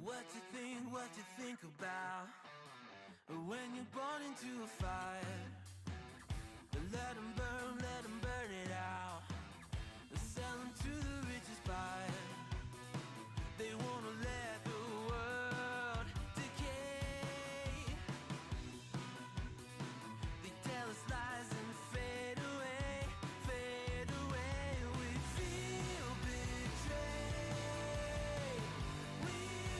What you think about when you're born into a fire? Let them burn it out. Sell them to the richest buyer. They wanna let the world decay. They tell us lies and fade away, fade away. We feel betrayed. We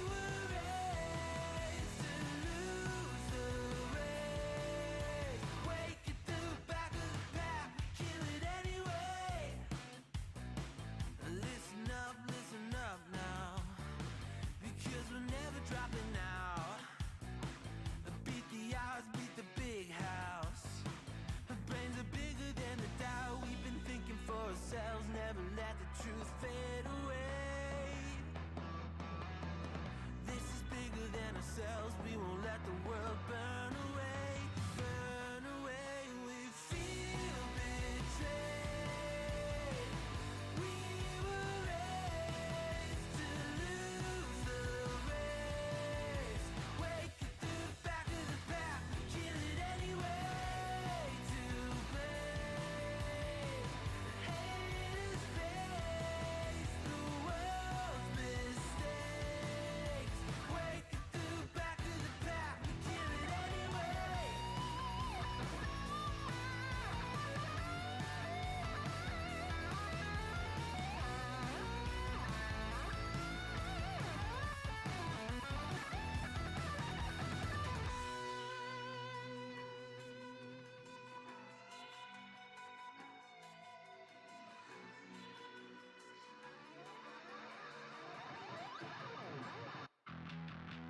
were raised to lose the race. Wake at the back of the pack, kill it anyway. Listen up now, because we're never dropping out. Beat the odds, beat the big house. Our brains are bigger than the doubt. We've been thinking for ourselves, never let the truth fade away. This is bigger than ourselves, we won't let the world burn away, burn away. We feel betrayed. We were raised to lose the race. Wake at the back of the pack, kill it anyway. To blame, haters face the world's mistakes. Wake at the back of the pack, kill it anyway.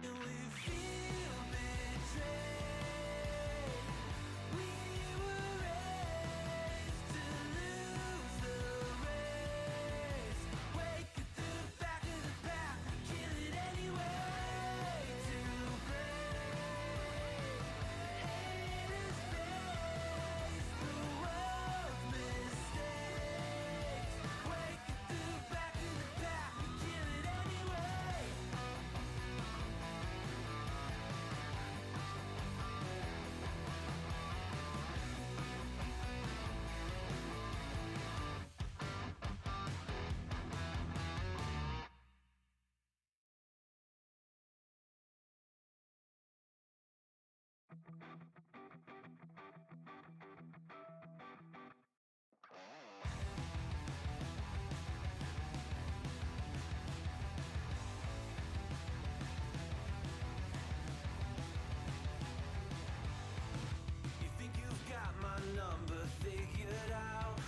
And we feel betrayed. We were raised to lose the race. Wake at the back of the pack, kill it anyway. To blame, haters face the world's mistakes. Wake at the back of the pack, kill it anyway. You think you've got my number figured out?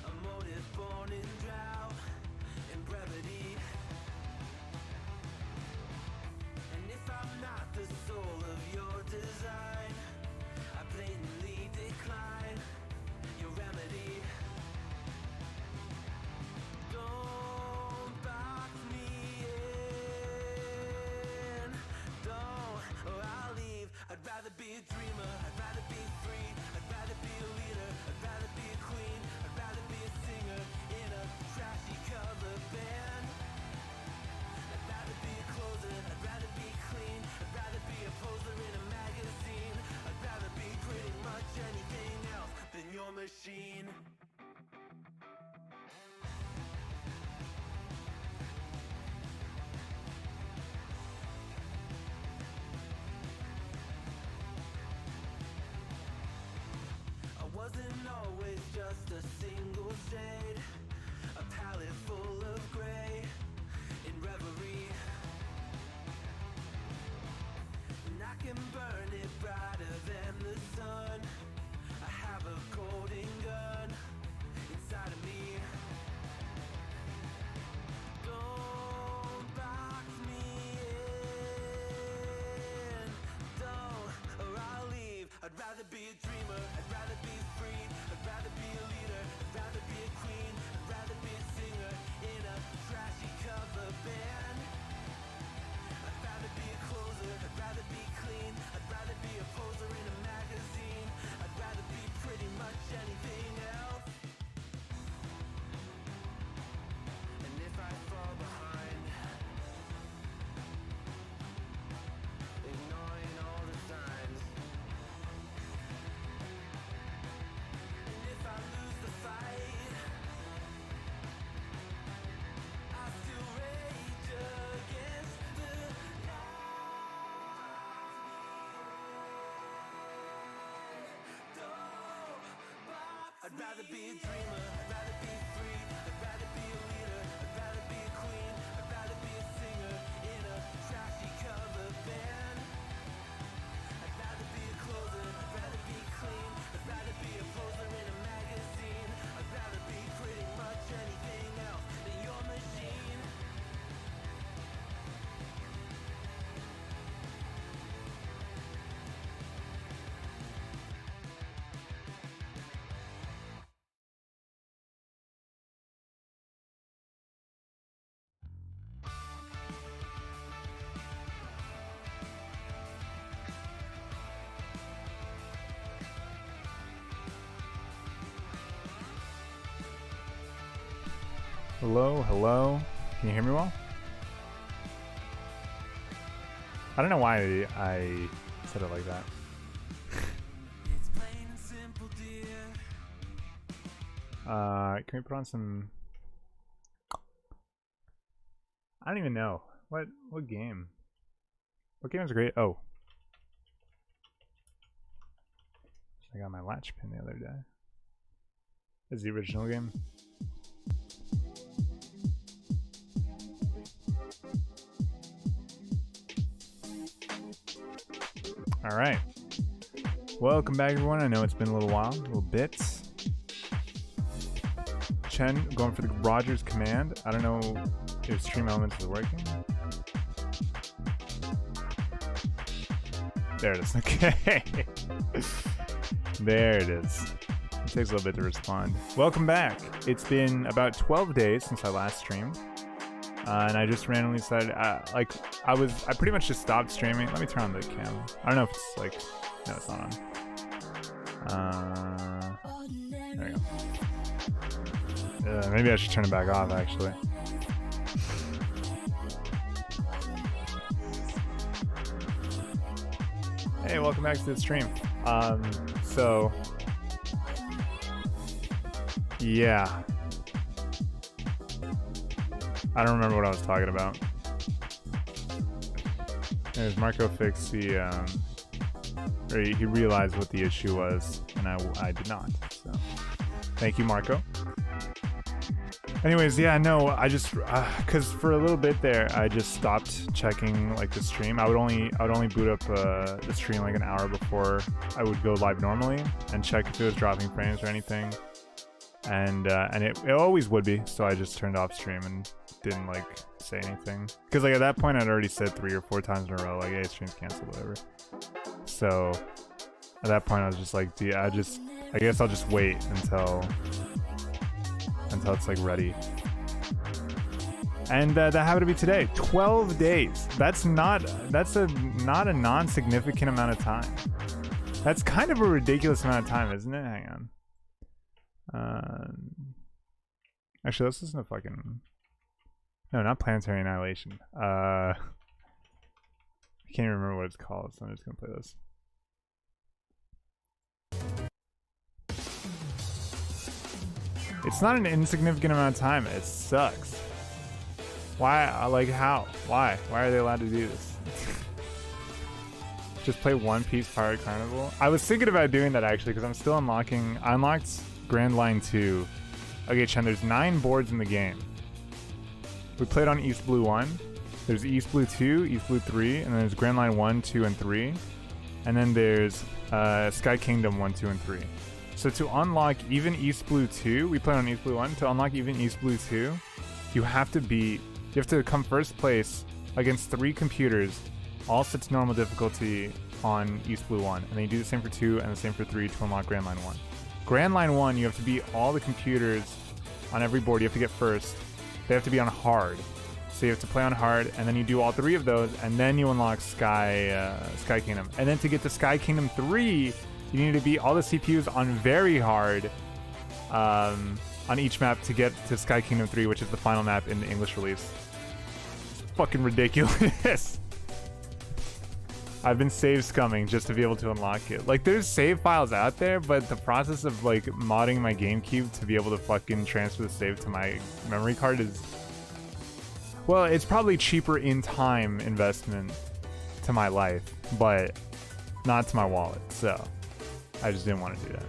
A motive born in drought and brevity. And if I'm not the soul of your design, I blatantly decline your remedy. Don't box me in, don't, or I'll leave. I'd rather be a dreamer, I'd rather be free, I'd rather be a leader, I'd rather be a queen, I'd rather be a singer in a trashy cover band. I'd rather be a closer, I'd rather be clean, I'd rather be a poser in a magazine, I'd rather be pretty much anything else than your machine. I wasn't always just a single shade, a palette full of gray in reverie. And I can burn it brighter than the sun. I have a golden gun inside of me. Don't box me in, don't, or I'll leave. I'd rather be a dreamer, I'd rather be free, I'd rather be a leader, I'd rather be a queen, I'd rather be a singer in a trashy cover band. I'd rather be a closer, I'd rather be clean, I'd rather be a poser in a magazine, I'd rather be pretty much anything else. And if I fall behind, I'd rather be a dreamer, I'd rather be free, I'd rather be a leader, I'd rather be a queen, I'd rather be a singer in a trashy cover band. I'd rather be a closer, I'd rather be clean, I'd rather be a poser in a magazine, I'd rather be pretty much anything else than your machine. Hello, hello. Can you hear me well? I don't know why I said it like that. It's plain and simple, dear. Can we put on some... I don't even know. What game? What game is great? Oh. I got my latch pin the other day. Is the original game? Alright. Welcome back, everyone. I know it's been a little while, a little bit. Chen going for the Rogers command. I don't know if Stream Elements is working. There it is. Okay. There it is. It takes a little bit to respond. Welcome back. It's been about 12 days since I last streamed. And I just randomly decided, I pretty much just stopped streaming. Let me turn on the cam. I don't know if it's like, no, it's not on. There we go. Maybe I should turn it back off, actually. Hey, welcome back to the stream. So, yeah. I don't remember what I was talking about. Anyways, Marco fixed the, or he realized what the issue was, and I did not, so. Thank you, Marco. Anyways, yeah, no, I just, cause for a little bit there, I just stopped checking, like, the stream. I would only boot up, the stream, like, an hour before I would go live normally, and check if it was dropping frames or anything. And it always would be, so I just turned off stream and didn't like say anything, because like at that point I'd already said 3 or 4 times in a row like, hey, stream's canceled, whatever. So at that point I was just like, I guess I'll just wait until it's like ready. And that happened to be today. 12 days. That's not a non-significant amount of time. That's kind of a ridiculous amount of time, isn't it? Hang on. Actually, let's listen to fucking... No, not Planetary Annihilation. I can't even remember what it's called, so I'm just gonna play this. It's not an insignificant amount of time. It sucks. Why? Like, how? Why? Why are they allowed to do this? Just play One Piece Pirate Carnival? I was thinking about doing that, actually, because I'm still unlocking... I unlocked Grand Line 2. Okay, Chen, there's 9 boards in the game. We played on East Blue 1. There's East Blue 2, East Blue 3, and then there's Grand Line 1, 2, and 3. And then there's Sky Kingdom 1, 2, and 3. So to unlock even East Blue 2, we played on East Blue 1. To unlock even East Blue 2, you have to come first place against 3 computers, all set to normal difficulty on East Blue 1. And then you do the same for 2 and the same for 3 to unlock Grand Line 1. Grand Line 1, you have to beat all the computers on every board. You have to get first. They have to be on hard. So you have to play on hard, and then you do all 3 of those, and then you unlock Sky Kingdom. And then to get to Sky Kingdom 3, you need to beat all the CPUs on very hard on each map to get to Sky Kingdom 3, which is the final map in the English release. It's fucking ridiculous. I've been save scumming just to be able to unlock it. Like, there's save files out there, but the process of like modding my GameCube to be able to fucking transfer the save to my memory card is, well, it's probably cheaper in time investment to my life, but not to my wallet. So I just didn't want to do that.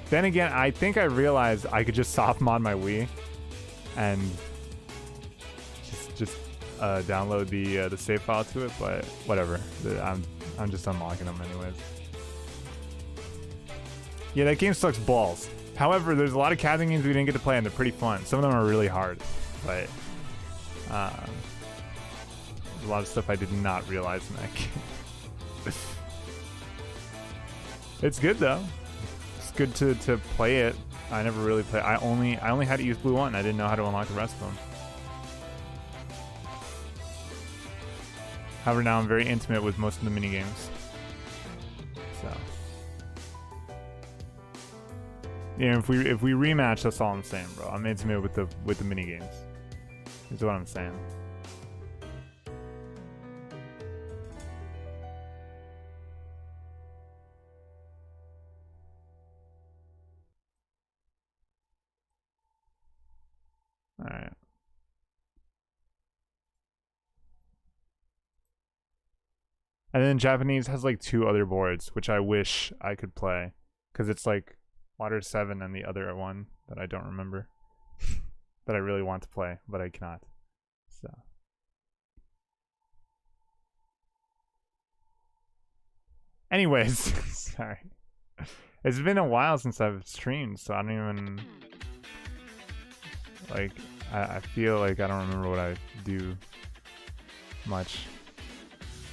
Then again, I think I realized I could just soft mod my Wii and just download the save file to it, but whatever. I'm just unlocking them anyways. Yeah, that game sucks balls. However, there's a lot of Captain games we didn't get to play and they're pretty fun. Some of them are really hard, but there's a lot of stuff I did not realize in that game. It's good though. It's good to play it. I never really played. I only had to use Blue 1. I didn't know how to unlock the rest of them. However, now I'm very intimate with most of the mini games. So, yeah, if we rematch, that's all I'm saying, bro. I'm intimate with the mini games. Is what I'm saying. All right. And then Japanese has like 2 other boards, which I wish I could play, because it's like Water 7 and the other one that I don't remember, that I really want to play, but I cannot. So. Anyways, sorry. It's been a while since I've streamed, so I don't even, like, I feel like I don't remember what I do much.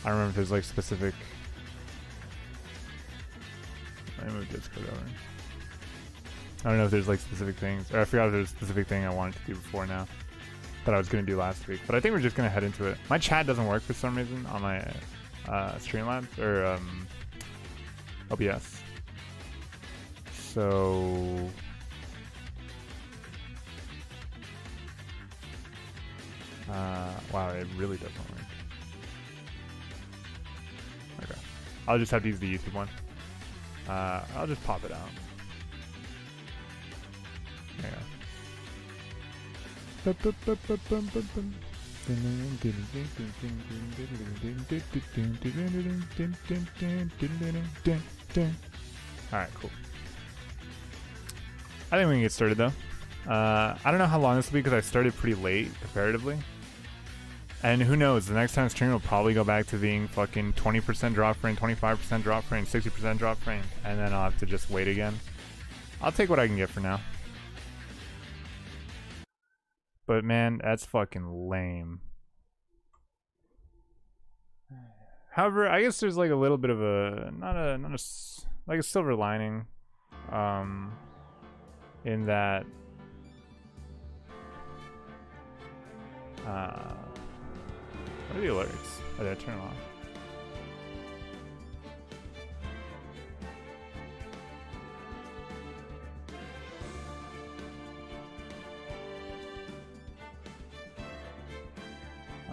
I don't remember if there's like specific. Let me move Discord over. I don't know if there's like specific things, or I forgot if there's a specific thing I wanted to do before now that I was gonna do last week. But I think we're just gonna head into it. My chat doesn't work for some reason on my Streamlabs or OBS. So wow, it really doesn't work. Okay, I'll just have to use the YouTube one. I'll just pop it out. There you go. Alright, cool. I think we can get started though. I don't know how long this will be because I started pretty late comparatively. And who knows, the next time stream will probably go back to being fucking 20% drop frame, 25% drop frame, 60% drop frame, and then I'll have to just wait again. I'll take what I can get for now. But man, that's fucking lame. However, I guess there's like a little bit of a, like a silver lining, in that, what are the alerts? Oh, did I turn them off?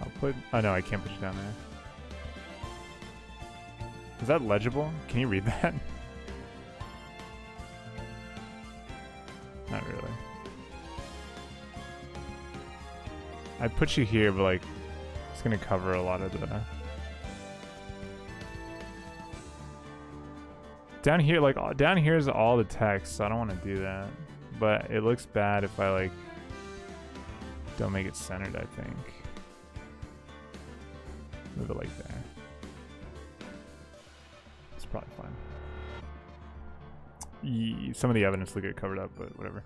I'll put, oh no, I can't put you down there. Is that legible? Can you read that? Not really. I put you here, but like, it's gonna cover a lot of the... Down here, like, down here is all the text, so I don't want to do that. But it looks bad if I, like, don't make it centered, I think. Move it like there. It's probably fine. Some of the evidence will get covered up, but whatever.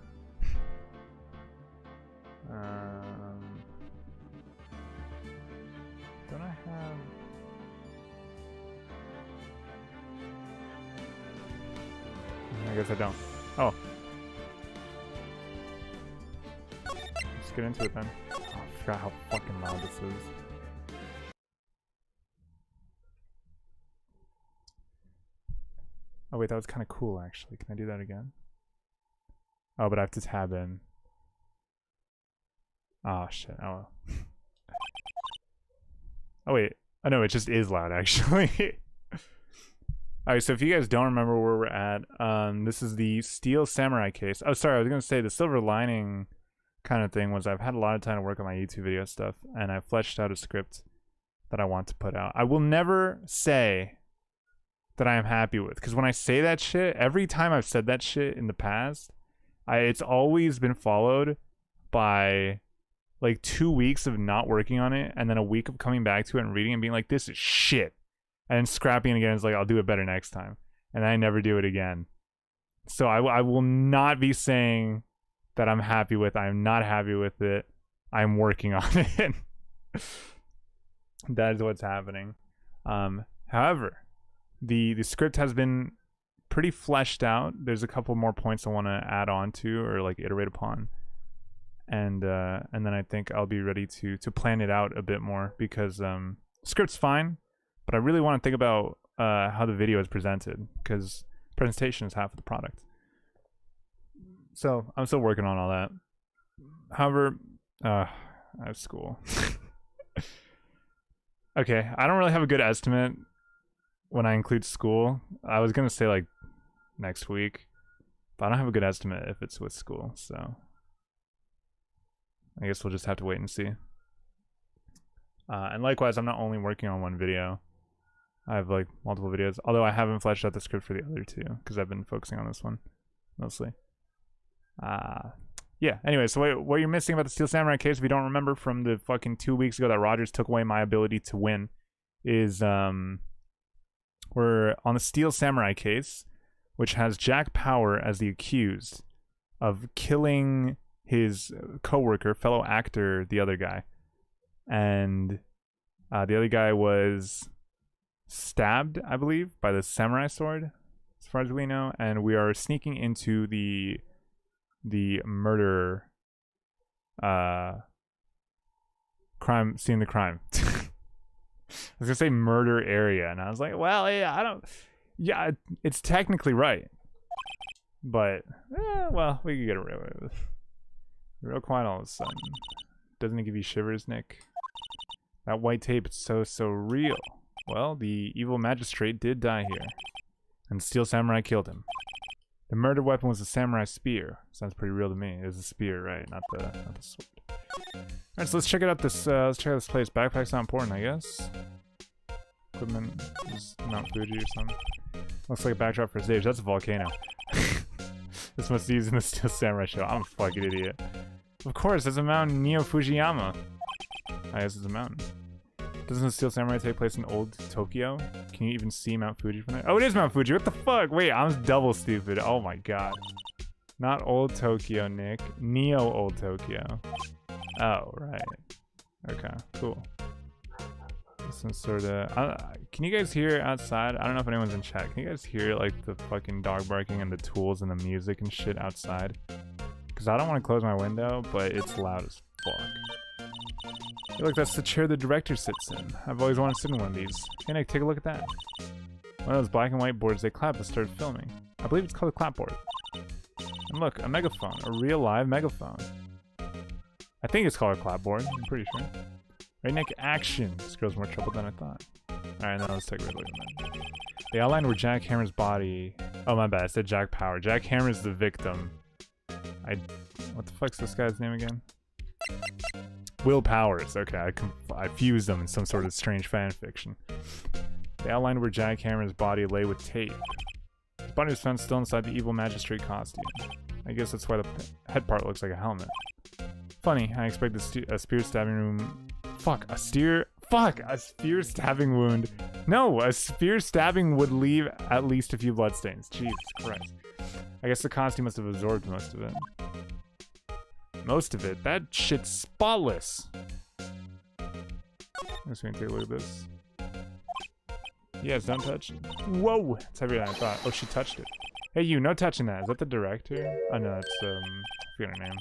Don't I have... I guess I don't. Oh. Let's get into it then. Oh, I forgot how fucking loud this is. Oh wait, that was kind of cool actually. Can I do that again? Oh, but I have to tab in. Oh shit, oh well. Oh wait, oh no, it just is loud actually. Alright, so if you guys don't remember where we're at, this is the Steel Samurai case. Oh sorry, I was gonna say the silver lining kind of thing was I've had a lot of time to work on my YouTube video stuff, and I fleshed out a script that I want to put out. I will never say that I am happy with. Because when I say that shit, every time I've said that shit in the past, it's always been followed by like 2 weeks of not working on it, and then a week of coming back to it and reading and being like, this is shit. And then scrapping it again is like, I'll do it better next time. And I never do it again. So I will not be saying that I'm happy with. I'm not happy with it. I'm working on it. That is what's happening. However, the script has been pretty fleshed out. There's a couple more points I want to add on to or like iterate upon. And then I think I'll be ready to plan it out a bit more, because script's fine, but I really want to think about how the video is presented, because presentation is half of the product. So I'm still working on all that. However, I have school. Okay, I don't really have a good estimate when I include school. I was gonna say like next week, but I don't have a good estimate if it's with school, so I guess we'll just have to wait and see. And likewise, I'm not only working on one video. I have like multiple videos, although I haven't fleshed out the script for the other two because I've been focusing on this one mostly. Yeah, anyway, so what you're missing about the Steel Samurai case, if you don't remember from the fucking 2 weeks ago that Rogers took away my ability to win, is we're on the Steel Samurai case, which has Jack Power as the accused of killing his coworker, fellow actor, the other guy. And the other guy was stabbed, I believe, by the samurai sword, as far as we know, and we are sneaking into the murder crime scene, the crime. I was gonna say murder area, and I was like, well, yeah, it's technically right, but well, we could get away with it. Real quiet all of a sudden. Doesn't it give you shivers, Nick? That white tape, it's so real. Well, the evil magistrate did die here, and Steel Samurai killed him. The murder weapon was a samurai spear. Sounds pretty real to me. It was a spear, right? Not the sword. Alright, so let's check out this this place. Backpack's not important, I guess. Equipment is Mount Fuji or something. Looks like a backdrop for a stage. That's a volcano. This must be used in the Steel Samurai show. I'm a fucking idiot. Of course, there's a mountain, Neo Fujiyama. I guess it's a mountain. Doesn't the Steel Samurai take place in old Tokyo? Can you even see Mount Fuji from there? Oh, it is Mount Fuji. What the fuck? Wait, I'm double stupid. Oh my god. Not old Tokyo, Nick. Neo old Tokyo. Oh, right. Okay, cool. Some sort of... can you guys hear outside? I don't know if anyone's in chat. Can you guys hear like the fucking dog barking and the tools and the music and shit outside? Because I don't want to close my window, but it's loud as fuck. Hey, look, that's the chair the director sits in. I've always wanted to sit in one of these. Hey Nick, take a look at that. One of those black and white boards they clap and started filming. I believe it's called a clapboard. And look, a megaphone. A real live megaphone. I think it's called a clapboard. I'm pretty sure. Right, Nick, action. This girl's more trouble than I thought. Alright, now let's take a look at that. They outlined where Jack Hammer's body... Oh, my bad. I said Jack Power. Jack Hammer's the victim. What the fuck's this guy's name again? Will Powers. Okay, I fused them in some sort of strange fan fiction. They outlined where Jack Hammer's body lay with tape. His body was found still inside the evil magistrate costume. I guess that's why the head part looks like a helmet. Funny, I expected a spear stabbing room... Fuck, a spear stabbing wound. No, a spear stabbing would leave at least a few bloodstains. Jesus Christ. I guess the costume must have absorbed most of it. Most of it? That shit's spotless. I'm just gonna take a look at this. Yes, don't touch it. Whoa! It's heavier than I thought. Oh, she touched it. Hey, you, no touching that. Is that the director? Oh, no, that's, I forget her name.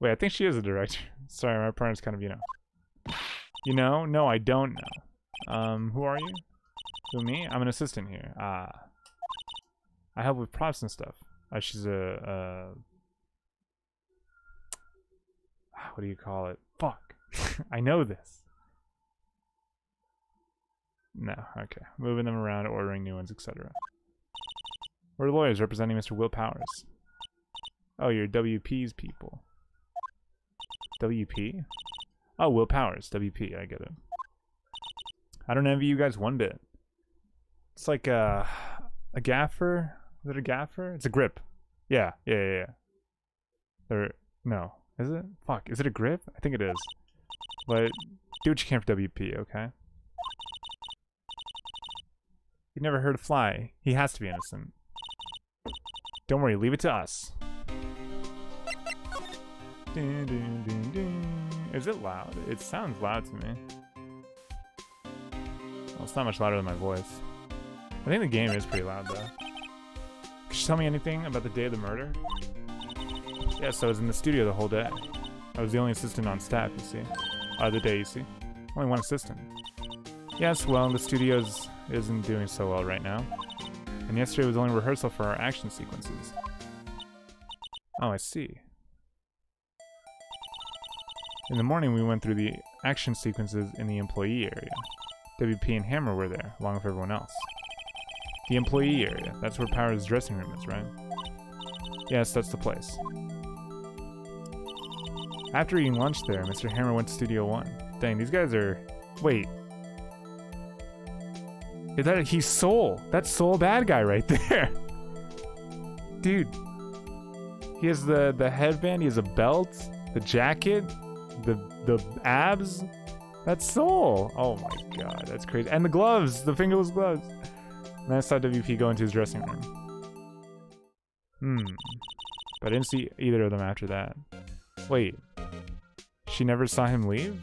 Wait, I think she is a director. Sorry, my partner's kind of, you know. You know? No, I don't know. Who are you? Who, me? I'm an assistant here. Ah. I help with props and stuff. She's a what do you call it? Fuck. I know this. No, okay. Moving them around, ordering new ones, etc. We're lawyers representing Mr. Will Powers. Oh, you're WP's people. WP? Oh, Will Powers. WP, I get it. I don't envy you guys one bit. It's like a gaffer. Is it a gaffer? It's a grip. Yeah. Or no, is it? Fuck, is it a grip? I think it is. But do what you can for WP, okay? You never heard of Fly. He has to be innocent. Don't worry, leave it to us. Ding, ding, ding, ding. Is it loud? It sounds loud to me. Well, it's not much louder than my voice. I think the game is pretty loud, though. Could you tell me anything about the day of the murder? Yes, I was in the studio the whole day. I was the only assistant on staff, you see. The day, you see. Only one assistant. Yes, well, the studio isn't doing so well right now. And yesterday was only rehearsal for our action sequences. Oh, I see. In the morning, we went through the action sequences in the employee area. WP and Hammer were there, along with everyone else. The employee area, that's where Power's dressing room is, right? Yes, that's the place. After eating lunch there, Mr. Hammer went to Studio 1. Dang, these guys are... Wait. He's Soul. That's Soul bad guy right there. Dude. He has the headband, he has a belt, the jacket, the abs. That's Soul. Oh my god, that's crazy. And the gloves, the fingerless gloves. And I saw WP go into his dressing room. But I didn't see either of them after that. Wait. She never saw him leave?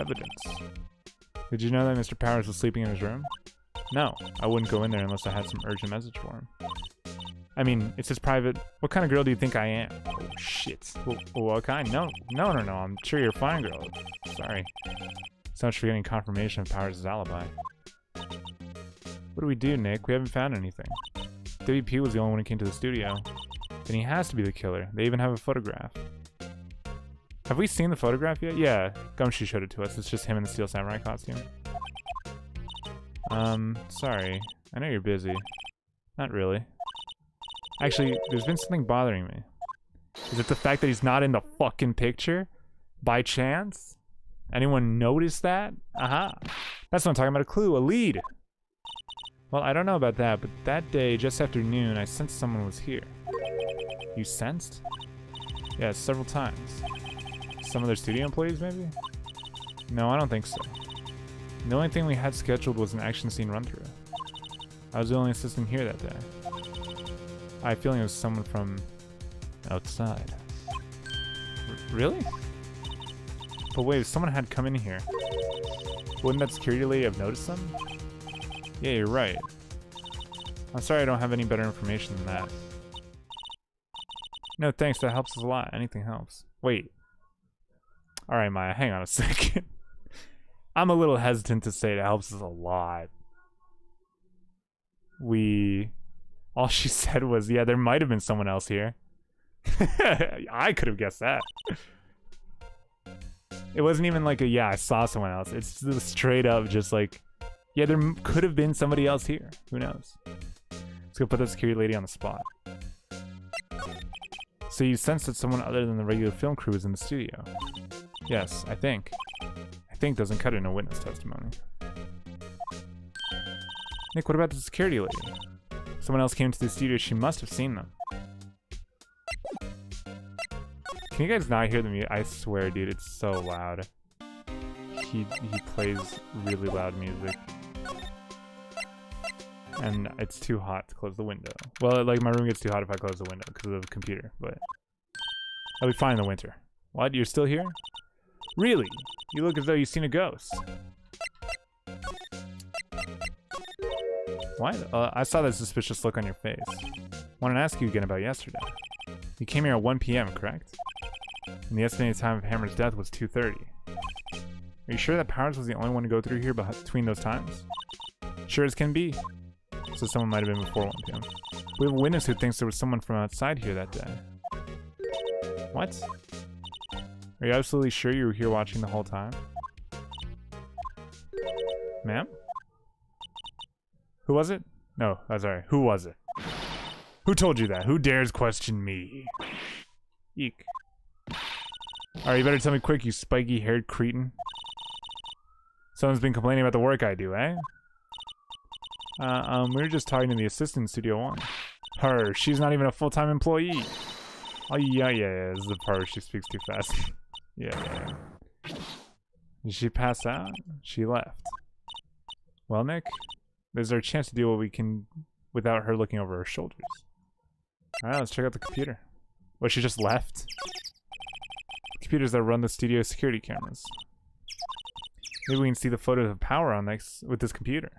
Evidence. Did you know that Mr. Powers was sleeping in his room? No, I wouldn't go in there unless I had some urgent message for him. I mean, it's his private... What kind of girl do you think I am? Oh, shit. What kind? No. I'm sure you're a fine girl. Sorry. So much for getting confirmation of Powers' alibi. What do we do, Nick? We haven't found anything. WP was the only one who came to the studio. Then he has to be the killer. They even have a photograph. Have we seen the photograph yet? Yeah, Gumshoe showed it to us. It's just him in the Steel Samurai costume. Sorry. I know you're busy. Not really. Actually, there's been something bothering me. Is it the fact that he's not in the fucking picture? By chance? Anyone notice that? Aha. That's what I'm talking about, a clue, a lead. Well, I don't know about that, but that day, just after noon, I sensed someone was here. You sensed? Yeah, several times. Some of their studio employees, maybe? No, I don't think so. The only thing we had scheduled was an action scene run-through. I was the only assistant here that day. I have a feeling it was someone from outside. Really? But wait, if someone had come in here, wouldn't that security lady have noticed them? Yeah, you're right. I'm sorry I don't have any better information than that. No, thanks, that helps us a lot. Anything helps. Wait. Alright, Maya, hang on a second. I'm a little hesitant to say it helps us a lot. All she said was, yeah, there might have been someone else here. I could have guessed that. It wasn't even like a, yeah, I saw someone else. It's just straight up just like, yeah, there could have been somebody else here. Who knows? Let's go put that security lady on the spot. So you sensed that someone other than the regular film crew was in the studio? Yes, I think. I think doesn't cut it in a witness testimony. Nick, what about the security lady? Someone else came to the studio, she must have seen them. Can you guys not hear the music? I swear, dude, it's so loud. He plays really loud music. And it's too hot to close the window. Well, like, my room gets too hot if I close the window because of the computer, but I'll be fine in the winter. What? You're still here? Really? You look as though you've seen a ghost. What? I saw that suspicious look on your face. Wanted to ask you again about yesterday. You came here at 1 p.m., correct? And the estimated time of Hammer's death was 2:30. Are you sure that Powers was the only one to go through here between those times? Sure as can be. So someone might have been before 1 p.m. We have a witness who thinks there was someone from outside here that day. What? Are you absolutely sure you were here watching the whole time? Ma'am? Who was it? No, I'm sorry. Who was it? Who told you that? Who dares question me? Eek. Alright, you better tell me quick, you spiky-haired cretin. Someone's been complaining about the work I do, eh? We were just talking to the assistant in Studio 1. Her, she's not even a full-time employee. Oh, yeah, this is the part where she speaks too fast. yeah. Did she pass out? She left. Well, Nick, this is our chance to do what we can without her looking over her shoulders. Alright, let's check out the computer. What, she just left? Computers that run the studio security cameras. Maybe we can see the photos of power on next with this computer.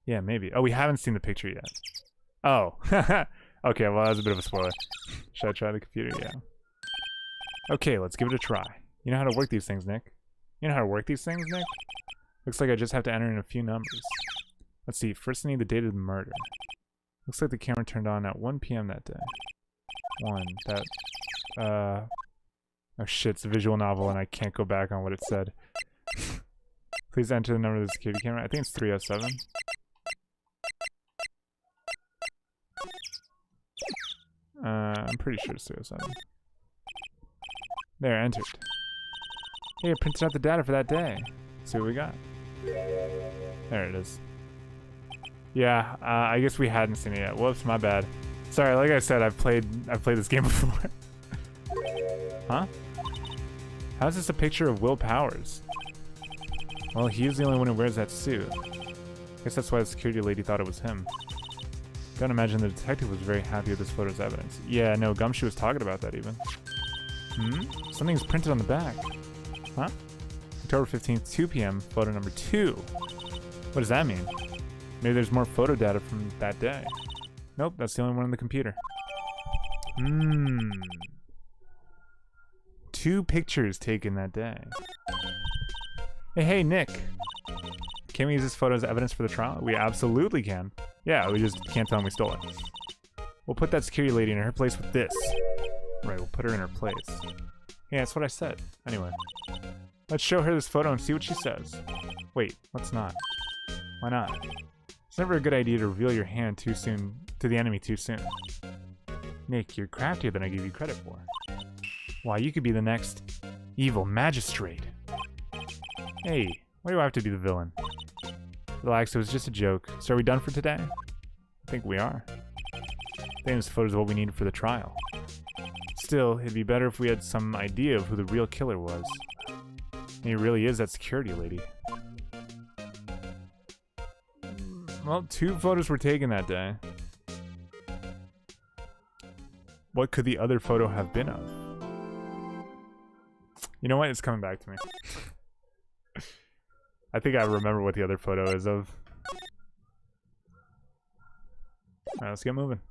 Yeah, maybe. Oh, we haven't seen the picture yet. Oh. Okay, well, that was a bit of a spoiler. Should I try the computer? Yeah. Okay, let's give it a try. You know how to work these things, Nick? You know how to work these things, Nick? Looks like I just have to enter in a few numbers. Let's see. First, I need the date of the murder. Looks like the camera turned on at 1 p.m. that day. Oh shit, it's a visual novel and I can't go back on what it said. Please enter the number of the security camera. I think it's 307. I'm pretty sure it's 307. There, entered. Hey, I printed out the data for that day. Let's see what we got. There it is. Yeah, I guess we hadn't seen it yet. Whoops, my bad. Sorry, like I said, I've played this game before. Huh? How's this a picture of Will Powers? Well, he's the only one who wears that suit. Guess that's why the security lady thought it was him. Don't imagine the detective was very happy with this photo's evidence. Yeah, no, Gumshoe was talking about that even. Something's printed on the back. Huh? October 15th, 2 p.m., photo number 2. What does that mean? Maybe there's more photo data from that day. Nope, that's the only one on the computer. 2 pictures taken that day. Hey, Nick. Can we use this photo as evidence for the trial? We absolutely can. Yeah, we just can't tell them we stole it. We'll put that security lady in her place with this. Right, we'll put her in her place. Yeah, that's what I said. Anyway. Let's show her this photo and see what she says. Wait, let's not. Why not? It's never a good idea to reveal your hand too soon to the enemy too soon. Nick, you're craftier than I give you credit for. Why, you could be the next evil magistrate. Hey, why do I have to be the villain? Relax, it was just a joke. So are we done for today? I think we are. I think this photo is what we needed for the trial. Still, it'd be better if we had some idea of who the real killer was. And he really is that security lady. Well, 2 photos were taken that day. What could the other photo have been of? You know what? It's coming back to me. I think I remember what the other photo is of. Alright, let's get moving.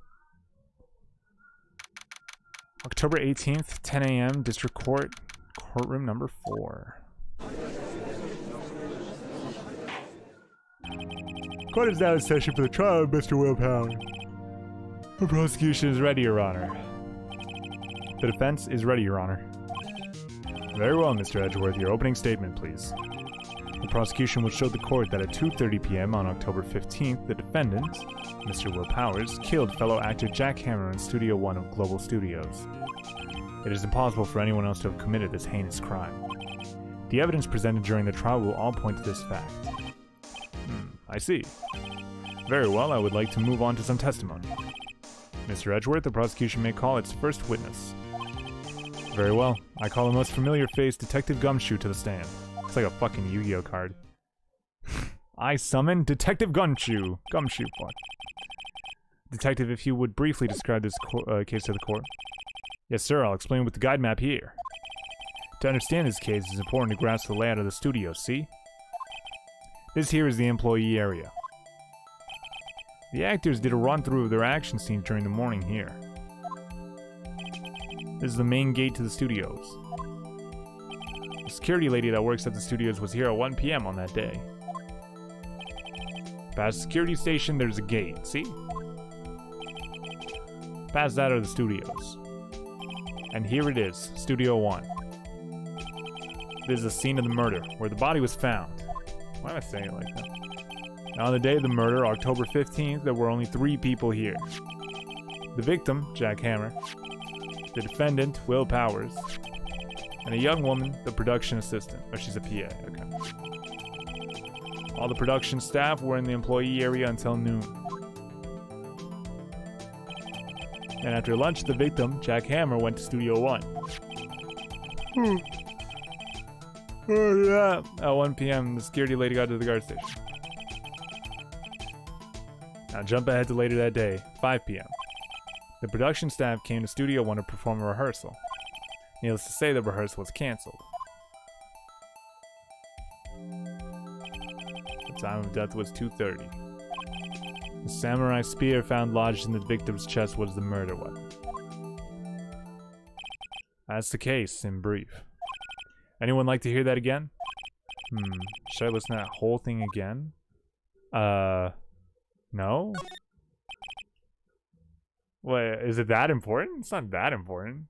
October 18th, 10 a.m., District Court, courtroom number 4. Court is now in session for the trial of Mr. Will Power. The prosecution is ready, Your Honor. The defense is ready, Your Honor. Very well, Mr. Edgeworth. Your opening statement, please. The prosecution will show the court that at 2:30 p.m. on October 15th, the defendant, Mr. Will Powers, killed fellow actor Jack Hammer in Studio 1 of Global Studios. It is impossible for anyone else to have committed this heinous crime. The evidence presented during the trial will all point to this fact. I see. Very well, I would like to move on to some testimony. Mr. Edgeworth, the prosecution may call its first witness. Very well, I call the most familiar face, Detective Gumshoe, to the stand. It's like a fucking Yu-Gi-Oh card. I summon Detective Gumshoe. Gumshoe, fuck. Detective, if you would briefly describe this case to the court. Yes, sir, I'll explain with the guide map here. To understand this case, it's important to grasp the layout of the studio, see? This here is the employee area. The actors did a run-through of their action scenes during the morning here. This is the main gate to the studios. The security lady that works at the studios was here at 1 p.m. on that day. Past the security station, there's a gate, see? Past that are the studios. And here it is, Studio 1. This is the scene of the murder, where the body was found. Why am I saying it like that? Now, on the day of the murder, October 15th, there were only 3 people here. The victim, Jack Hammer, the defendant, Will Powers, and a young woman, the production assistant. Oh, she's a PA, okay. All the production staff were in the employee area until noon. And after lunch, the victim, Jack Hammer, went to Studio 1. At 1 p.m., the security lady got to the guard station. Now jump ahead to later that day, 5 p.m. The production staff came to Studio 1 to perform a rehearsal. Needless to say, the rehearsal was cancelled. The time of death was 2:30. The samurai spear found lodged in the victim's chest was the murder weapon. That's the case, in brief. Anyone like to hear that again? Should I listen to that whole thing again? No? Wait, is it that important? It's not that important.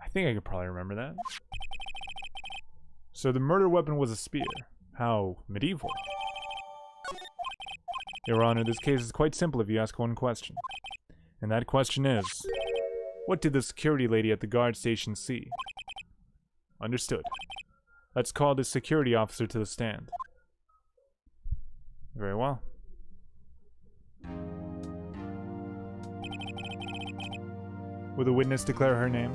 I think I could probably remember that. So the murder weapon was a spear. How medieval. Your Honor, this case is quite simple if you ask one question. And that question is, what did the security lady at the guard station see? Understood. Let's call the security officer to the stand. Very well. Will the witness declare her name?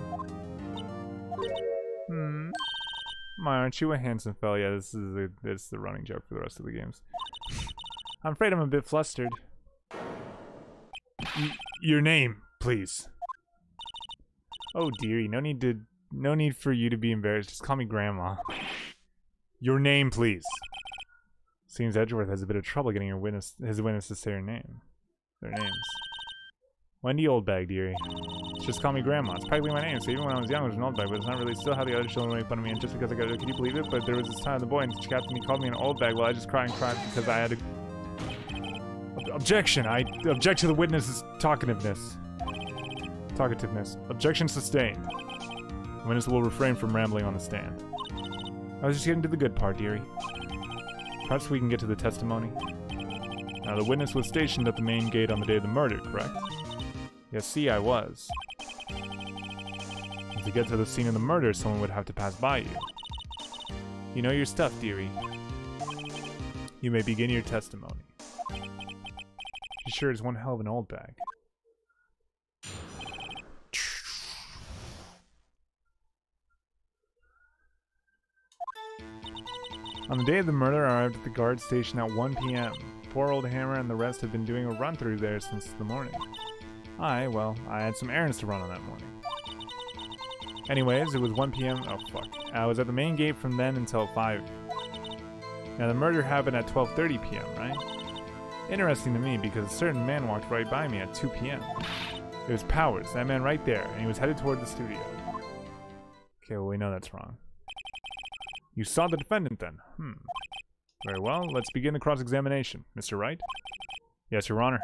My, aren't you a handsome fella? Yeah, this is the running joke for the rest of the games. I'm afraid I'm a bit flustered. Your name, please. Oh dearie, no need for you to be embarrassed. Just call me Grandma. Your name, please. Seems Edgeworth has a bit of trouble getting his witness to say their names. Wendy Oldbag, dearie. Just call me Grandma. It's practically my name, so even when I was young, I was an Oldbag, but it's not really still how the other children make fun of me, and just because I got it, can you believe it? But there was this time the boy and teacher captain, he called me an Oldbag. Well, I just cried and cried because I had to... Objection! I object to the witness's talkativeness. Objection sustained. The witness will refrain from rambling on the stand. I was just getting to the good part, dearie. Perhaps we can get to the testimony. Now, the witness was stationed at the main gate on the day of the murder, correct? Yes, see, I was. And to get to the scene of the murder, someone would have to pass by you. You know your stuff, dearie. You may begin your testimony. He sure is one hell of an old bag. On the day of the murder, I arrived at the guard station at 1 p.m. Poor old Hammer and the rest had been doing a run-through there since the morning. I had some errands to run on that morning. Anyways, it was 1 p.m. Oh, fuck. I was at the main gate from then until 5. Now, the murder happened at 12:30 p.m., right? Interesting to me because a certain man walked right by me at 2 p.m. It was Powers, that man right there, and he was headed toward the studio. Okay, well, we know that's wrong. You saw the defendant then? Very well, let's begin the cross-examination. Mr. Wright? Yes, Your Honor.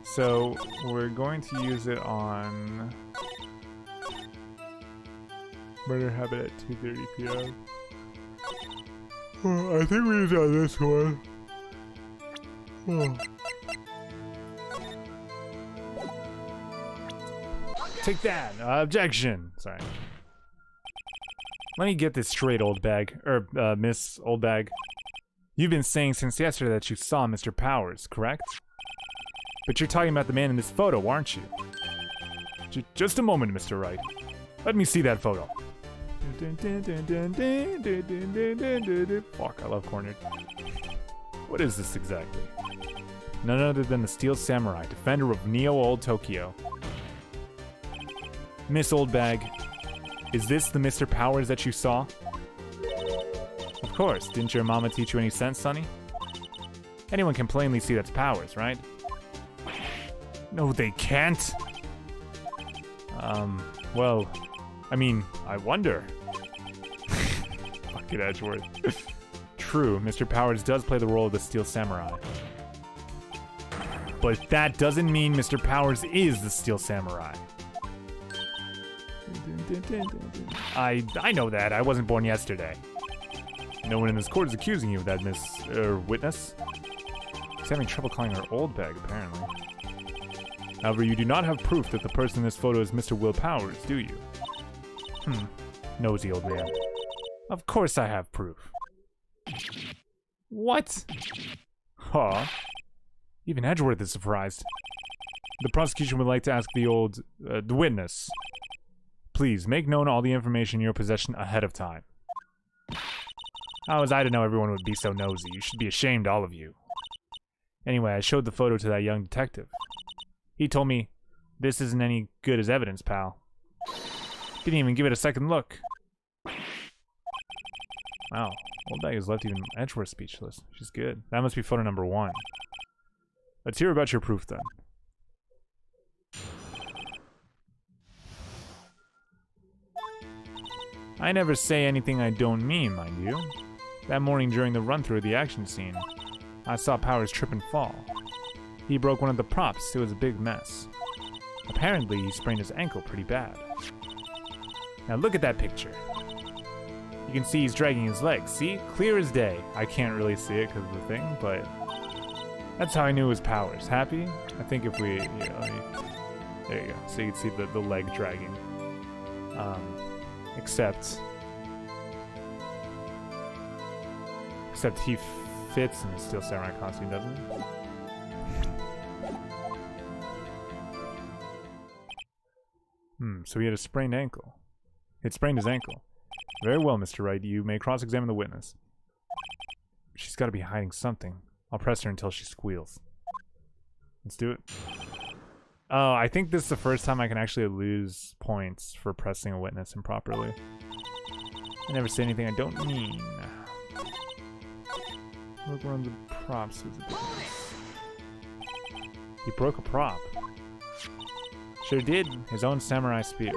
So, we're going to use it on... Murder happened at 2:30 p.m. I think we use it on this one. Take that! Objection! Sorry. Let me get this straight, old bag. Miss Old Bag. You've been saying since yesterday that you saw Mr. Powers, correct? But you're talking about the man in this photo, aren't you? Just a moment, Mr. Wright. Let me see that photo. Fuck, I love cornered. What is this exactly? None other than the Steel Samurai, defender of Neo Old Tokyo. Miss Old Bag, is this the Mr. Powers that you saw? Of course, didn't your mama teach you any sense, sonny? Anyone can plainly see that's Powers, right? No, they can't! Well, I mean, I wonder. Fucking Edgeworth. True, Mr. Powers does play the role of the Steel Samurai. But that doesn't mean Mr. Powers is the Steel Samurai. I know that. I wasn't born yesterday. No one in this court is accusing you of that, witness. He's having trouble calling her old bag, apparently. However, you do not have proof that the person in this photo is Mr. Will Powers, do you? Nosy old man. Of course I have proof. What? Huh? Even Edgeworth is surprised. The prosecution would like to ask the witness. Please, make known all the information in your possession ahead of time. How was I to know everyone would be so nosy? You should be ashamed, all of you. Anyway, I showed the photo to that young detective. He told me, this isn't any good as evidence, pal. Didn't even give it a second look. Wow, old bag has left even Edgeworth speechless. She's good. That must be photo number 1. Let's hear about your proof then. I never say anything I don't mean, mind you. That morning during the run-through of the action scene, I saw Powers trip and fall. He broke one of the props. It was a big mess. Apparently, he sprained his ankle pretty bad. Now look at that picture. You can see he's dragging his legs. See? Clear as day. I can't really see it because of the thing, but that's how I knew it was Powers. Happy? I think if we... there you go. So you can see the leg dragging. Except he fits in the Steel Samurai costume, doesn't he? So he had a sprained ankle. It sprained his ankle. Very well, Mr. Wright. You may cross-examine the witness. She's got to be hiding something. I'll press her until she squeals. Let's do it. Oh, I think this is the first time I can actually lose points for pressing a witness improperly. I never say anything I don't mean. Look, one of the props was a bit nice. He broke a prop. Sure did. His own samurai spear.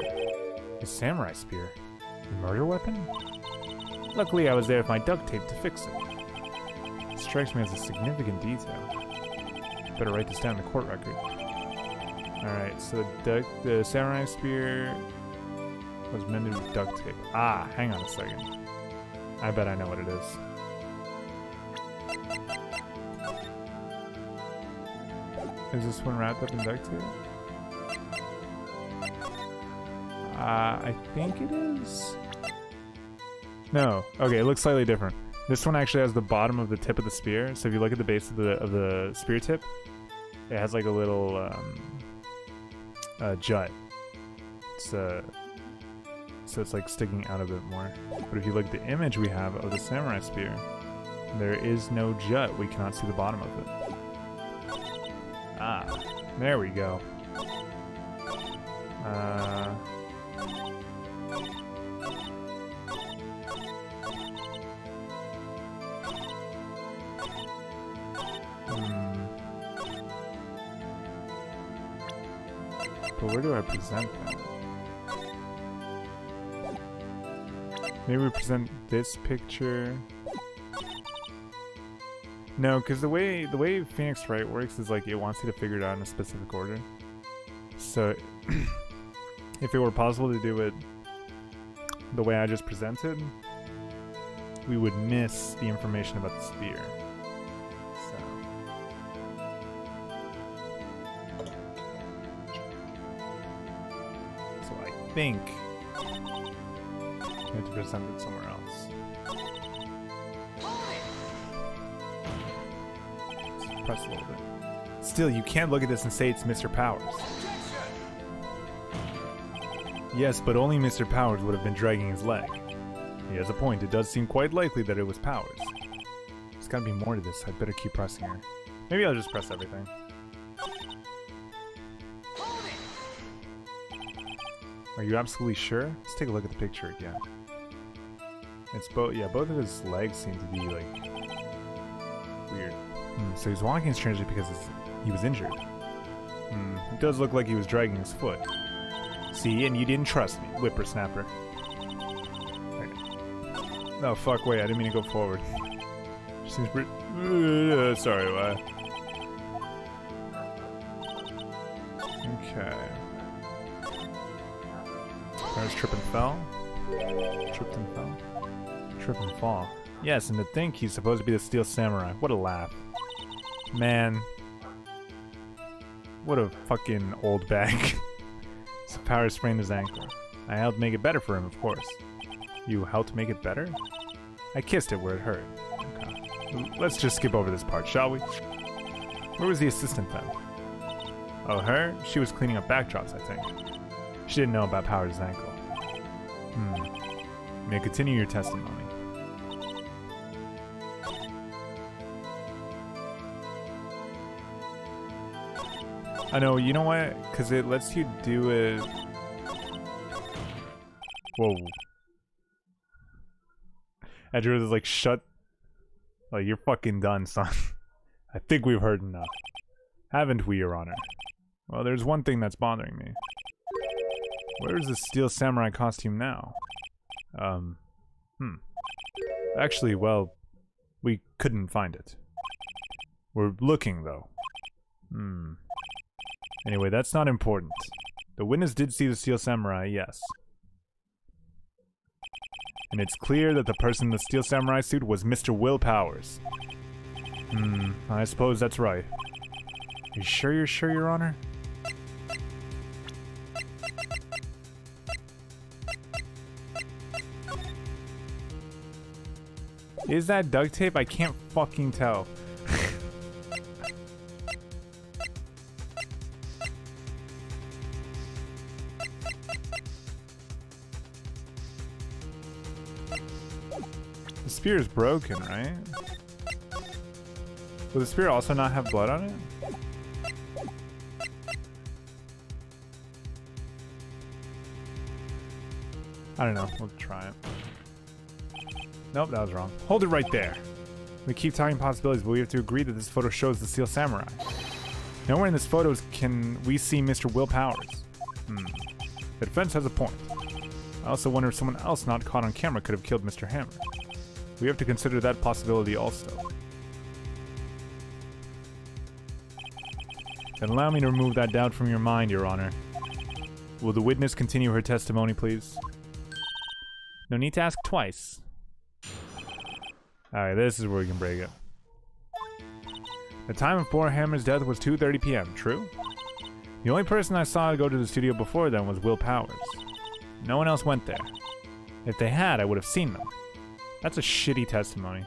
His samurai spear? A murder weapon? Luckily, I was there with my duct tape to fix it. It strikes me as a significant detail. Better write this down in the court record. Alright, so the samurai spear was mended with duct tape. Ah, hang on a second. I bet I know what it is. Is this one wrapped up in duct tape? I think it is. No. Okay, it looks slightly different. This one actually has the bottom of the tip of the spear. So if you look at the base of the spear tip, it has like a little jut. So it's like sticking out a bit more. But if you look at the image we have of the samurai spear, there is no jut. We cannot see the bottom of it. Ah, there we go. But where do I present that? Maybe we present this picture. No, because the way Phoenix Wright works is like it wants you to figure it out in a specific order. So if it were possible to do it the way I just presented, we would miss the information about the spear. So I think we have to present it somewhere else. Let's press a little bit. Still, you can't look at this and say it's Mr. Powers. Yes, but only Mr. Powers would have been dragging his leg. He has a point. It does seem quite likely that it was Powers. There's gotta be more to this. I'd better keep pressing her. Maybe I'll just press everything. Are you absolutely sure? Let's take a look at the picture again. It's both, yeah, both of his legs seem to be, like, weird. So he's walking strangely because he was injured. It does look like he was dragging his foot. See, and you didn't trust me, whippersnapper. Oh, fuck, wait, I didn't mean to go forward. Seems pretty... sorry, why? Okay. There's trip and fell. Tripped and fell. Trip and fall. Yes, and to think he's supposed to be the Steel Samurai. What a laugh. Man. What a fucking old bag. So Powers sprained his ankle. I helped make it better for him, of course. You helped make it better? I kissed it where it hurt. Okay. Let's just skip over this part, shall we? Where was the assistant then? Oh, her? She was cleaning up backdrops, I think. She didn't know about Powers' ankle. May I continue your testimony? I know, you know what? Because it lets you do it... Whoa. Edgeworth is like, shut... Like, you're fucking done, son. I think we've heard enough. Haven't we, Your Honor? Well, there's one thing that's bothering me. Where's the Steel Samurai costume now? Actually, well, we couldn't find it. We're looking, though. Anyway, that's not important. The witness did see the Steel Samurai, yes. And it's clear that the person in the Steel Samurai suit was Mr. Will Powers. I suppose that's right. You sure you're sure, Your Honor? Is that duct tape? I can't fucking tell. The spear is broken, right? Will the spear also not have blood on it? I don't know. We'll try it. Nope, that was wrong. Hold it right there. We keep talking possibilities, but we have to agree that this photo shows the Steel Samurai. Nowhere in this photo can we see Mr. Will Powers. The defense has a point. I also wonder if someone else not caught on camera could have killed Mr. Hammer. We have to consider that possibility also. Then allow me to remove that doubt from your mind, Your Honor. Will the witness continue her testimony, please? No need to ask twice. Alright, this is where we can break it. The time of poor Hammer's death was 2:30 p.m., true? The only person I saw go to the studio before then was Will Powers. No one else went there. If they had, I would have seen them. That's a shitty testimony.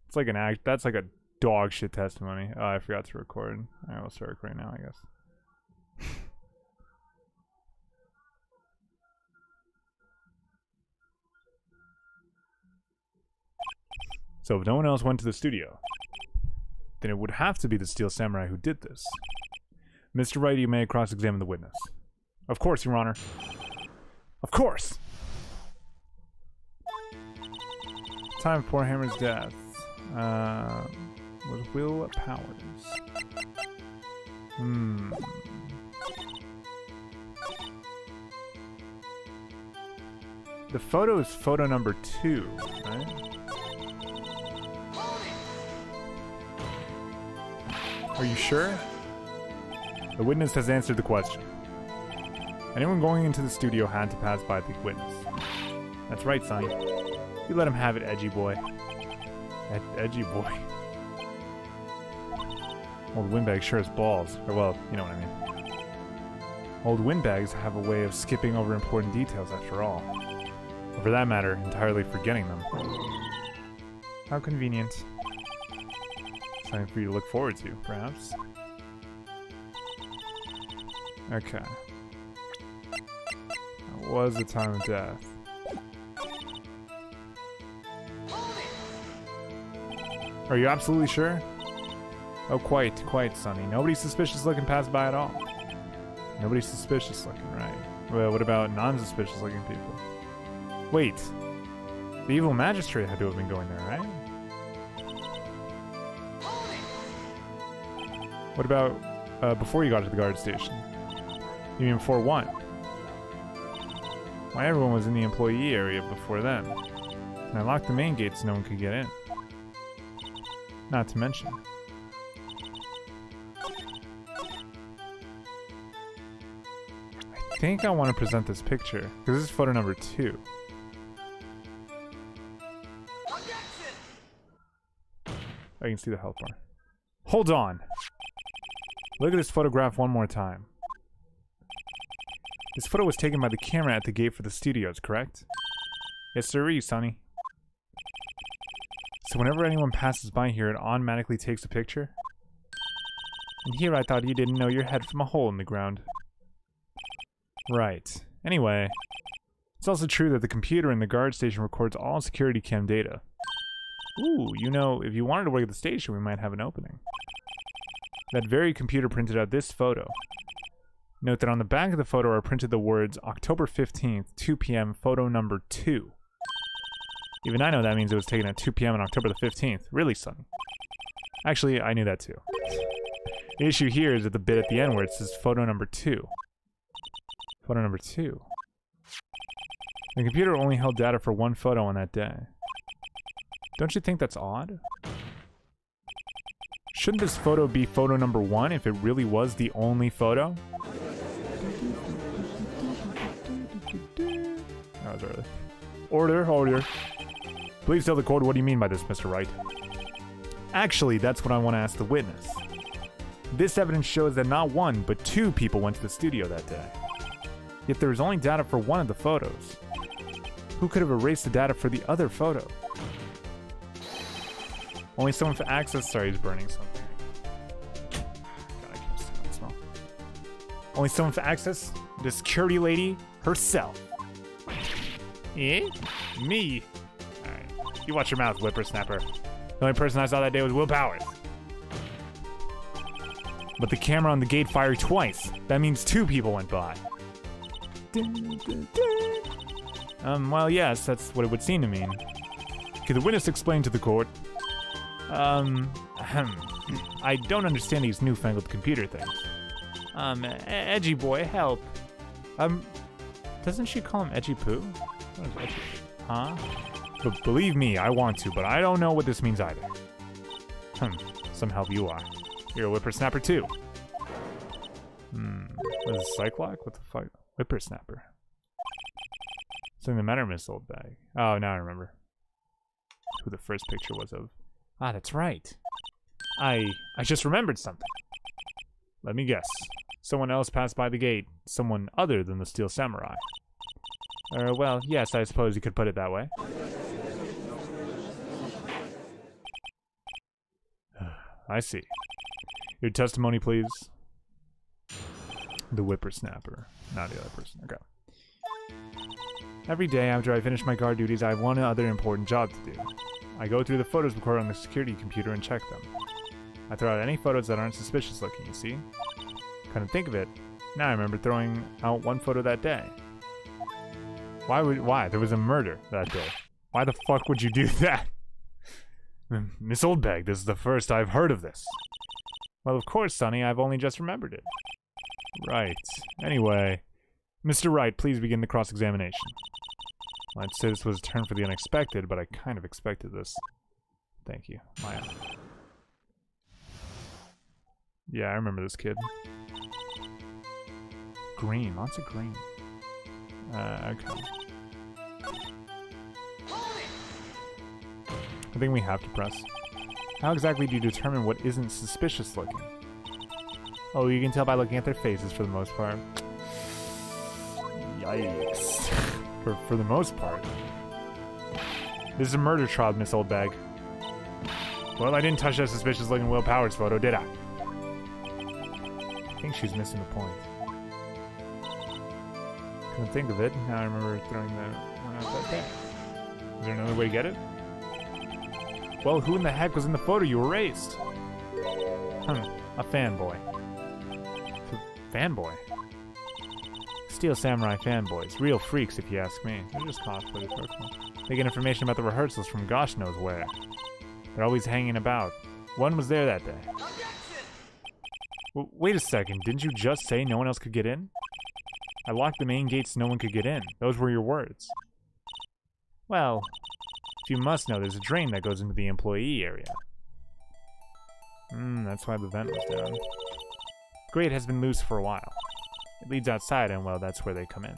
It's like an act. That's like a dog shit testimony. Oh, I forgot to record. I will start right now, I guess. So if no one else went to the studio, then it would have to be the Steel Samurai who did this. Mr. Wright, you may cross-examine the witness. Of course, Your Honor. Of course! Time of poor Hammer's death. Was Will Powers. The photo is photo number 2, right? Are you sure? The witness has answered the question. Anyone going into the studio had to pass by the witness. That's right, son. You let him have it, edgy boy. Edgy boy. Old windbags sure as balls. Or well, you know what I mean. Old windbags have a way of skipping over important details after all. Or for that matter, entirely forgetting them. How convenient. Something for you to look forward to, perhaps. Okay. That was the time of death. Are you absolutely sure? Oh, quite, Sonny. Nobody's suspicious looking passed by at all. Nobody's suspicious looking, right? Well, what about non-suspicious looking people? Wait. The evil magistrate had to have been going there, right? What about before you got to the guard station? You mean before what? Why, everyone was in the employee area before then. And I locked the main gate so no one could get in. Not to mention. I think I want to present this picture, because this is photo number 2. I can see the health bar. Hold on! Look at this photograph one more time. This photo was taken by the camera at the gate for the studios, correct? Yes, sirree, Sonny. So whenever anyone passes by here, it automatically takes a picture? And here I thought you didn't know your head from a hole in the ground. Right. Anyway, it's also true that the computer in the guard station records all security cam data. Ooh, you know, if you wanted to work at the station, we might have an opening. That very computer printed out this photo. Note that on the back of the photo are printed the words October 15th, 2 p.m., photo number 2. Even I know that means it was taken at 2 p.m. on October the 15th. Really, Sonny? Actually, I knew that too. The issue here is at the bit at the end where it says photo number 2. Photo number 2. The computer only held data for one photo on that day. Don't you think that's odd? Shouldn't this photo be photo number 1 if it really was the only photo? That was early. Order. Please tell the court what do you mean by this, Mr. Wright? Actually, that's what I want to ask the witness. This evidence shows that not one, but 2 people went to the studio that day. Yet there is only data for one of the photos. Who could have erased the data for the other photo? Only someone with access. Sorry, he's burning something. God, I can't stand that smell. Only someone with access? The security lady herself. Eh? Me? Alright. You watch your mouth, whippersnapper. The only person I saw that day was Will Powers. But the camera on the gate fired twice. That means 2 people went by. Well, yes, that's what it would seem to mean. Could the witness explain to the court? I don't understand these newfangled computer things. Edgy boy, help. Doesn't she call him Edgy Poo? What is Edgy? Huh? But believe me, I want to, but I don't know what this means either. Some help you are. You're a whippersnapper too. What is a cyclock? What the fuck? Whippersnapper. Something the matter, Miss Oldbag. Oh, now I remember who the first picture was of. Ah, that's right. I just remembered something. Let me guess. Someone else passed by the gate. Someone other than the Steel Samurai. Well, yes, I suppose you could put it that way. I see. Your testimony, please. The whippersnapper, not the other person. Okay. Every day after I finish my guard duties, I have one other important job to do. I go through the photos recorded on the security computer and check them. I throw out any photos that aren't suspicious looking, you see? Couldn't think of it. Now I remember throwing out one photo that day. Why? There was a murder that day. Why the fuck would you do that? Miss Oldbag, this is the first I've heard of this. Well, of course, Sonny, I've only just remembered it. Right. Anyway, Mr. Wright, please begin the cross-examination. I'd say this was a turn for the unexpected, but I kind of expected this. Thank you, Maya. Yeah, I remember this kid. Green, lots of green. Okay. I think we have to press. How exactly do you determine what isn't suspicious looking? Oh, you can tell by looking at their faces for the most part. Yikes. For the most part. This is a murder trial, Miss Oldbag. Well, I didn't touch that suspicious looking Will Powers photo, did I? I think she's missing the point. Couldn't think of it. Now I remember throwing that one out that day. Is there another way to get it? Well, who in the heck was in the photo you erased? A fanboy. Fanboy? Steel Samurai fanboys. Real freaks, if you ask me. They're just cosplayers. They get information about the rehearsals from gosh knows where. They're always hanging about. One was there that day. Wait a second. Didn't you just say no one else could get in? I locked the main gates so no one could get in. Those were your words. Well, if you must know, there's a drain that goes into the employee area. That's why the vent was down. Grate has been loose for a while. It leads outside, and well, that's where they come in.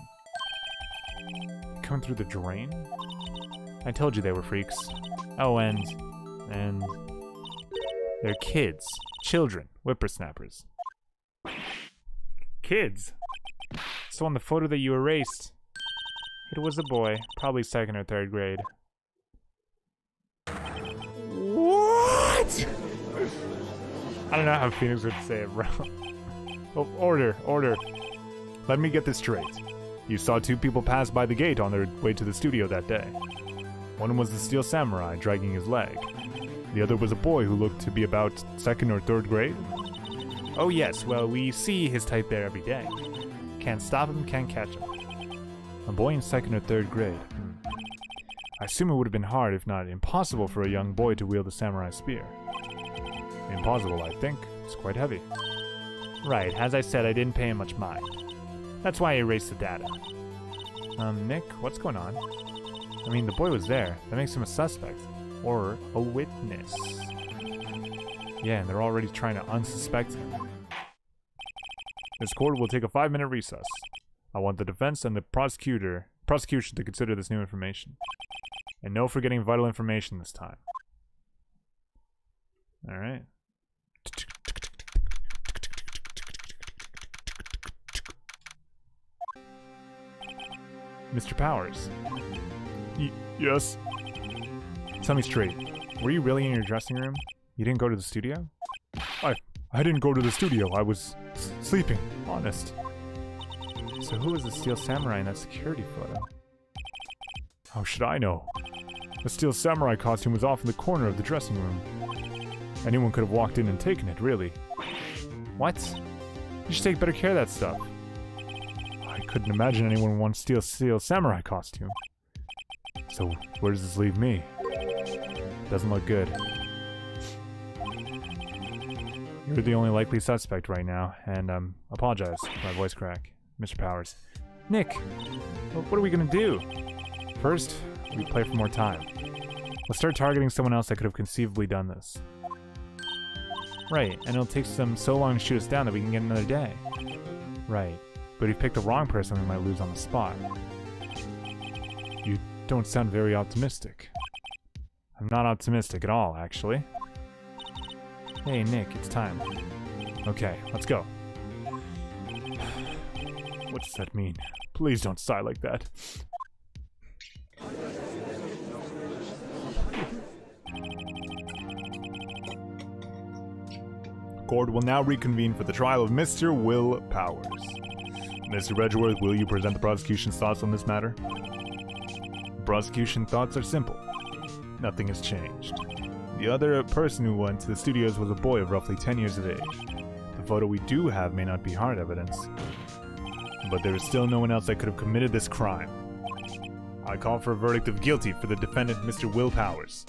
Come through the drain? I told you they were freaks. Oh, and they're kids. Children. Whippersnappers. Kids? So on the photo that you erased, it was a boy, probably 2nd or 3rd grade. What? I don't know how Phoenix would say it, bro. Oh, order. Let me get this straight. You saw 2 people pass by the gate on their way to the studio that day. One was the Steel Samurai dragging his leg. The other was a boy who looked to be about 2nd or 3rd grade. Oh yes, well, we see his type there every day. Can't stop him, can't catch him. A boy in 2nd or 3rd grade. I assume it would have been hard, if not impossible, for a young boy to wield a samurai spear. Impossible, I think. It's quite heavy. Right, as I said, I didn't pay him much mind. That's why I erased the data. Nick, what's going on? I mean, the boy was there. That makes him a suspect. Or a witness. Yeah, and they're already trying to unsuspect him. This court will take a 5-minute recess. I want the defense and the prosecution to consider this new information. And no forgetting vital information this time. Alright. Mr. Powers. Yes? Tell me straight. Were you really in your dressing room? You didn't go to the studio? I didn't go to the studio. I was sleeping. Honest. So who was the Steel Samurai in that security photo? How should I know? The Steel Samurai costume was off in the corner of the dressing room. Anyone could have walked in and taken it, really. What? You should take better care of that stuff. I couldn't imagine anyone would want to steal Steel Samurai costume. So, where does this leave me? Doesn't look good. You're the only likely suspect right now, and apologize for my voice crack, Mr. Powers. Nick, what are we gonna do? First, we play for more time. Let's start targeting someone else that could have conceivably done this. Right, and it'll take them so long to shoot us down that we can get another day. Right, but if you pick the wrong person, we might lose on the spot. You don't sound very optimistic. I'm not optimistic at all, actually. Hey, Nick, it's time. Okay, let's go. What does that mean? Please don't sigh like that. Court will now reconvene for the trial of Mr. Will Powers. Mr. Edgeworth, will you present the prosecution's thoughts on this matter? Prosecution thoughts are simple. Nothing has changed. The other person who went to the studios was a boy of roughly 10 years of age. The photo we do have may not be hard evidence, but there is still no one else that could have committed this crime. I call for a verdict of guilty for the defendant, Mr. Will Powers.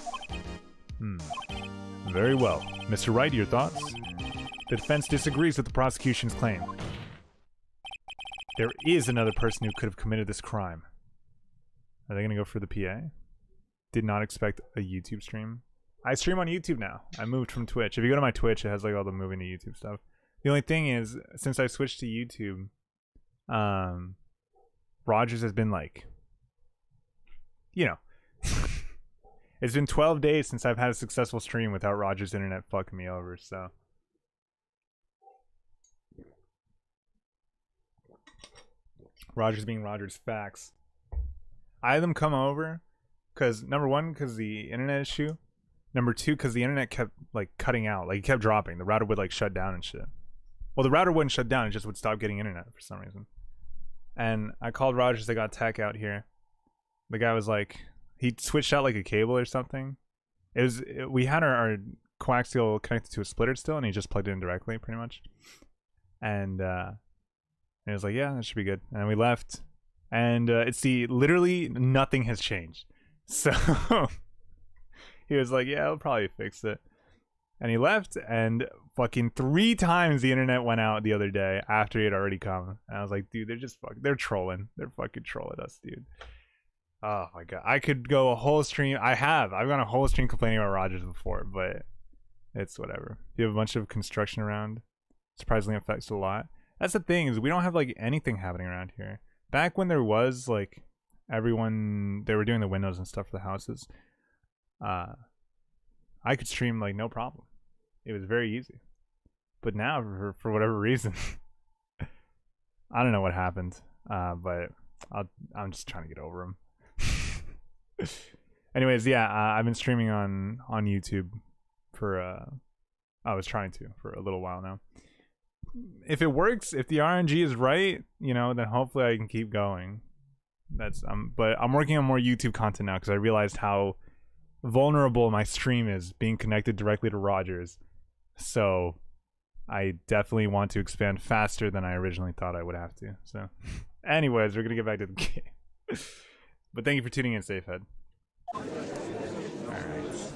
Very well. Mr. Wright, your thoughts? The defense disagrees with the prosecution's claim. There is another person who could have committed this crime. Are they gonna go for the PA? Did not expect a YouTube stream. I stream on YouTube now. I moved from Twitch. If you go to my Twitch, it has like all the moving to YouTube stuff. The only thing is, since I switched to YouTube, Rogers has been like, you know, it's been 12 days since I've had a successful stream without Rogers' internet fucking me over, so. Rogers being Rogers, facts. I had them come over because, number one, because the internet issue. Number two, because the internet kept like cutting out, like it kept dropping. The router would like shut down and shit. Well, the router wouldn't shut down; it just would stop getting internet for some reason. And I called Rogers. They got tech out here. The guy was like, he switched out like a cable or something. We had our coaxial connected to a splitter still, and he just plugged it in directly, pretty much. And he was like, "Yeah, that should be good." And we left, and literally nothing has changed. So. He was like, "Yeah, I'll probably fix it." And he left, and fucking 3 times the internet went out the other day after he had already come. And I was like, dude, they're trolling. They're fucking trolling us, dude. Oh my god. I could go a whole stream. I've gone a whole stream complaining about Rogers before, but it's whatever. You have a bunch of construction around. Surprisingly affects a lot. That's the thing, is we don't have like anything happening around here. Back when there was like they were doing the windows and stuff for the houses. I could stream like no problem. It was very easy. But now, for whatever reason, I don't know what happened, but I'm just trying to get over him. Anyways, yeah, I've been streaming on YouTube for I was trying to for a little while now. If it works, if the RNG is right, you know, then hopefully I can keep going. That's but I'm working on more YouTube content now because I realized how vulnerable my stream is being connected directly to Rogers. So I definitely want to expand faster than I originally thought I would have to. So anyways, we're gonna get back to the game. But thank you for tuning in, Safehead. Alright. Let's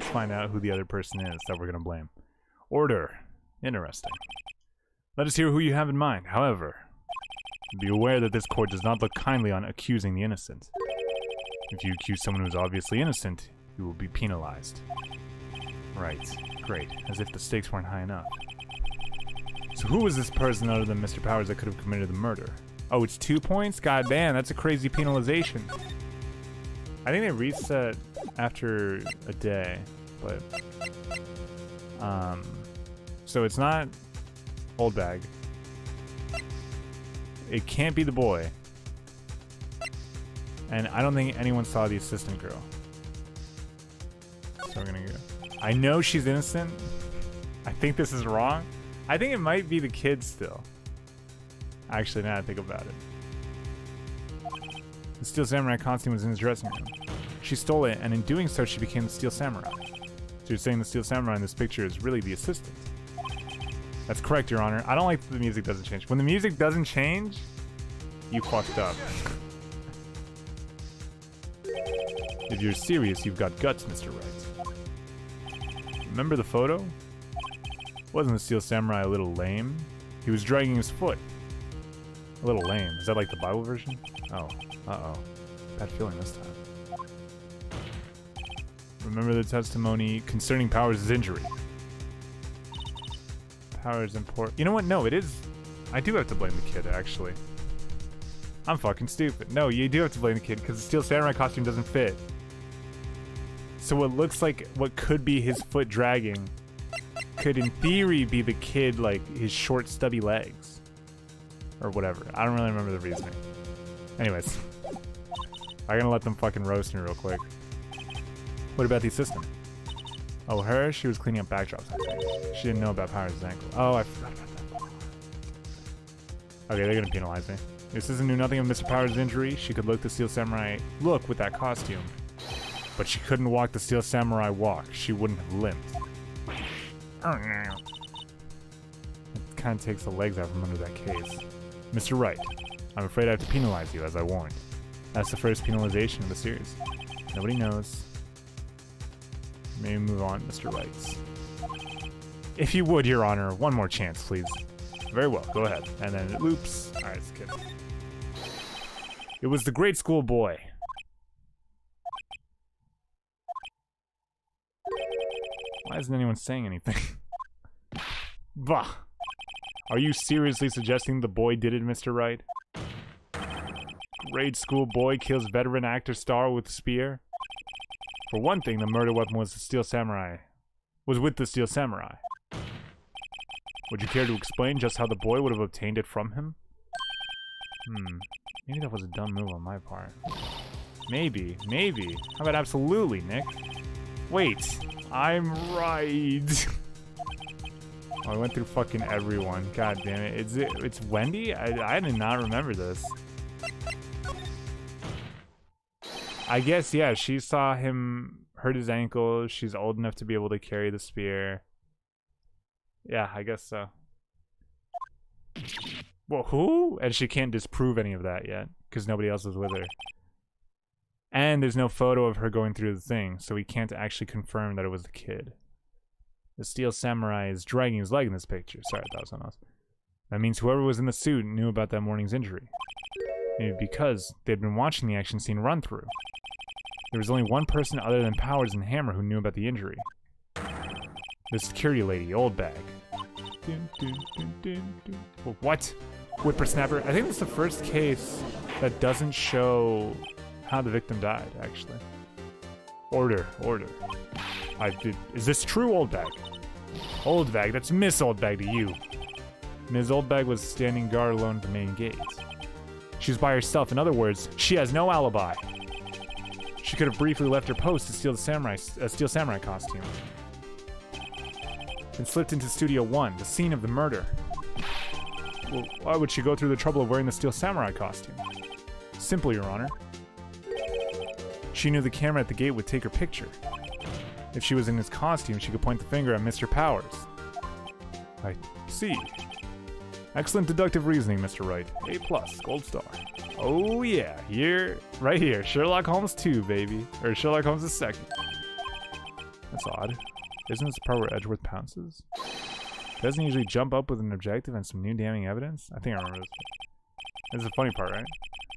find out who the other person is that we're gonna blame. Order. Interesting. Let us hear who you have in mind. However, be aware that this court does not look kindly on accusing the innocent. If you accuse someone who is obviously innocent, you will be penalized. Right. Great. As if the stakes weren't high enough. So who was this person other than Mr. Powers that could have committed the murder? Oh, it's 2 points? God damn, that's a crazy penalization. I think they reset after a day, but... So it's not Old Bag. It can't be the boy. And I don't think anyone saw the assistant girl. So we're gonna go. I know she's innocent. I think this is wrong. I think it might be the kid still. Actually, now I think about it. The Steel Samurai costume was in his dressing room. She stole it, and in doing so, she became the Steel Samurai. So you're saying the Steel Samurai in this picture is really the assistant? That's correct, Your Honor. I don't like that the music doesn't change. When the music doesn't change, you fucked up. If you're serious, you've got guts, Mr. Wright. Remember the photo? Wasn't the Steel Samurai a little lame? He was dragging his foot. A little lame. Is that like the Bible version? Oh. Uh-oh. Bad feeling this time. Remember the testimony concerning Powers' injury. Powers important. You know what? No, it is. I do have to blame the kid, actually. I'm fucking stupid. No, you do have to blame the kid because the Steel Samurai costume doesn't fit. So what looks like what could be his foot dragging could in theory be the kid, like his short stubby legs. Or whatever. I don't really remember the reasoning. Anyways. I'm gonna let them fucking roast me real quick. What about the assistant? Oh, her? She was cleaning up backdrops, I think. She didn't know about Powers' ankle. Oh, I forgot about that. Okay, they're gonna penalize me. The assistant knew nothing of Mr. Powers' injury. She could look the Steel Samurai look with that costume. But she couldn't walk the Steel Samurai walk. She wouldn't have limped. It kind of takes the legs out from under that case. Mr. Wright, I'm afraid I have to penalize you, as I warned. That's the first penalization of the series. Nobody knows. Maybe move on, Mr. Wright. If you would, Your Honor, one more chance, please. Very well, go ahead. And then it loops. Alright, it's good. It was the grade school boy. Why isn't anyone saying anything? Bah! Are you seriously suggesting the boy did it, Mr. Wright? Grade school boy kills veteran actor star with spear? For one thing, the murder weapon was the Steel Samurai. Was with the Steel Samurai. Would you care to explain just how the boy would have obtained it from him? Maybe that was a dumb move on my part. Maybe. How about absolutely, Nick? Wait, I'm right. Oh, I went through fucking everyone. God damn it. It's Wendy? I did not remember this. I guess, yeah, she saw him hurt his ankle. She's old enough to be able to carry the spear. Yeah, I guess so. Well, who? And she can't disprove any of that yet, because nobody else was with her. And there's no photo of her going through the thing, so we can't actually confirm that it was the kid. The Steel Samurai is dragging his leg in this picture. Sorry, that was someone else. That means whoever was in the suit knew about that morning's injury. Maybe because they'd been watching the action scene run through. There was only one person other than Powers and Hammer who knew about the injury. The security lady, Old Bag. What? Whippersnapper? I think it's the first case that doesn't show how the victim died, actually. Order. Is this true, Old Bag? Old Bag, that's Miss Old Bag to you. Ms. Oldbag was standing guard alone at the main gate. She was by herself. In other words, she has no alibi. She could have briefly left her post to steal the steel samurai costume. And slipped into Studio 1, the scene of the murder. Well, why would she go through the trouble of wearing the steel samurai costume? Simple, Your Honor. She knew the camera at the gate would take her picture. If she was in his costume, she could point the finger at Mr. Powers. I see. Excellent deductive reasoning, Mr. Wright. A+, gold star. Oh yeah, right here. Sherlock Holmes 2, baby. Or Sherlock Holmes 2. That's odd. Isn't this the part where Edgeworth pounces? Doesn't he usually jump up with an objective and some new damning evidence? I think I remember this. This is the funny part, right?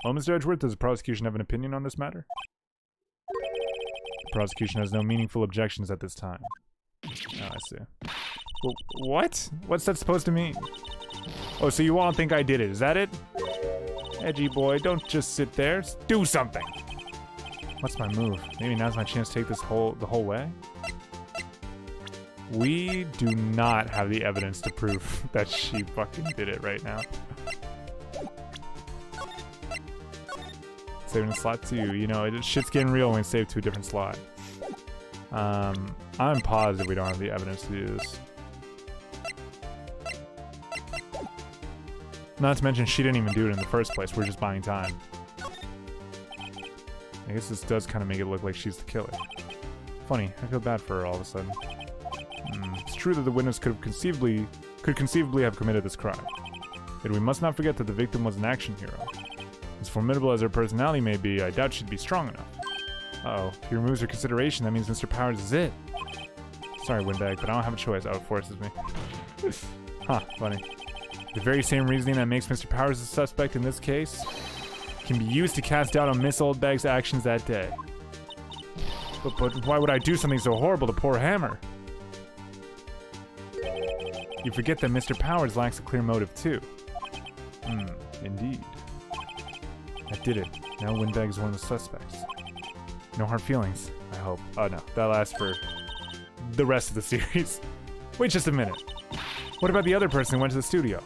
Well, Mr. Edgeworth, does the prosecution have an opinion on this matter? The prosecution has no meaningful objections at this time. Oh, I see. Well, what? What's that supposed to mean? Oh, so you all think I did it, is that it? Edgy boy, don't just sit there. Do something! What's my move? Maybe now's my chance to take this the whole way? We do not have the evidence to prove that she fucking did it right now. Saving a slot to you. You know, shit's getting real when we save to a different slot. I'm positive we don't have the evidence to do this. Not to mention, she didn't even do it in the first place. We're just buying time. I guess this does kind of make it look like she's the killer. Funny, I feel bad for her all of a sudden. It's true that the witness could conceivably have committed this crime. Yet we must not forget that the victim was an action hero. As formidable as her personality may be, I doubt she'd be strong enough. Uh-oh, if he removes her consideration, that means Mr. Powers is it. Sorry, Windbag, but I don't have a choice. Oh, it forces me. Huh, funny. The very same reasoning that makes Mr. Powers the suspect in this case can be used to cast doubt on Miss Oldbag's actions that day. But why would I do something so horrible to poor Hammer? You forget that Mr. Powers lacks a clear motive, too. Indeed. I did it. Now Windbag is one of the suspects. No hard feelings, I hope. Oh no, that lasts for the rest of the series. Wait just a minute. What about the other person who went to the studio?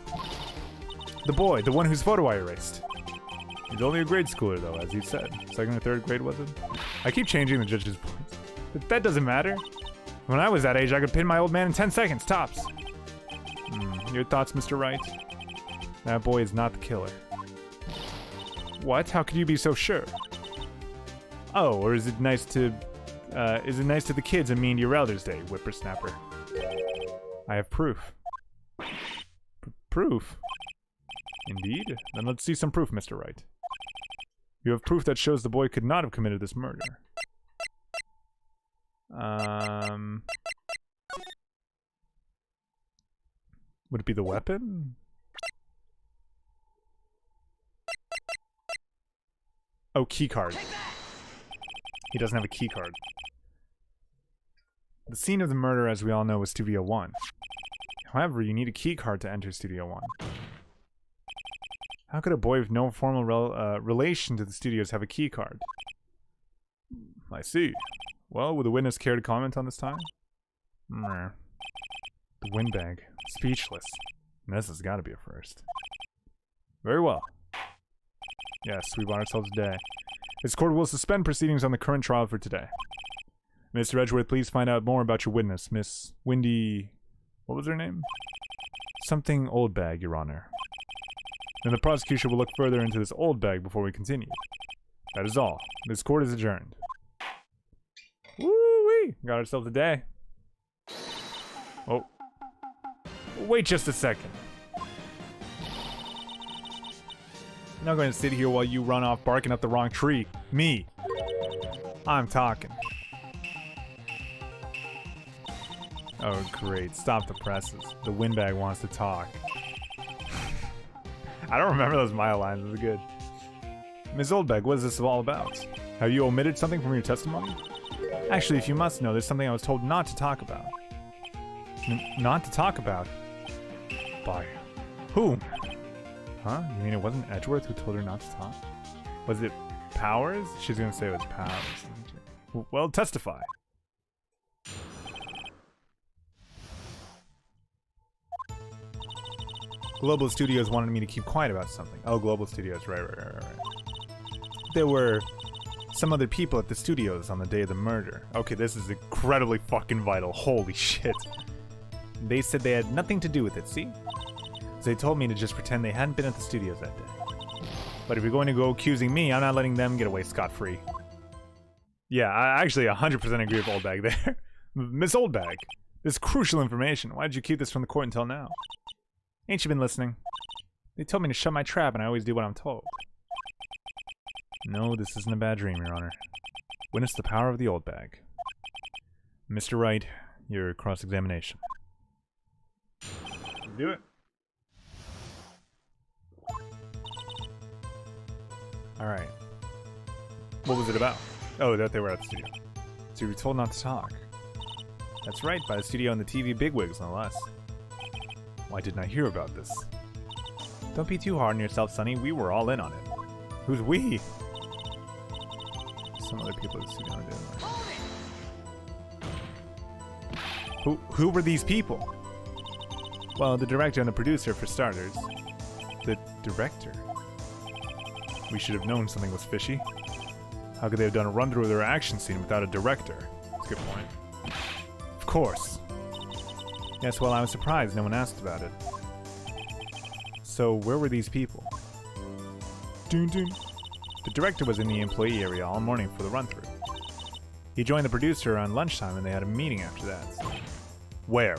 The boy, the one whose photo I erased. He's only a grade schooler though, as you said. Second or third grade, was it? I keep changing the judge's points. But that doesn't matter. When I was that age, I could pin my old man in 10 seconds, tops. Your thoughts, Mr. Wright? That boy is not the killer. What? How could you be so sure? Oh, or is it nice to the kids and mean to your elders day, whippersnapper? I have proof. Proof? Indeed? Then let's see some proof, Mr. Wright. You have proof that shows the boy could not have committed this murder. Would it be the weapon? Oh, keycard. He doesn't have a keycard. The scene of the murder, as we all know, was Studio 1. However, you need a keycard to enter Studio 1. How could a boy with no formal relation to the studios have a keycard? I see. Well, would the witness care to comment on this time? The windbag. Speechless. This has got to be a first. Very well. Yes, we bought ourselves a day. This court will suspend proceedings on the current trial for today. Mr. Edgeworth, please find out more about your witness, Miss Windy... What was her name? Something Oldbag, Your Honor. Then the prosecution will look further into this Oldbag before we continue. That is all. This court is adjourned. Woo-wee! Got ourselves a day. Oh. Wait just a second. I'm not going to sit here while you run off barking up the wrong tree. Me. I'm talking. Oh, great. Stop the presses. The windbag wants to talk. I don't remember those Maya lines. It was good. Ms. Oldbag, what is this all about? Have you omitted something from your testimony? Actually, if you must know, there's something I was told not to talk about. Not to talk about? By whom? Huh? You mean it wasn't Edgeworth who told her not to talk? Was it Powers? She's gonna say it was Powers. Well, testify. Global Studios wanted me to keep quiet about something. Oh, Global Studios, right. There were some other people at the studios on the day of the murder. Okay, this is incredibly fucking vital. Holy shit. They said they had nothing to do with it, see? So they told me to just pretend they hadn't been at the studios that day. But if you're going to go accusing me, I'm not letting them get away scot-free. Yeah, I actually 100% agree with Oldbag there. Miss Oldbag, this is crucial information. Why did you keep this from the court until now? Ain't you been listening? They told me to shut my trap, and I always do what I'm told. No, this isn't a bad dream, Your Honor. Witness the power of the Oldbag. Mr. Wright, your cross-examination. Do it. Alright. What was it about? Oh, that they were at the studio. So you were told not to talk. That's right, by the studio and the TV bigwigs, no less. Why didn't I hear about this? Don't be too hard on yourself, Sonny. We were all in on it. Who's we? Some other people at the studio did. Who were these people? Well, the director and the producer, for starters. The director? We should have known something was fishy. How could they have done a run-through of their action scene without a director? That's a good point. Of course. Yes, well, I was surprised no one asked about it. So, where were these people? Dun dun. The director was in the employee area all morning for the run-through. He joined the producer around lunchtime and they had a meeting after that. Where?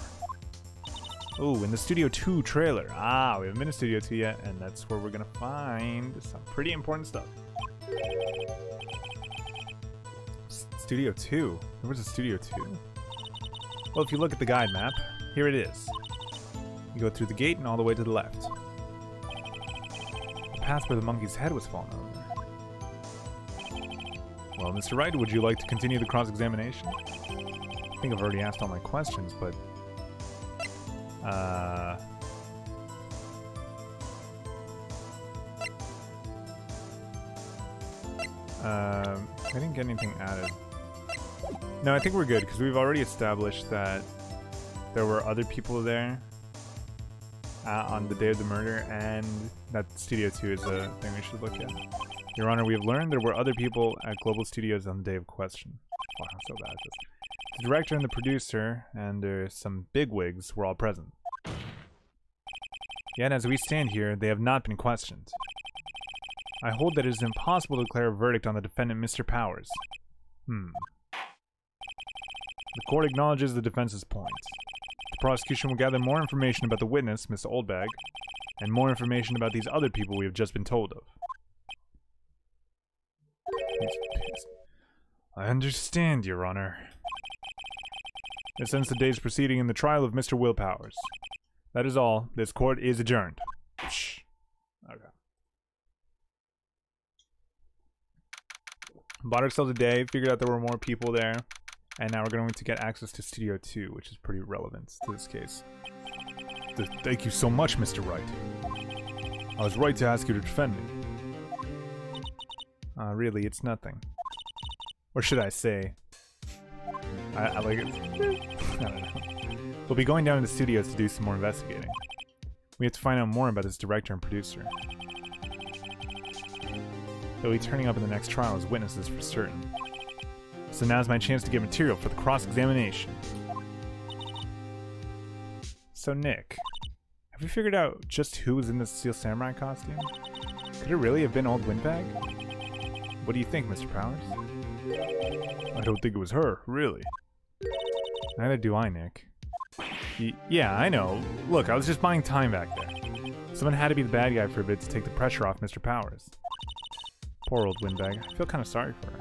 Ooh, in the Studio 2 trailer. Ah, we haven't been to Studio 2 yet, and that's where we're gonna find some pretty important stuff. Studio 2? Where was the Studio 2? Well, if you look at the guide map, here it is. You go through the gate and all the way to the left. The path where the monkey's head was fallen over. Well, Mr. Wright, would you like to continue the cross-examination? I think I've already asked all my questions, but... I didn't get anything added. No, I think we're good, because we've already established that there were other people there on the day of the murder, and that Studio 2 is a thing we should look at. Your Honor, we have learned there were other people at Global Studios on the day of question. Wow, I'm so bad at this. The director and the producer and some bigwigs were all present. Yet, as we stand here, they have not been questioned. I hold that it is impossible to declare a verdict on the defendant, Mr. Powers. The court acknowledges the defense's point. The prosecution will gather more information about the witness, Miss Oldbag, and more information about these other people we have just been told of. He's pissed. I understand, Your Honor. This ends the day's proceeding in the trial of Mr. Will Powers. That is all. This court is adjourned. Shh. Okay. Bought ourselves a day, figured out there were more people there, and now we're going to get access to Studio 2, which is pretty relevant to this case. Thank you so much, Mr. Wright. I was right to ask you to defend me. Really, it's nothing. Or should I say... I like it. I don't know. We'll be going down to the studios to do some more investigating. We have to find out more about this director and producer. They'll be turning up in the next trial as witnesses for certain. So now's my chance to get material for the cross-examination. So Nick, have you figured out just who was in this Steel Samurai costume? Could it really have been old Windbag? What do you think, Mr. Powers? I don't think it was her, really. Neither do I, Nick. Yeah, I know. Look, I was just buying time back there. Someone had to be the bad guy for a bit to take the pressure off Mr. Powers. Poor old Windbag. I feel kind of sorry for her.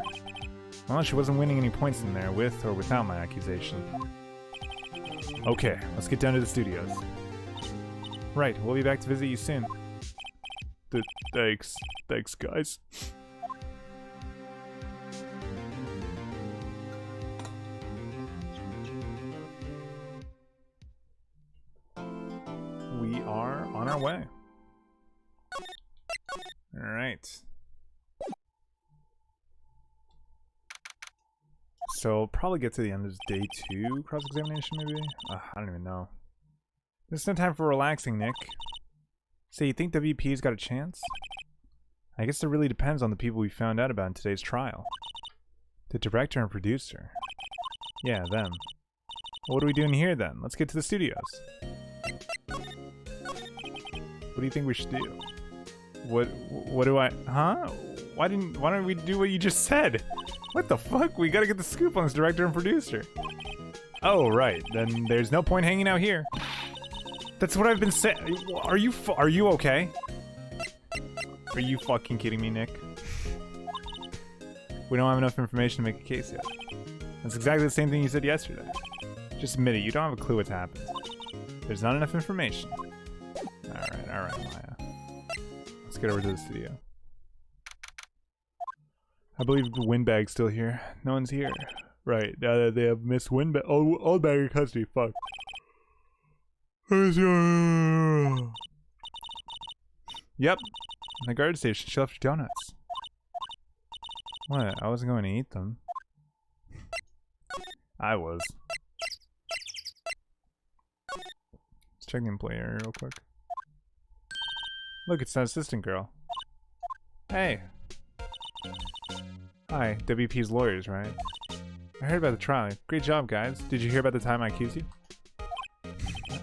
Well, she wasn't winning any points in there, with or without my accusation. Okay, let's get down to the studios. Right, we'll be back to visit you soon. Thanks. Thanks, guys. We are on our way. Alright. So, probably get to the end of day 2 cross-examination, maybe? I don't even know. There's no time for relaxing, Nick. So you think WP's got a chance? I guess it really depends on the people we found out about in today's trial. The director and producer. Yeah, them. What are we doing here then? Let's get to the studios. What do you think we should do? What do I... Huh? Why don't we do what you just said? What the fuck? We gotta get the scoop on this director and producer. Oh, right. Then there's no point hanging out here. That's what I've been saying. Are you okay? Are you fucking kidding me, Nick? We don't have enough information to make a case yet. That's exactly the same thing you said yesterday. Just admit it, you don't have a clue what's happened. There's not enough information. Alright, Maya. Let's get over to the studio. I believe the Windbag's still here. No one's here. Right, now that they have Miss Windbag. Oh, Oldbag in custody, fuck. Yep, in the guard station, she left her donuts. What? I wasn't going to eat them. I was. Let's check the employee area real quick. Look, it's that assistant girl. Hey. Hi, WP's lawyers, right? I heard about the trial. Great job, guys. Did you hear about the time I accused you?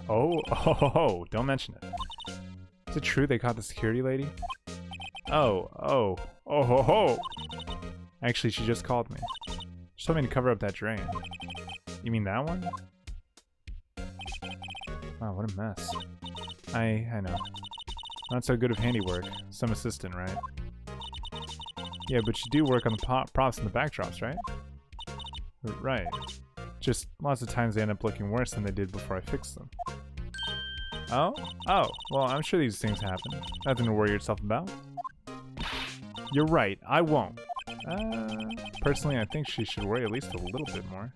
Oh, don't mention it. Is it true they caught the security lady? Oh. Actually, she just called me. She told me to cover up that drain. You mean that one? Wow, what a mess. I know. Not so good of handiwork. Some assistant, right? Yeah, but you do work on the props and the backdrops, right? Right. Just lots of times they end up looking worse than they did before I fixed them. Oh? Well, I'm sure these things happen. Nothing to worry yourself about. You're right, I won't. Personally, I think she should worry at least a little bit more.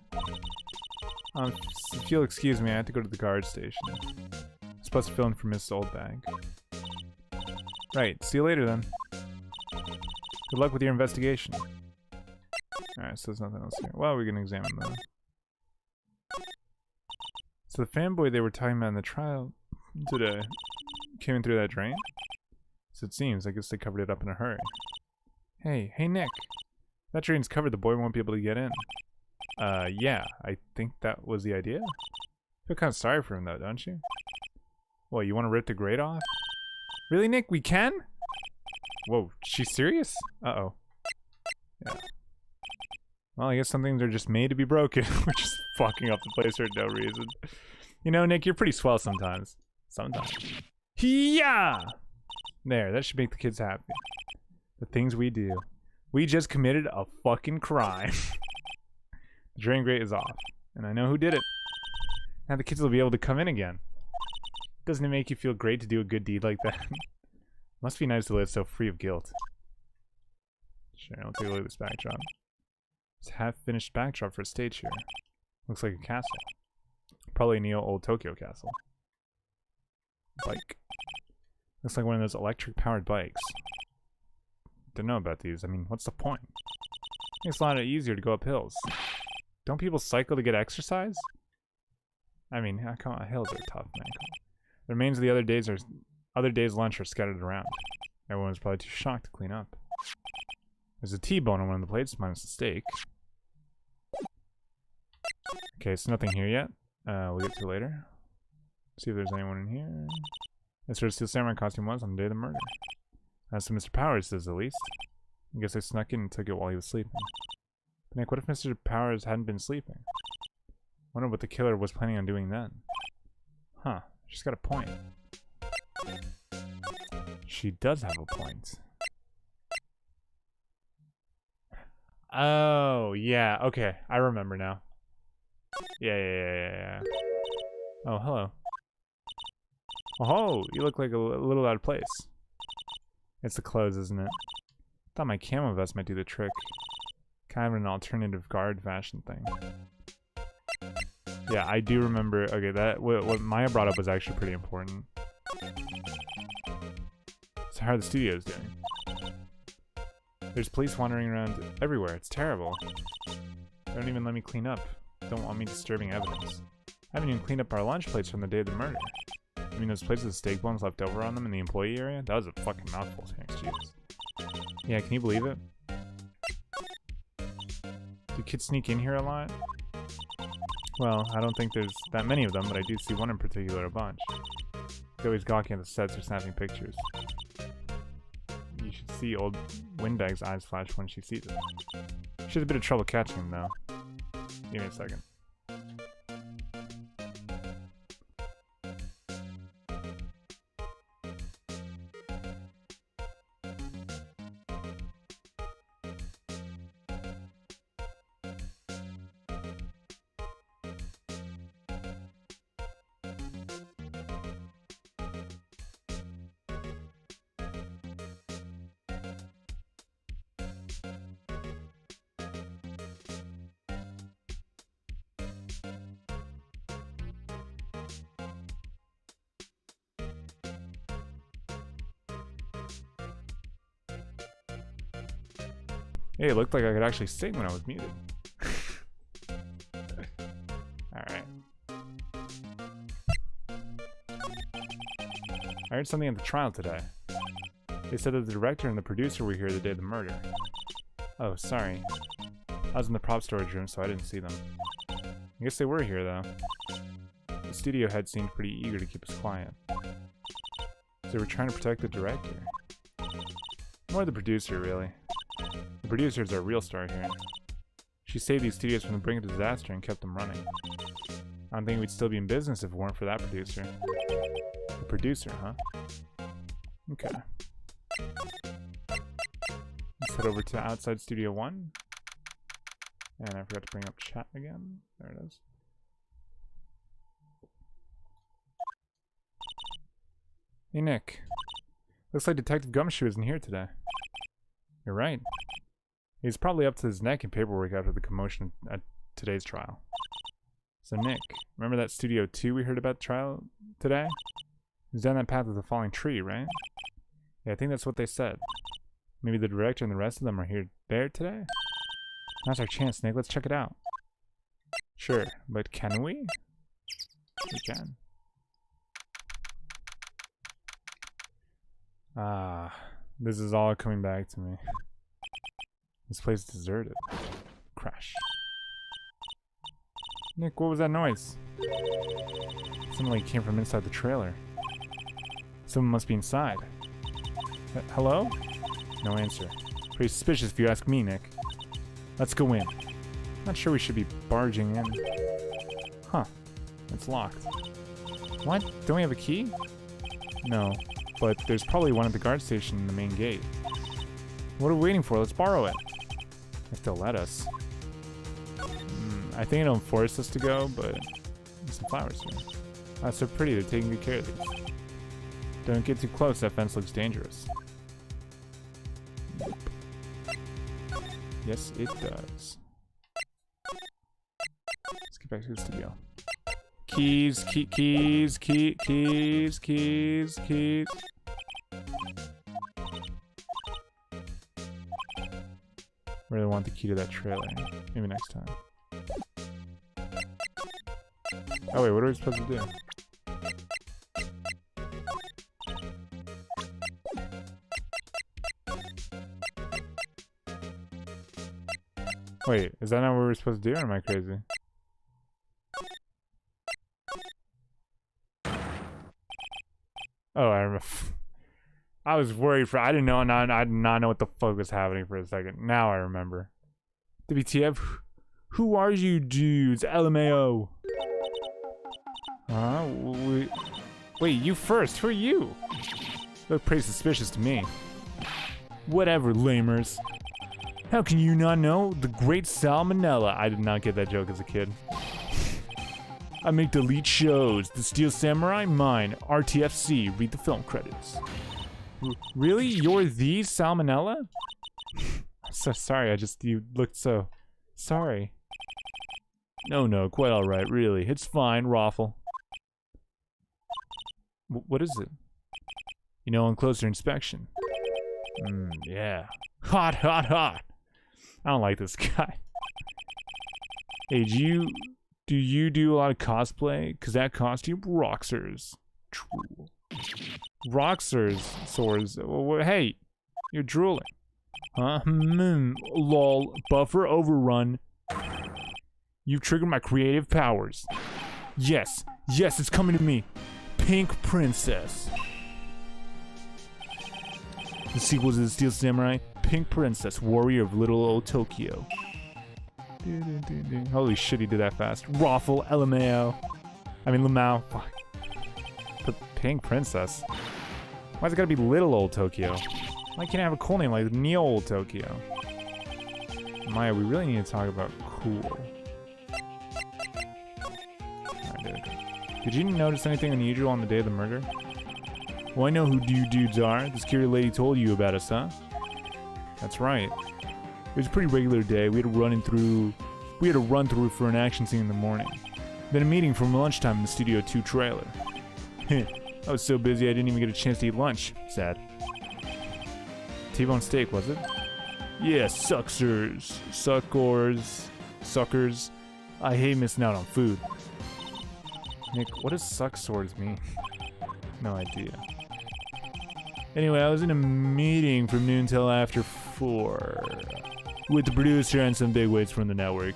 If you'll excuse me, I have to go to the guard station. I'm supposed to fill in for Miss Oldbag. Right, see you later then. Good luck with your investigation. Alright, so there's nothing else here. Well, we can examine that. So the fanboy they were talking about in the trial today came in through that drain? So it seems, I guess they covered it up in a hurry. Hey Nick. That drain's covered, the boy won't be able to get in. Yeah, I think that was the idea. I feel kind of sorry for him though, don't you? Well, you want to rip the grate off? Really, Nick? We can? Whoa, she's serious? Uh-oh. Yeah. Well, I guess some things are just made to be broken. We're just fucking up the place for no reason. You know, Nick, you're pretty swell sometimes. Sometimes. Yeah! There, that should make the kids happy. The things we do. We just committed a fucking crime. The drain grate is off. And I know who did it. Now the kids will be able to come in again. Doesn't it make you feel great to do a good deed like that? Must be nice to live so free of guilt. Sure, I'll take a look at this backdrop. It's a half-finished backdrop for a stage here. Looks like a castle. Probably a neo-old Tokyo castle. Bike. Looks like one of those electric-powered bikes. Don't know about these. I mean, what's the point? It's a lot easier to go up hills. Don't people cycle to get exercise? I mean, hills are tough, man. The remains of the other day's lunch are scattered around. Everyone was probably too shocked to clean up. There's a T-bone on one of the plates, minus the steak. Okay, so nothing here yet. We'll get to it later. See if there's anyone in here. That's where the Steel Samurai costume was on the day of the murder. That's what Mr. Powers says, at least. I guess I snuck in and took it while he was sleeping. But Nick, what if Mr. Powers hadn't been sleeping? I wonder what the killer was planning on doing then. Huh, she's got a point. She does have a point. Oh, yeah, okay, I remember now. Yeah. Oh, hello. Oh, you look like a little out of place. It's the clothes, isn't it? Thought my camo vest might do the trick. Kind of an alternative guard fashion thing. Yeah, I do remember. Okay, that what Maya brought up was actually pretty important. So how are the studios doing? There's police wandering around everywhere. It's terrible. They don't even let me clean up. Don't want me disturbing evidence. I haven't even cleaned up our lunch plates from the day of the murder. I mean, those places with steak bones left over on them in the employee area? That was a fucking mouthful, thanks, Jesus. Yeah, can you believe it? Do kids sneak in here a lot? Well, I don't think there's that many of them, but I do see one in particular a bunch. They're always gawking at the sets or snapping pictures. You should see old Windbag's eyes flash when she sees it. She has a bit of trouble catching him, though. Give me a second. Hey, it looked like I could actually sing when I was muted. Alright. I heard something at the trial today. They said that the director and the producer were here the day of the murder. Oh, sorry. I was in the prop storage room, so I didn't see them. I guess they were here, though. The studio head seemed pretty eager to keep us quiet. So they were trying to protect the director. More the producer, really. The producer is our real star here. She saved these studios from the brink of disaster and kept them running. I don't think we'd still be in business if it weren't for that producer. The producer, huh? Okay. Let's head over to outside Studio 1. And I forgot to bring up chat again. There it is. Hey, Nick. Looks like Detective Gumshoe isn't here today. You're right. He's probably up to his neck in paperwork after the commotion at today's trial. So Nick, remember that Studio 2 we heard about trial today? He's down that path with the falling tree, right? Yeah, I think that's what they said. Maybe the director and the rest of them are there today? Now's our chance, Nick. Let's check it out. Sure, but can we? We can. Ah, this is all coming back to me. This place is deserted. Crash. Nick, what was that noise? Something like came from inside the trailer. Someone must be inside. Hello? No answer. Pretty suspicious if you ask me, Nick. Let's go in. Not sure we should be barging in. Huh. It's locked. What? Don't we have a key? No. But there's probably one at the guard station in the main gate. What are we waiting for? Let's borrow it. If they'll let us. I think it'll force us to go, but there's some flowers here. That's so pretty. They're taking good care of these. Don't get too close. That fence looks dangerous. Yep. Yes, it does. Let's get back to the studio. Keys. Really want the key to that trailer. Maybe next time. Oh wait, what are we supposed to do? Wait, is that not what we're supposed to do, or am I crazy? Oh, I remember. I was worried for. I did not know what the fuck was happening for a second. Now I remember. WTF? Who are you dudes? LMAO. Huh? Wait, you first. Who are you? Look pretty suspicious to me. Whatever, lamers. How can you not know? The great Salmonella. I did not get that joke as a kid. I make delete shows. The Steel Samurai, mine. RTFC, read the film credits. Really? You're the Salmonella? I'm so sorry, you looked so... Sorry. No, quite alright, really. It's fine, Raffle. What is it? You know, on closer inspection. Yeah. Hot. I don't like this guy. Hey, do you do a lot of cosplay? Cause that costume rocksers. Drool. Rockstars swords. Hey, you're drooling. Huh? Lol. Buffer overrun. You've triggered my creative powers. Yes. Yes, it's coming to me. Pink Princess. The sequel to the Steel Samurai. Pink Princess, warrior of little old Tokyo. Holy shit, he did that fast. Raffle, LMAO. I mean, Lamau. Fuck. The Pink Princess. Why's it gotta be little old Tokyo? Why can't I have a cool name like Neo Old Tokyo? Maya, we really need to talk about cool. Did you notice anything unusual on the day of the murder? Well, I know who you dudes are. The scary lady told you about us, huh? That's right. It was a pretty regular day. We had to run through for an action scene in the morning. Then a meeting from lunchtime in the Studio 2 trailer. I was so busy I didn't even get a chance to eat lunch. Sad. T-bone steak, was it? Yeah, suckers. Suckers. I hate missing out on food. Nick, what does suck swords mean? No idea. Anyway, I was in a meeting from noon till after 4 with the producer and some bigwigs from the network.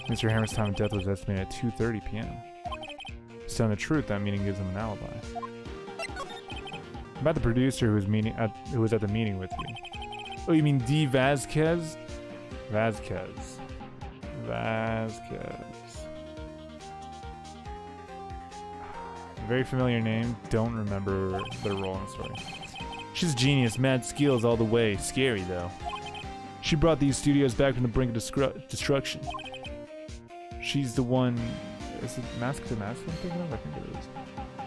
Mr. Hammer's time of death was estimated at 2:30 p.m. To tell the truth, that meeting gives him an alibi. About the producer who was at the meeting with you. Oh, you mean D. Vasquez? Vasquez. Very familiar name. Don't remember their role in the story. She's a genius. Mad skills all the way. Scary, though. She brought these studios back from the brink of destruction. She's the one... Is it Mask to Mask I'm thinking of? I think it is.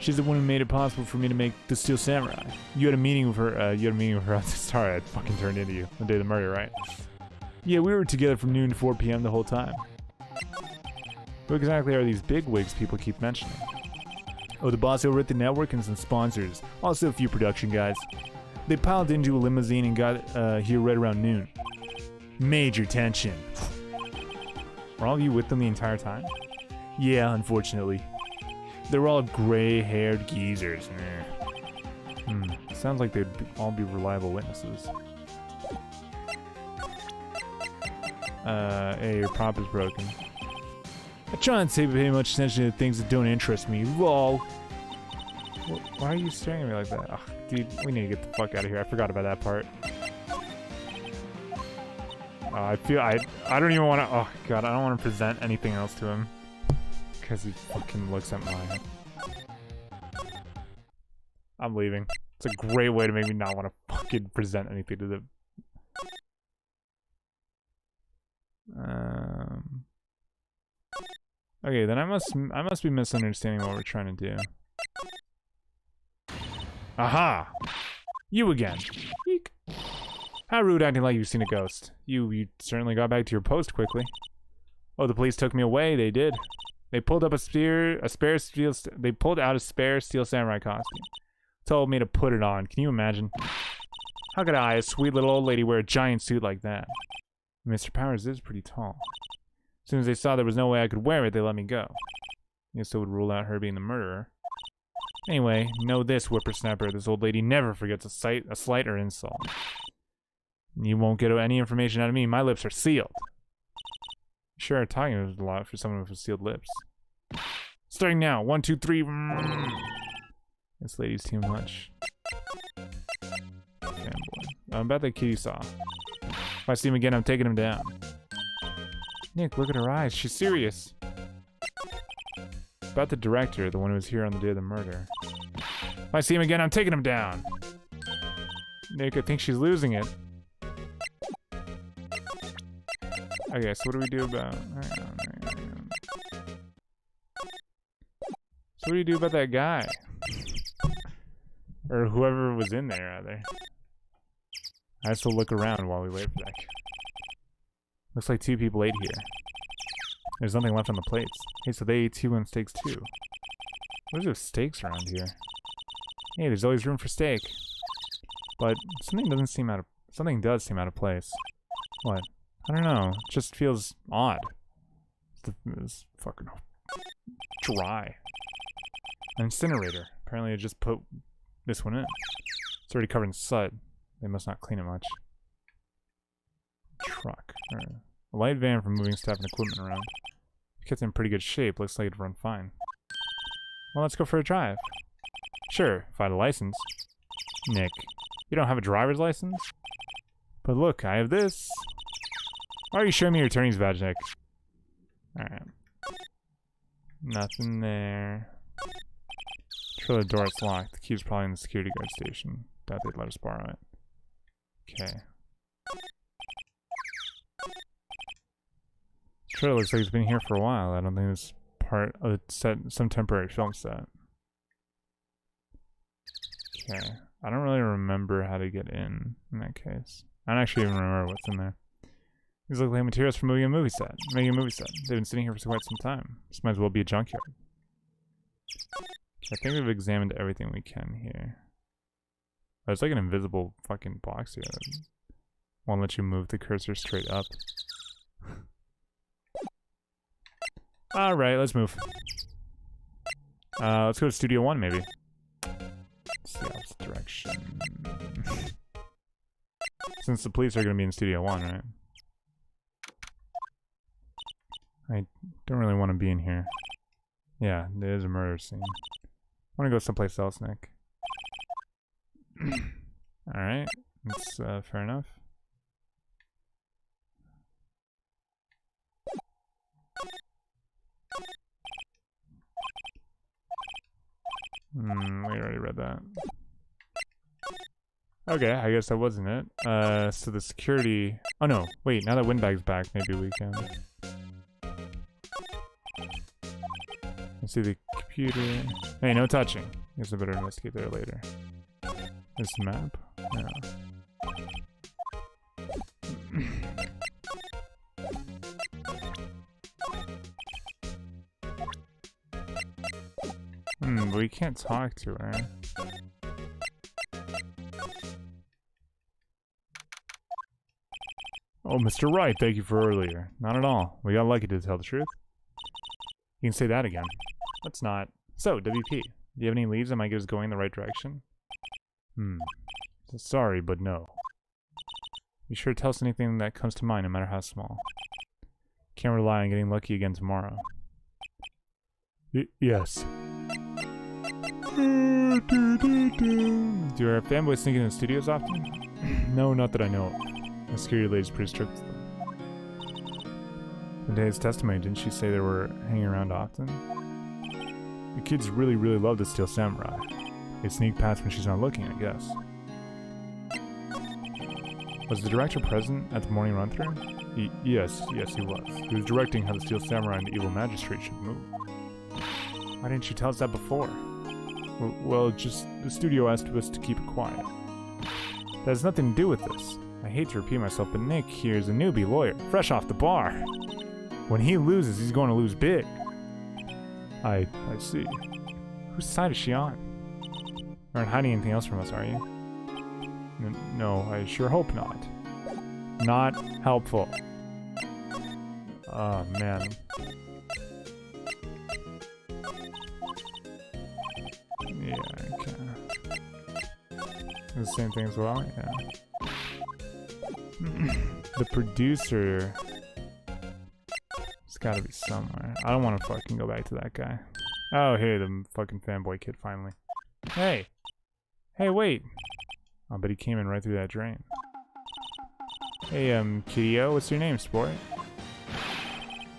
She's the one who made it possible for me to make the Steel Samurai. You had a meeting with her. Sorry, I fucking turned into you. The day of the murder, right? Yeah, we were together from noon to 4 p.m. the whole time. Who exactly are these bigwigs people keep mentioning? Oh, the boss over at the network and some sponsors. Also a few production guys. They piled into a limousine and got here right around noon. Major tension. Were all of you with them the entire time? Yeah, unfortunately. They were all gray-haired geezers. Sounds like they'd all be reliable witnesses. Hey, your prop is broken. I try not to pay much attention to things that don't interest me. Lol. Why are you staring at me like that? Ugh, dude, we need to get the fuck out of here. I forgot about that part. I don't even want to. Oh god, I don't want to present anything else to him because he fucking looks at mine. I'm leaving. It's a great way to make me not want to fucking present anything to them. Okay, then I must be misunderstanding what we're trying to do. Aha! You again. Eek. How rude acting like you've seen a ghost. You certainly got back to your post quickly. Oh, the police took me away. They did. They pulled out a spare Steel Samurai costume. Told me to put it on. Can you imagine? How could I, a sweet little old lady, wear a giant suit like that? Mr. Powers is pretty tall. As soon as they saw there was no way I could wear it, they let me go. I guess it would rule out her being the murderer. Anyway, know this, whippersnapper. This old lady never forgets a slight or insult. You won't get any information out of me. My lips are sealed. Sure, talking is a lot for someone with sealed lips. Starting now. 1, 2, 3. This lady's too much. Fanboy. About that kid you saw. If I see him again, I'm taking him down. Nick, look at her eyes. She's serious. About the director, the one who was here on the day of the murder. If I see him again, I'm taking him down. Nick, I think she's losing it. Okay, so what do we do about... Hang on. So what do you do about that guy? Or whoever was in there, rather. I have to look around while we wait for that. Looks like 2 people ate here. There's nothing left on the plates. Hey, so they ate 2 and steaks too. There's those steaks around here. Hey, there's always room for steak. But something does seem out of place. What? I don't know. It just feels odd. It's fucking dry. An incinerator. Apparently I just put this one in. It's already covered in soot. They must not clean it much. Truck. Right. A light van for moving staff and equipment around. Kept in pretty good shape. Looks like it'd run fine. Well, let's go for a drive. Sure, if I had a license. Nick, you don't have a driver's license? But look, I have this. Why are you showing me your attorney's badge, Nick? Alright. Nothing there. Sure, the door is locked. The key's probably in the security guard station. Doubt they'd let us borrow it. Okay. Sure, it looks like it's been here for a while. I don't think it's part of a set, some temporary film set. Okay. I don't really remember how to get in that case. I don't actually even remember what's in there. These look like materials for making a movie set. They've been sitting here for quite some time. This might as well be a junkyard. Okay, I think we've examined everything we can here. Oh, it's like an invisible fucking box here. Won't let you move the cursor straight up. Alright, let's move. Let's go to Studio 1, maybe. It's the opposite direction. Since the police are going to be in Studio 1, right? I don't really want to be in here. Yeah, there is a murder scene. I want to go someplace else, Nick. Alright, that's fair enough. We already read that. Okay, I guess that wasn't it. So the security... Oh no, wait, now that Windbag's back, maybe we can... Let's see the computer... Hey, no touching. Guess I better investigate there later. This map? Yeah. But we can't talk to her. Oh, Mr. Wright, thank you for earlier. Not at all. We got lucky, to tell the truth. You can say that again. Let's not. So, WP, do you have any leads that might get us going in the right direction? Sorry, but no. Be sure to tell us anything that comes to mind, no matter how small. Can't rely on getting lucky again tomorrow. Yes. Do our fanboys sneak into the studios often? No, not that I know of. The security lady's pretty strict with them. In today's testimony, didn't she say they were hanging around often? The kids really love the Steel Samurai. They sneak past when she's not looking, I guess. Was the director present at the morning run-through? Yes, he was. He was directing how the Steel Samurai and the Evil Magistrate should move. Why didn't you tell us that before? Well, just the studio asked us to keep it quiet. That has nothing to do with this. I hate to repeat myself, but Nick here is a newbie lawyer, fresh off the bar. When he loses, he's going to lose big. I see. Whose side is she on? You aren't hiding anything else from us, are you? No, I sure hope not. Not helpful. Oh, man. Yeah, okay. The same thing as well? Yeah. The producer... It's gotta be somewhere. I don't want to fucking go back to that guy. Oh, hey, the fucking fanboy kid finally. Hey! Hey, wait! I'll bet he came in right through that drain. Hey, Kitty-O, what's your name, sport?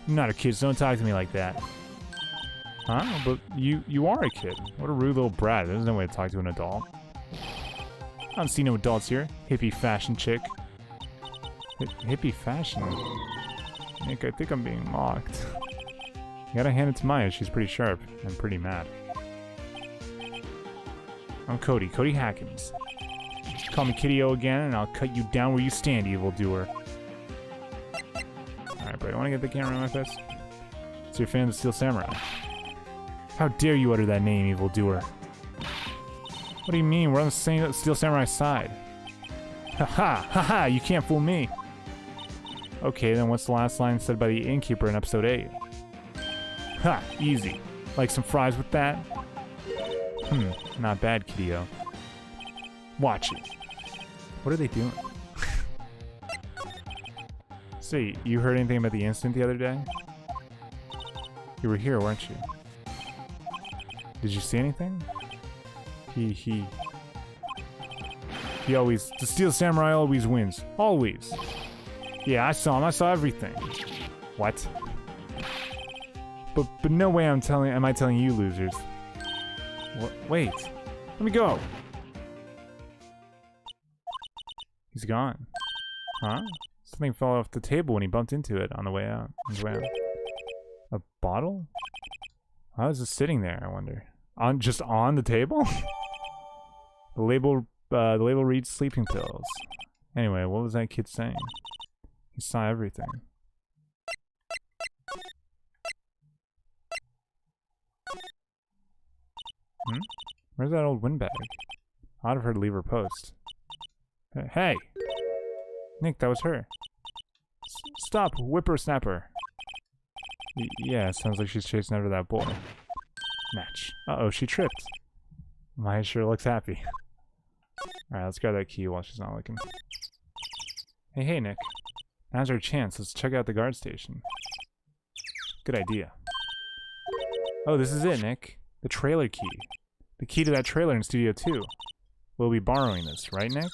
I'm not a kid, so don't talk to me like that. Huh? But you are a kid. What a rude little brat. There's no way to talk to an adult. I don't see no adults here. Hippie fashion chick. Hippie fashion? Nick, I think I'm being mocked. You gotta hand it to Maya. She's pretty sharp and pretty mad. I'm Cody Hackins. Call me Kitty-O again and I'll cut you down where you stand, evildoer. Alright, bro, you wanna get the camera in my face? So you're a fan of the Steel Samurai? How dare you utter that name, evildoer? What do you mean? We're on the same Steel Samurai side. Haha, you can't fool me. Okay, then what's the last line said by the innkeeper in episode 8? Ha, easy. Like some fries with that? Not bad, kiddo. Watch it. What are they doing? See, you heard anything about the incident the other day? You were here, weren't you? Did you see anything? He always... The Steel Samurai always wins. Always. Yeah, I saw him. I saw everything. What? But no way am I telling you losers. What? Wait. Let me go. He's gone. Huh? Something fell off the table when he bumped into it on the way out. A bottle? How is it sitting there, I wonder? Just on the table? The label reads sleeping pills. Anyway, what was that kid saying? He saw everything. Where's that old windbag? I'd have heard leave her post. Hey! Nick, that was her. Stop, whippersnapper. Yeah, sounds like she's chasing after that boy. Match. Uh-oh, she tripped. Maya sure looks happy. Alright, let's grab that key while she's not looking. Hey, Nick. Now's our chance. Let's check out the guard station. Good idea. Oh, this is it, Nick. The trailer key. The key to that trailer in Studio 2. We'll be borrowing this, right, Nick?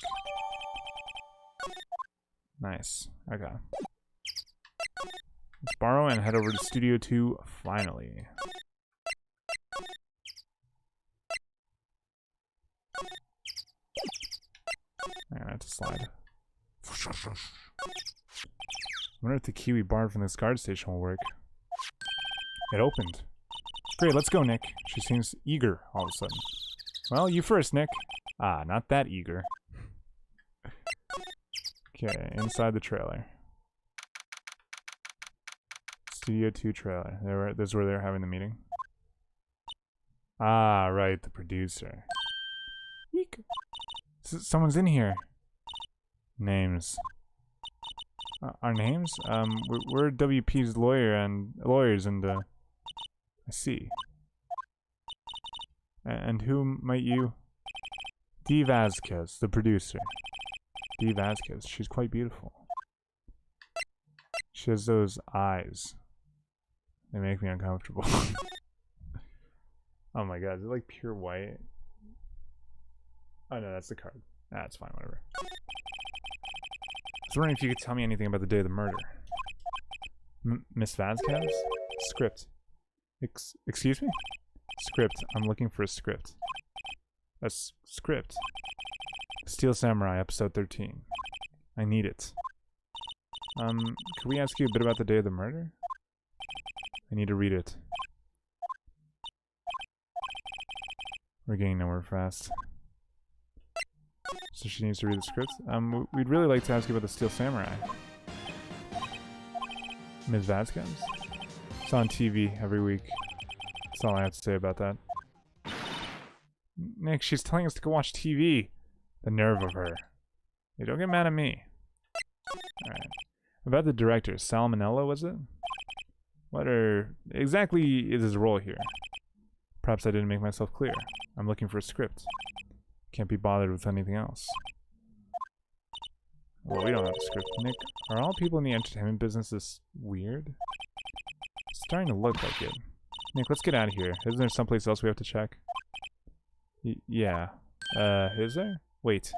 Nice. Okay. Let's borrow and head over to Studio 2 finally. I have to slide. I wonder if the key we borrowed from this guard station will work. It opened. Great, let's go, Nick. She seems eager all of a sudden. Well, you first, Nick. Ah, not that eager. Okay, inside the trailer. Studio 2 trailer. This is where they're having the meeting. Ah, right, the producer. Eek. Someone's in here. Names. Our names? We're WP's lawyers and I see. And who might you? Dee Vasquez, the producer. Dee Vasquez, she's quite beautiful. She has those eyes. They make me uncomfortable. Oh my god, is it like pure white? Oh no, that's the card. That's fine, whatever. I was wondering if you could tell me anything about the day of the murder. Miss Vasquez? Script. Excuse me? Script. I'm looking for a script. A script. Steel Samurai, episode 13. I need it. Could we ask you a bit about the day of the murder? I need to read it. We're getting nowhere fast. So she needs to read the script? We'd really like to ask you about the Steel Samurai. Ms. Vasquez? It's on TV every week. That's all I have to say about that. Nick, she's telling us to go watch TV. The nerve of her. Hey, don't get mad at me. Alright. About the director, Salmonella, was it? What exactly is his role here? Perhaps I didn't make myself clear. I'm looking for a script. Can't be bothered with anything else. Well, we don't have a script. Nick, are all people in the entertainment business this weird? It's starting to look like it. Nick, let's get out of here. Isn't there someplace else we have to check? Yeah. Is there? Wait.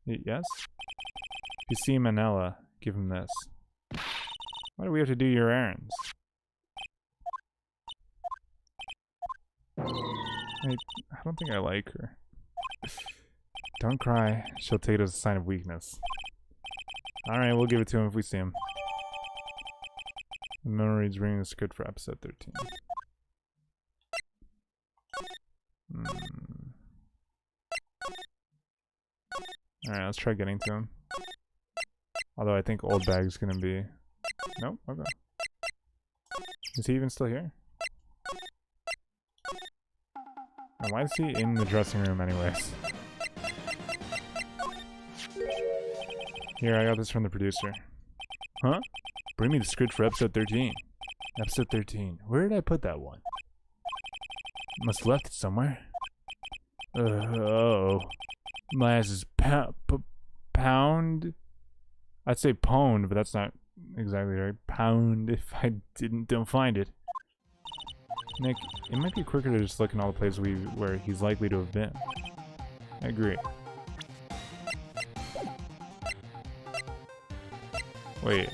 Yes? If you see Manila, give him this. Why do we have to do your errands? I don't think I like her. Don't cry. She'll take it as a sign of weakness. Alright, we'll give it to him if we see him. The memory's reading the script for episode 13. Alright, let's try getting to him. Although I think Old Bag's gonna be... Nope, okay. Is he even still here? And why is he in the dressing room anyways? Here, I got this from the producer. Huh? Bring me the script for episode 13. Episode 13. Where did I put that one? Must have left it somewhere. Oh. My ass is pound. I'd say pwned, but that's not exactly right. Pound if I don't find it. Nick, it might be quicker to just look in all the places where he's likely to have been. I agree. Wait.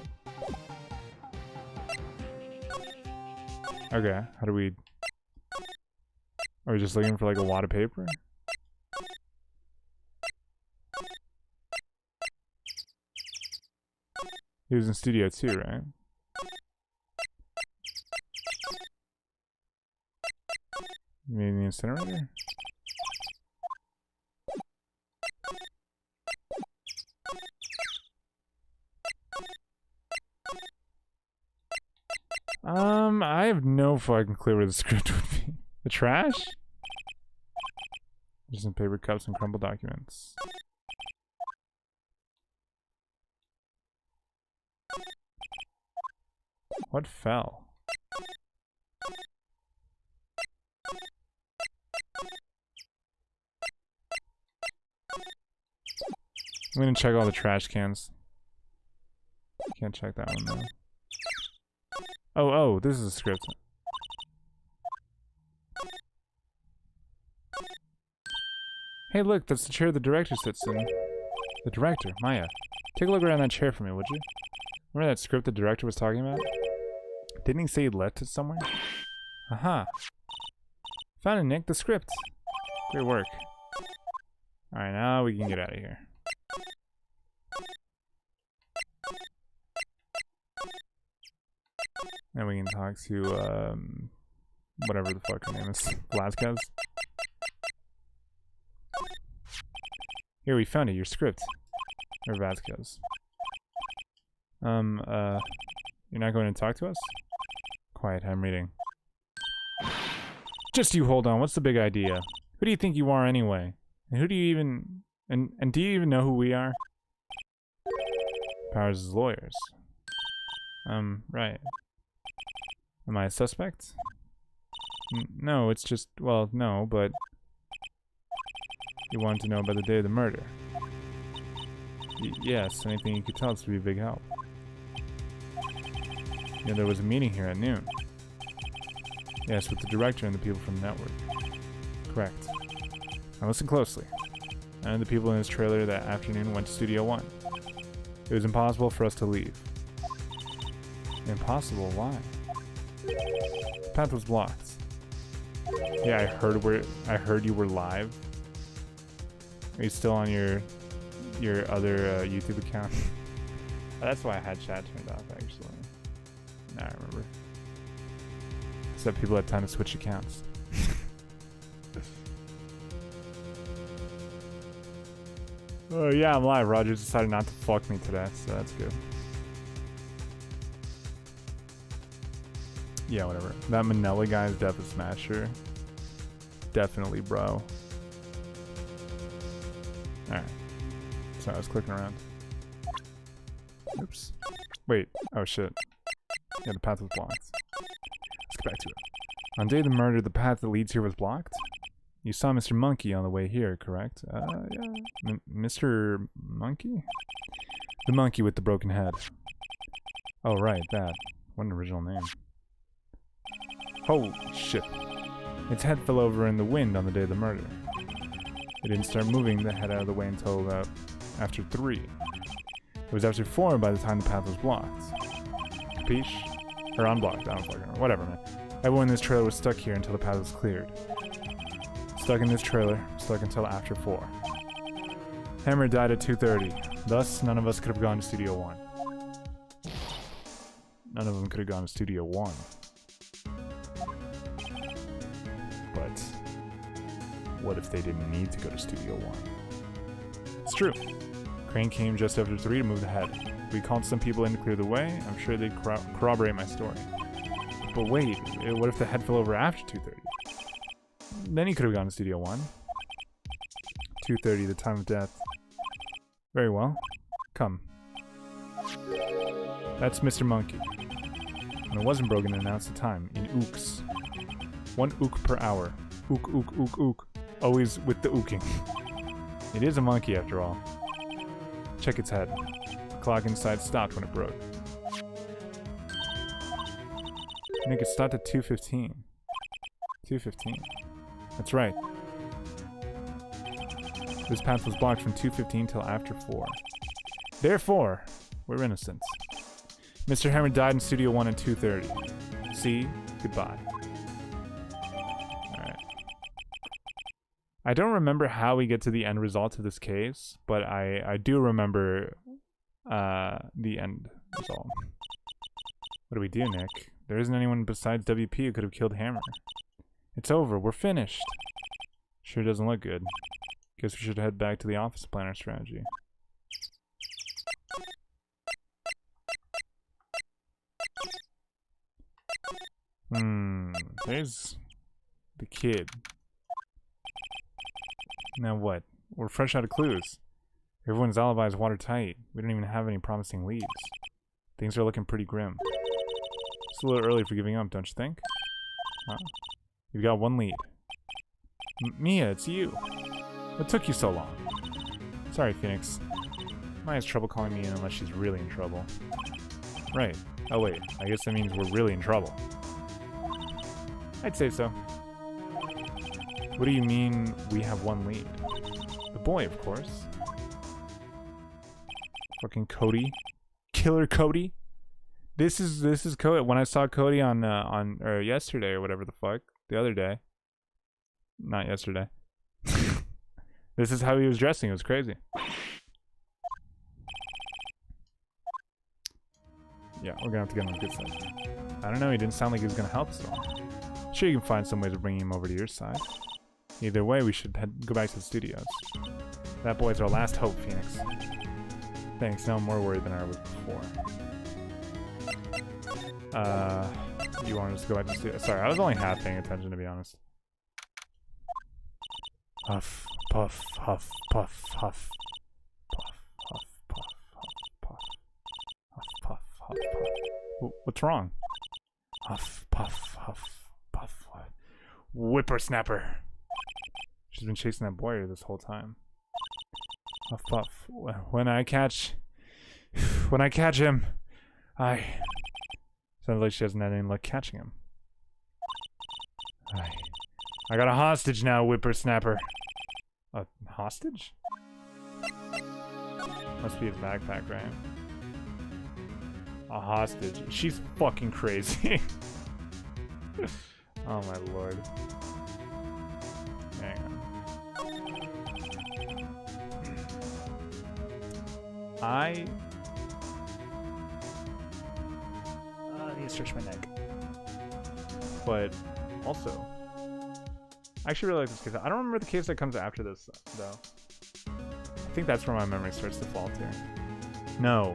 Okay, how do we... Are we just looking for like a wad of paper? He was in studio 2, right? You mean the incinerator? I have no fucking clue where the script would be. The trash? Just some paper cups and crumpled documents. What fell? I'm gonna check all the trash cans. Can't check that one though. Oh, this is a script. Hey look, that's the chair the director sits in. The director, Maya. Take a look around that chair for me, would you? Remember that script the director was talking about? Didn't he say he left it somewhere? Aha. Found it, Nick, the script. Great work. Alright, now we can get out of here. And we can talk to, whatever the fuck her name is. Velasquez. Here, we found it, your script. Or Vasquez. You're not going to talk to us? Quiet, I'm reading. Just you hold on, what's the big idea? Who do you think you are anyway? And who do you even... And do you even know who we are? Powers' lawyers. Right. Am I a suspect? No, it's just... Well, no, but... You wanted to know about the day of the murder. Yes, anything you could tell us would be a big help. Yeah, there was a meeting here at noon. Yes, with the director and the people from the network. Correct. Now listen closely. None of the people in his trailer that afternoon went to Studio 1. It was impossible for us to leave. Impossible? Why? The path was blocked. Yeah, I heard you were live. Are you still on your other YouTube account? Oh, that's why I had chat turned off, actually. Now I remember. Except people had time to switch accounts. Oh yeah, I'm live. Roger decided not to fuck me today, so that's good. Yeah, whatever. That Manila guy is Death of Smasher. Definitely, bro. Alright. So I was clicking around. Oops. Wait. Oh shit. Yeah, the path was blocked. Let's get back to it. On the day of the murder, the path that leads here was blocked? You saw Mr. Monkey on the way here, correct? Yeah. Mr. Monkey? The monkey with the broken head. Oh, right, that. What an original name. Holy shit. Its head fell over in the wind on the day of the murder. It didn't start moving the head out of the way until about after 3. It was after 4 by the time the path was blocked. Capiche? Or unblocked, I don't fucking know. Whatever, man. Everyone in this trailer was stuck here until the path was cleared. Stuck in this trailer, stuck until after 4. Hammer died at 2:30. Thus, none of us could have gone to Studio 1. None of them could have gone to Studio 1. But what if they didn't need to go to Studio 1? It's true. Crane came just after 3 to move the head. We called some people in to clear the way. I'm sure they'd corroborate my story. But wait, what if the head fell over after 2:30? Then he could have gone to Studio 1. 2:30, the time of death. Very well. Come. That's Mr. Monkey. When it wasn't broken, it announced the time in ooks. 1 ook per hour. Ook, ook, ook, ook. always with the ooking. It is a monkey after all. Check its head. The clock inside stopped when it broke. Make it stop at 2:15. 2:15. That's right. This path was blocked from 2:15 till after 4. Therefore, we're innocent. Mr. Hammer died in Studio 1 at 2:30. See? Goodbye. Alright. I don't remember how we get to the end result of this case, but I do remember the end result. What do we do, Nick? There isn't anyone besides WP who could have killed Hammer. It's over. We're finished. Sure doesn't look good. Guess we should head back to the office to plan our strategy. There's the kid. Now what? We're fresh out of clues. Everyone's alibi is watertight. We don't even have any promising leads. Things are looking pretty grim. It's a little early for giving up, don't you think? Huh? You've got one lead. Mia, it's you. What took you so long? Sorry, Phoenix. Maya has trouble calling me in unless she's really in trouble. Right. Oh wait, I guess that means we're really in trouble. I'd say so. What do you mean we have one lead? The boy, of course. Fucking Cody. Killer Cody. This is Cody. When I saw Cody on yesterday or whatever the fuck, the other day. Not yesterday. This is how he was dressing. It was crazy. Yeah, we're gonna have to get him on the good side. I don't know. He didn't sound like he was gonna help us at all. Sure, you can find some ways of bringing him over to your side. Either way, we should go back to the studios. That boy's our last hope, Phoenix. Thanks. Now I'm more worried than I was before. You want us to go back to the studio? Sorry, I was only half paying attention, to be honest. Huff, puff, huff, puff, huff. Puff, huff, puff, huff, puff. Huff, puff, huff, puff. What's wrong? Huff, puff, huff, puff. Whippersnapper. She's been chasing that boy this whole time. Huff, puff. When I catch him, sounds like she hasn't had any luck catching him. I got a hostage now, whippersnapper. A hostage? Must be his backpack, right? A hostage. She's fucking crazy. Oh my lord. Hang on. I need to stretch my neck. But also, I actually really like this case. I don't remember the case that comes after this, though. I think that's where my memory starts to falter. No.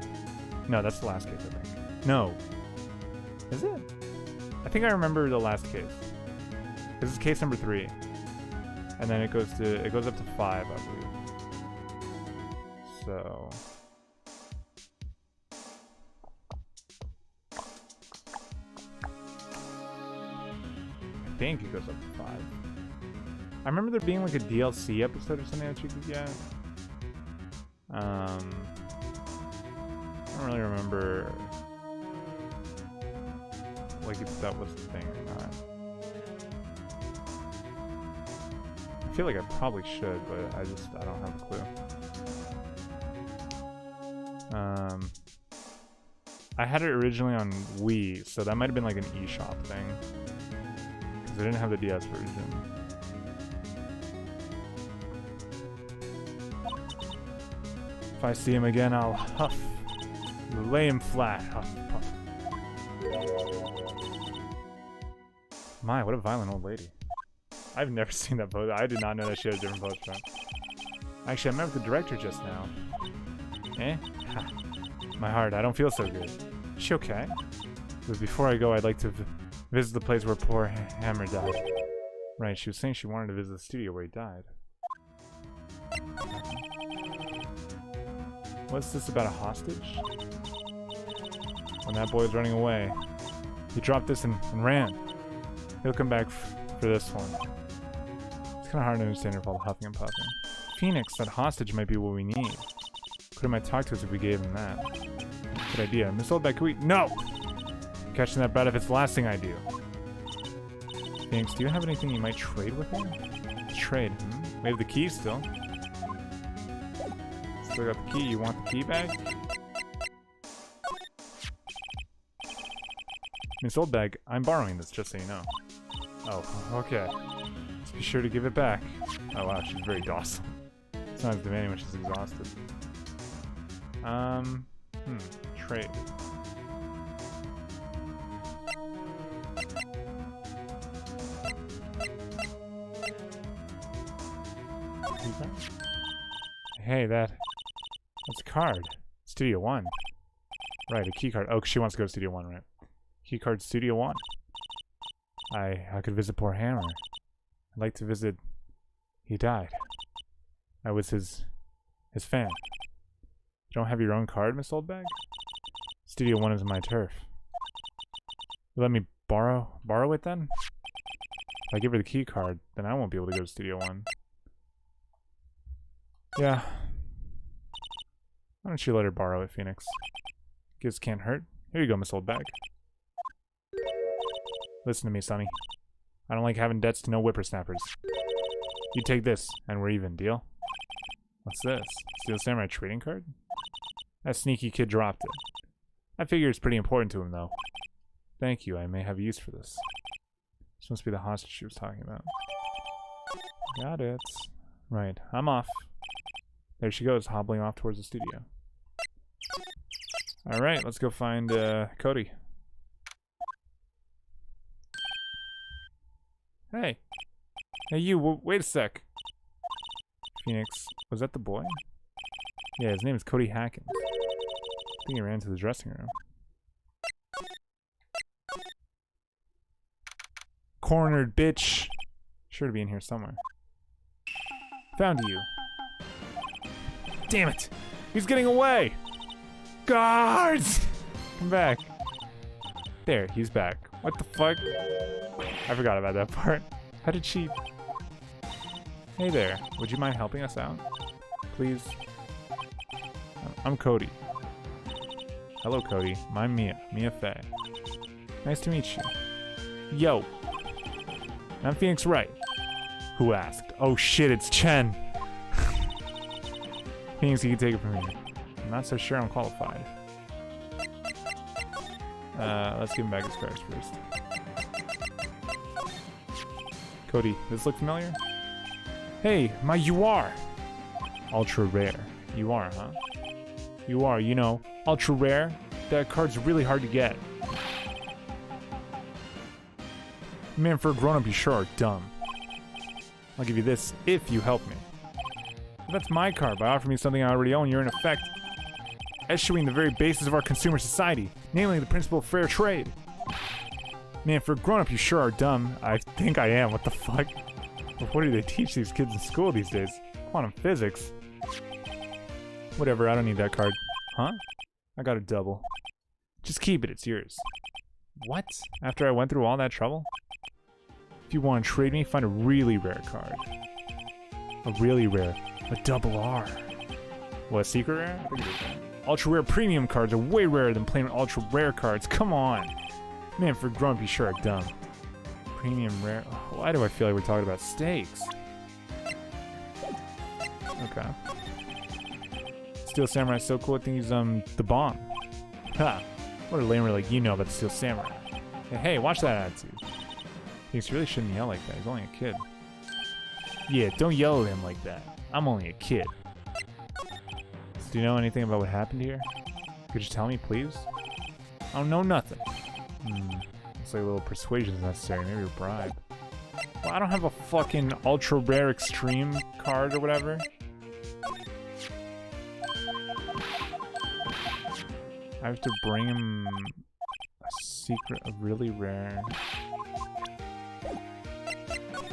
No, that's the last case, I think. No. Is it? I think I remember the last case. This is case number 3. And then it goes up to 5, I believe. So... I think it goes up to 5. I remember there being like a DLC episode or something that you could get. I don't really remember like if that was the thing or not. I feel like I probably should, but I don't have a clue. I had it originally on Wii, so that might have been like an eShop thing. Because I didn't have the DS version. If I see him again, I'll huff. Lay him flat. Huff, puff. My, what a violent old lady. I've never seen that pose. I did not know that she had a different pose front. Actually, I met with the director just now. Eh? Ha. My heart, I don't feel so good. Is she okay? But before I go, I'd like to visit the place where poor Hammer died. Right, she was saying she wanted to visit the studio where he died. What's this about a hostage? When that boy was running away, he dropped this and ran. He'll come back for this one. It's It's kind of hard to understand her with all the huffing and puffing. Phoenix, that hostage might be what we need. Could might talk to us if we gave him that. Good idea. Miss Oldbeck, can we— No! Catching that bat if it's the last thing I do. Phoenix, do you have anything you might trade with him? Trade, hmm? We have the key still. Still got the key. You want the key bag? Miss Oldbag, I'm borrowing this, just so you know. Oh, okay. Just be sure to give it back. Oh wow, she's very docile. It's not as demanding when she's exhausted. Trade. Hey, that's a card. Studio 1. Right, a key card. Oh, she wants to go to Studio 1, right? Key card Studio 1. I could visit poor Hammer. I'd like to visit... He died. I was his fan. You don't have your own card, Miss Oldbag? Studio 1 is my turf. You let me borrow it then? If I give her the key card, then I won't be able to go to Studio 1. Yeah. Why don't you let her borrow it, Phoenix? Gifts can't hurt. Here you go, Miss Oldbag. Listen to me, Sonny. I don't like having debts to no whippersnappers. You take this, and we're even, deal? What's this? Steel Samurai trading card? That sneaky kid dropped it. I figure it's pretty important to him, though. Thank you, I may have use for this. This must be the hostage she was talking about. Got it. Right, I'm off. There she goes, hobbling off towards the studio. Alright, let's go find Cody. Hey. Hey you, wait a sec. Phoenix, was that the boy? Yeah, his name is Cody Hackins. I think he ran to the dressing room. Cornered, bitch! Sure to be in here somewhere. Found you. Damn it! He's getting away! Guards! Come back. There, he's back. What the fuck? I forgot about that part. How did she... Hey there, would you mind helping us out? Please? I'm Cody. Hello, Cody. I'm Mia Fey. Nice to meet you. Yo! I'm Phoenix Wright. Who asked? Oh shit, it's Chen! Phoenix, you can take it from here. I'm not so sure I'm qualified. Let's give him back his cards first. Cody, does this look familiar? Hey, my UR! Ultra rare. UR, huh? UR, you know, ultra rare? That card's really hard to get. Man, for a grown-up, you sure are dumb. I'll give you this if you help me. But that's my card. By offering me something I already own, you're in effect eschewing the very basis of our consumer society, namely the principle of fair trade. Man, for a grown-up, you sure are dumb. I think I am. What the fuck? What do they teach these kids in school these days? Quantum physics? Whatever, I don't need that card. Huh? I got a double. Just keep it, it's yours. What? After I went through all that trouble? If you want to trade me, find a really rare card. A really rare. A double R. What, secret rare? I think it is rare. Ultra rare premium cards are way rarer than plain ultra rare cards. Come on. Man, for Grumpy, sure are dumb. Premium rare. Why do I feel like we're talking about steaks? Okay. Steel Samurai's so cool, I think he's the bomb. Ha! What a lamer like you know about the Steel Samurai. Hey, watch that attitude. He really shouldn't yell like that. He's only a kid. Yeah, don't yell at him like that. I'm only a kid. So do you know anything about what happened here? Could you tell me, please? I don't know nothing. Looks like a little persuasion is necessary. Maybe a bribe. Well, I don't have a fucking ultra rare extreme card or whatever. I have to bring him a secret, a really rare.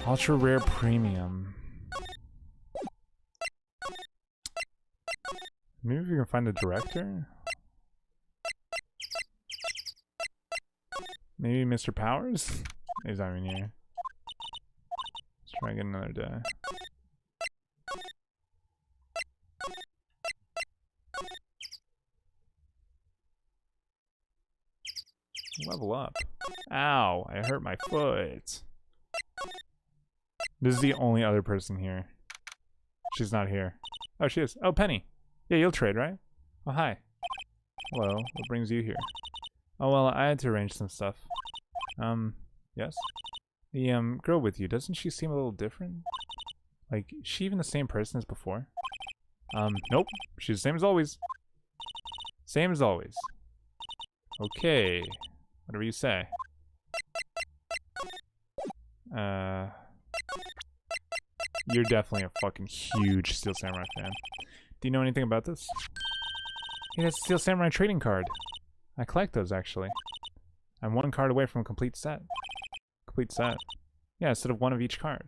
Ultra rare premium. Maybe we can find the director? Maybe Mr. Powers? He's not even here. Let's Try again another day. Level up. Ow, I hurt my foot. This is the only other person here. She's not here. Oh, she is. Oh, Penny. Yeah, you'll trade, right? Oh, hi. Hello, what brings you here? Oh, well, I had to arrange some stuff. Yes? The, girl with you, doesn't she seem a little different? Like, is she even the same person as before? Nope. She's the same as always. Same as always. Okay. Whatever you say. You're definitely a fucking huge Steel Samurai fan. Do you know anything about this? Hey, that's a Steel Samurai trading card. I collect those, actually. I'm one card away from a complete set. Complete set? Yeah, instead of one of each card.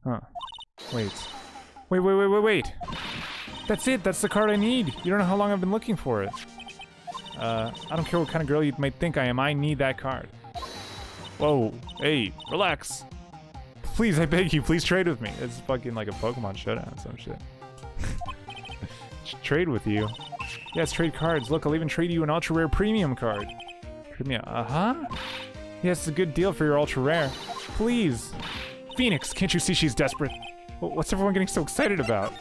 Huh. Wait. Wait. That's it! That's the card I need! You don't know how long I've been looking for it. I don't care what kind of girl you might think I am, I need that card. Whoa. Hey, relax. Please, I beg you, please trade with me. It's fucking like a Pokemon showdown or some shit. Trade with you? Yes, trade cards. Look, I'll even trade you an ultra rare premium card. Trade me a, Yes, it's a good deal for your ultra rare. Please. Phoenix, can't you see she's desperate? What's everyone getting so excited about?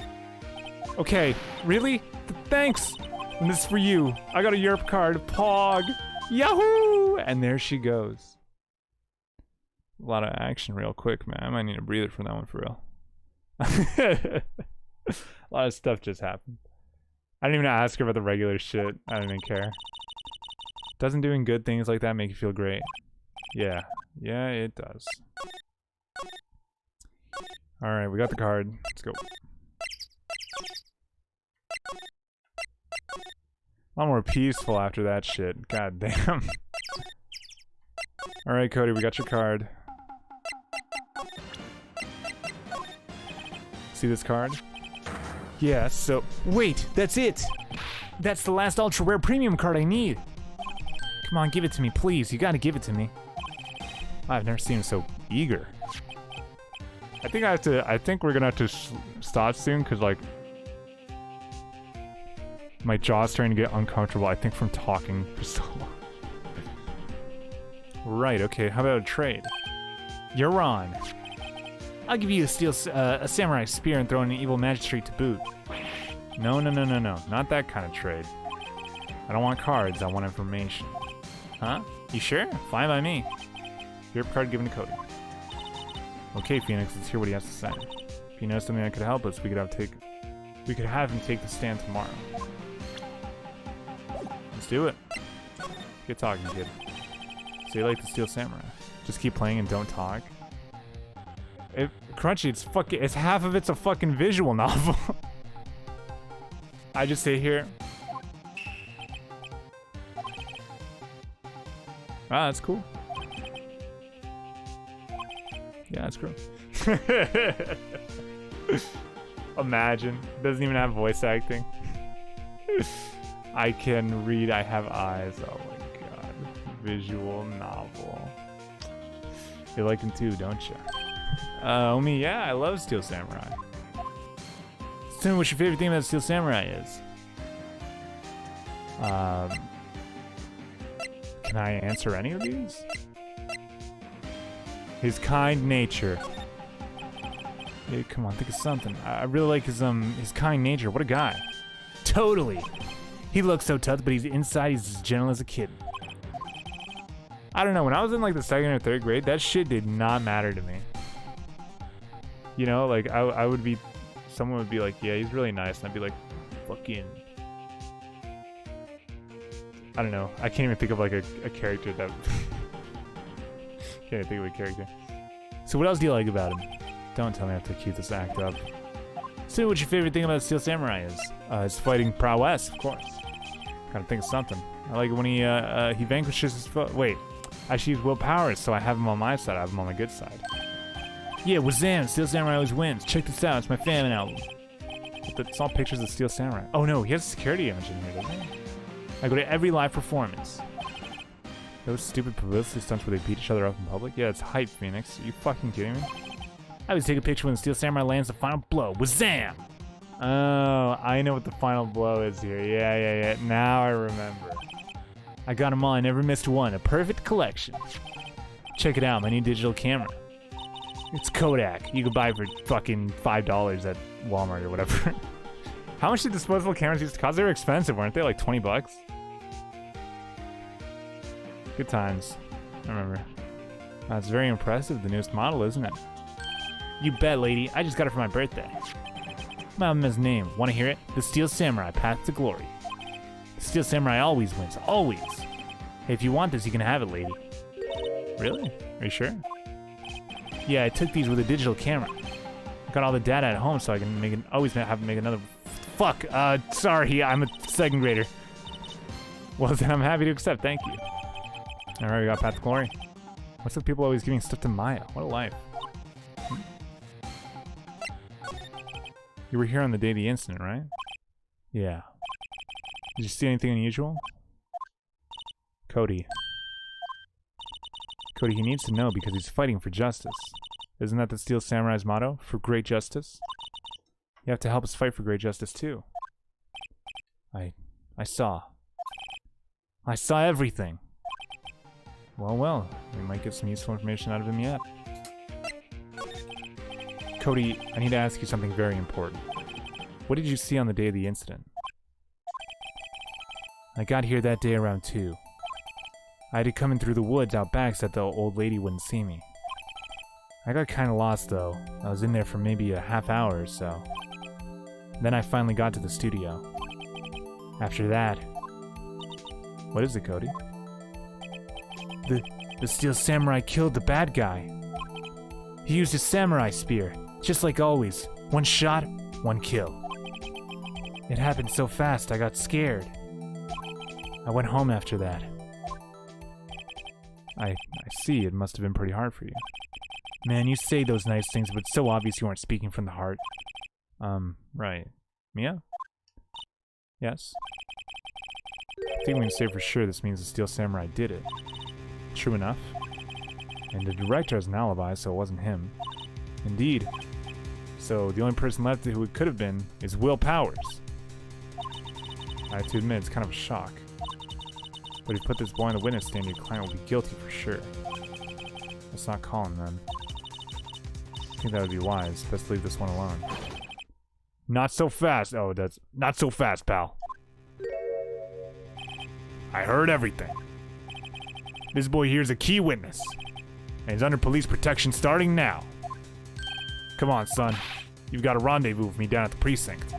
Okay, really? Thanks! And this is for you. I got a Europe card. Pog! Yahoo! And there she goes. A lot of action real quick, man. I might need a breather for that one for real. A lot of stuff just happened. I didn't even ask her about the regular shit. I didn't even care. Doesn't doing good things like that make you feel great? Yeah. Yeah, it does. Alright, we got the card. Let's go. A lot more peaceful after that shit. God damn. Alright, Cody, we got your card. See this card? Yeah, so... Wait, that's it! That's the last ultra rare premium card I need! Come on, give it to me, please. You gotta give it to me. I've never seen him so eager. I think we're gonna have to stop soon, because, like... my jaw's starting to get uncomfortable, I think, from talking for so long. Right, okay, how about a trade? You're on. I'll give you a samurai spear and throw in an evil magistrate to boot. No, not that kind of trade. I don't want cards, I want information. Huh? You sure? Fine by me. Europe card given to Cody. Okay, Phoenix, let's hear what he has to say. If you know something that could help us, we could have him take the stand tomorrow. Let's do it. Good talking, kid. So you like the Steel Samurai? Just keep playing and don't talk? Crunchy, it's half of it's a fucking visual novel. I just sit here. Ah, that's cool. Yeah, that's cool. Imagine. Doesn't even have voice acting. I can read, I have eyes. Oh my god. Visual novel. You like them too, don't you? Me, yeah, I love Steel Samurai. Tell me what your favorite thing about Steel Samurai is. Can I answer any of these? His kind nature. Hey, come on, think of something. I really like his kind nature. What a guy. Totally. He looks so tough, but inside he's as gentle as a kitten. I don't know, when I was in like the 2nd or 3rd grade, that shit did not matter to me. You know, like I would be, someone would be like, yeah, he's really nice, and I'd be like, fucking, I don't know. I can't even think of like a character that, can't even think of a character. So what else do you like about him? Don't tell me I have to keep this act up. So what your favorite thing about Steel Samurai is? His fighting prowess, of course. Gotta think of something. I like it when he vanquishes his foe. Wait, I should use willpower, so I have him on my side. I have him on my good side. Yeah, Wazam! Steel Samurai always wins. Check this out. It's my famine album. It's all pictures of Steel Samurai. Oh no, he has a security image in here, doesn't he? I go to every live performance. Those stupid publicity stunts where they beat each other up in public? Yeah, it's hype, Phoenix. Are you fucking kidding me? I always take a picture when the Steel Samurai lands the final blow. Wazam! Oh, I know what the final blow is here. Yeah. Now I remember. I got them all, I never missed one. A perfect collection. Check it out, my new digital camera. It's Kodak. You can buy it for fucking $5 at Walmart or whatever. How much did disposable cameras used to cost? They were expensive, weren't they? Like 20 bucks? Good times. I remember. That's very impressive, the newest model, isn't it? You bet, lady. I just got it for my birthday. My mama's name. Want to hear it? The Steel Samurai, Path to Glory. The Steel Samurai always wins. Always. Hey, if you want this, you can have it, lady. Really? Are you sure? Yeah, I took these with a digital camera. I got all the data at home so I can make it, always have to make another... Fuck! Sorry, I'm a second grader. Well, then I'm happy to accept, thank you. Alright, we got Path to Glory. What's with people always giving stuff to Maya? What a life. You were here on the day of the incident, right? Yeah. Did you see anything unusual? Cody. Cody, he needs to know because he's fighting for justice. Isn't that the Steel Samurai's motto? For great justice? You have to help us fight for great justice too. I saw. I saw everything. Well, we might get some useful information out of him yet. Cody, I need to ask you something very important. What did you see on the day of the incident? I got here that day around 2. I had to come in through the woods out back so that the old lady wouldn't see me. I got kinda lost though. I was in there for maybe a half hour or so. Then I finally got to the studio. After that... What is it, Cody? The Steel Samurai killed the bad guy. He used his samurai spear, just like always. One shot, one kill. It happened so fast I got scared. I went home after that. I see, it must have been pretty hard for you. Man, you say those nice things, but it's so obvious you aren't speaking from the heart. Right. Mia? Yes? I think we can say for sure this means the Steel Samurai did it. True enough. And the director has an alibi, so it wasn't him. Indeed. So the only person left who it could have been is Will Powers. I have to admit, it's kind of a shock. But if you put this boy on the witness stand, your client will be guilty for sure. Let's not call him then. I think that would be wise. Best leave this one alone. Not so fast. Oh, that's not so fast, pal. I heard everything. This boy here is a key witness, and he's under police protection starting now. Come on, son. You've got a rendezvous with me down at the precinct.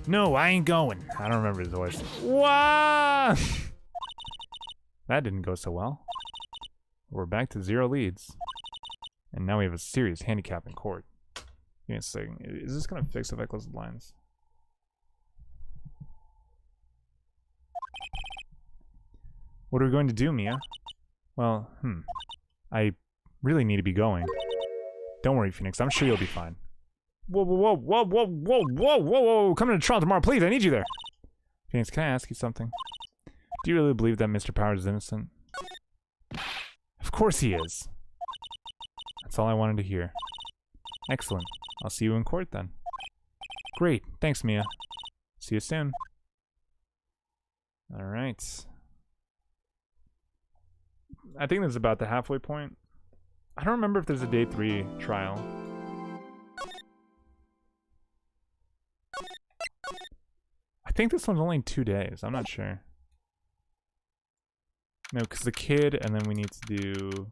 No, I ain't going. I don't remember his voice. What? That didn't go so well. We're back to 0 leads. And now we have a serious handicap in court. Give me a second. Is this gonna fix if I close the blinds? What are we going to do, Mia? Well, I really need to be going. Don't worry, Phoenix. I'm sure you'll be fine. Whoa. Come to trial tomorrow, please. I need you there. Phoenix, can I ask you something? Do you really believe that Mr. Powers is innocent? Of course he is. That's all I wanted to hear. Excellent. I'll see you in court then. Great. Thanks, Mia. See you soon. Alright. I think this is about the halfway point. I don't remember if there's a day 3 trial. I think this one's only 2 days. I'm not sure. No, because the kid, and then we need to do...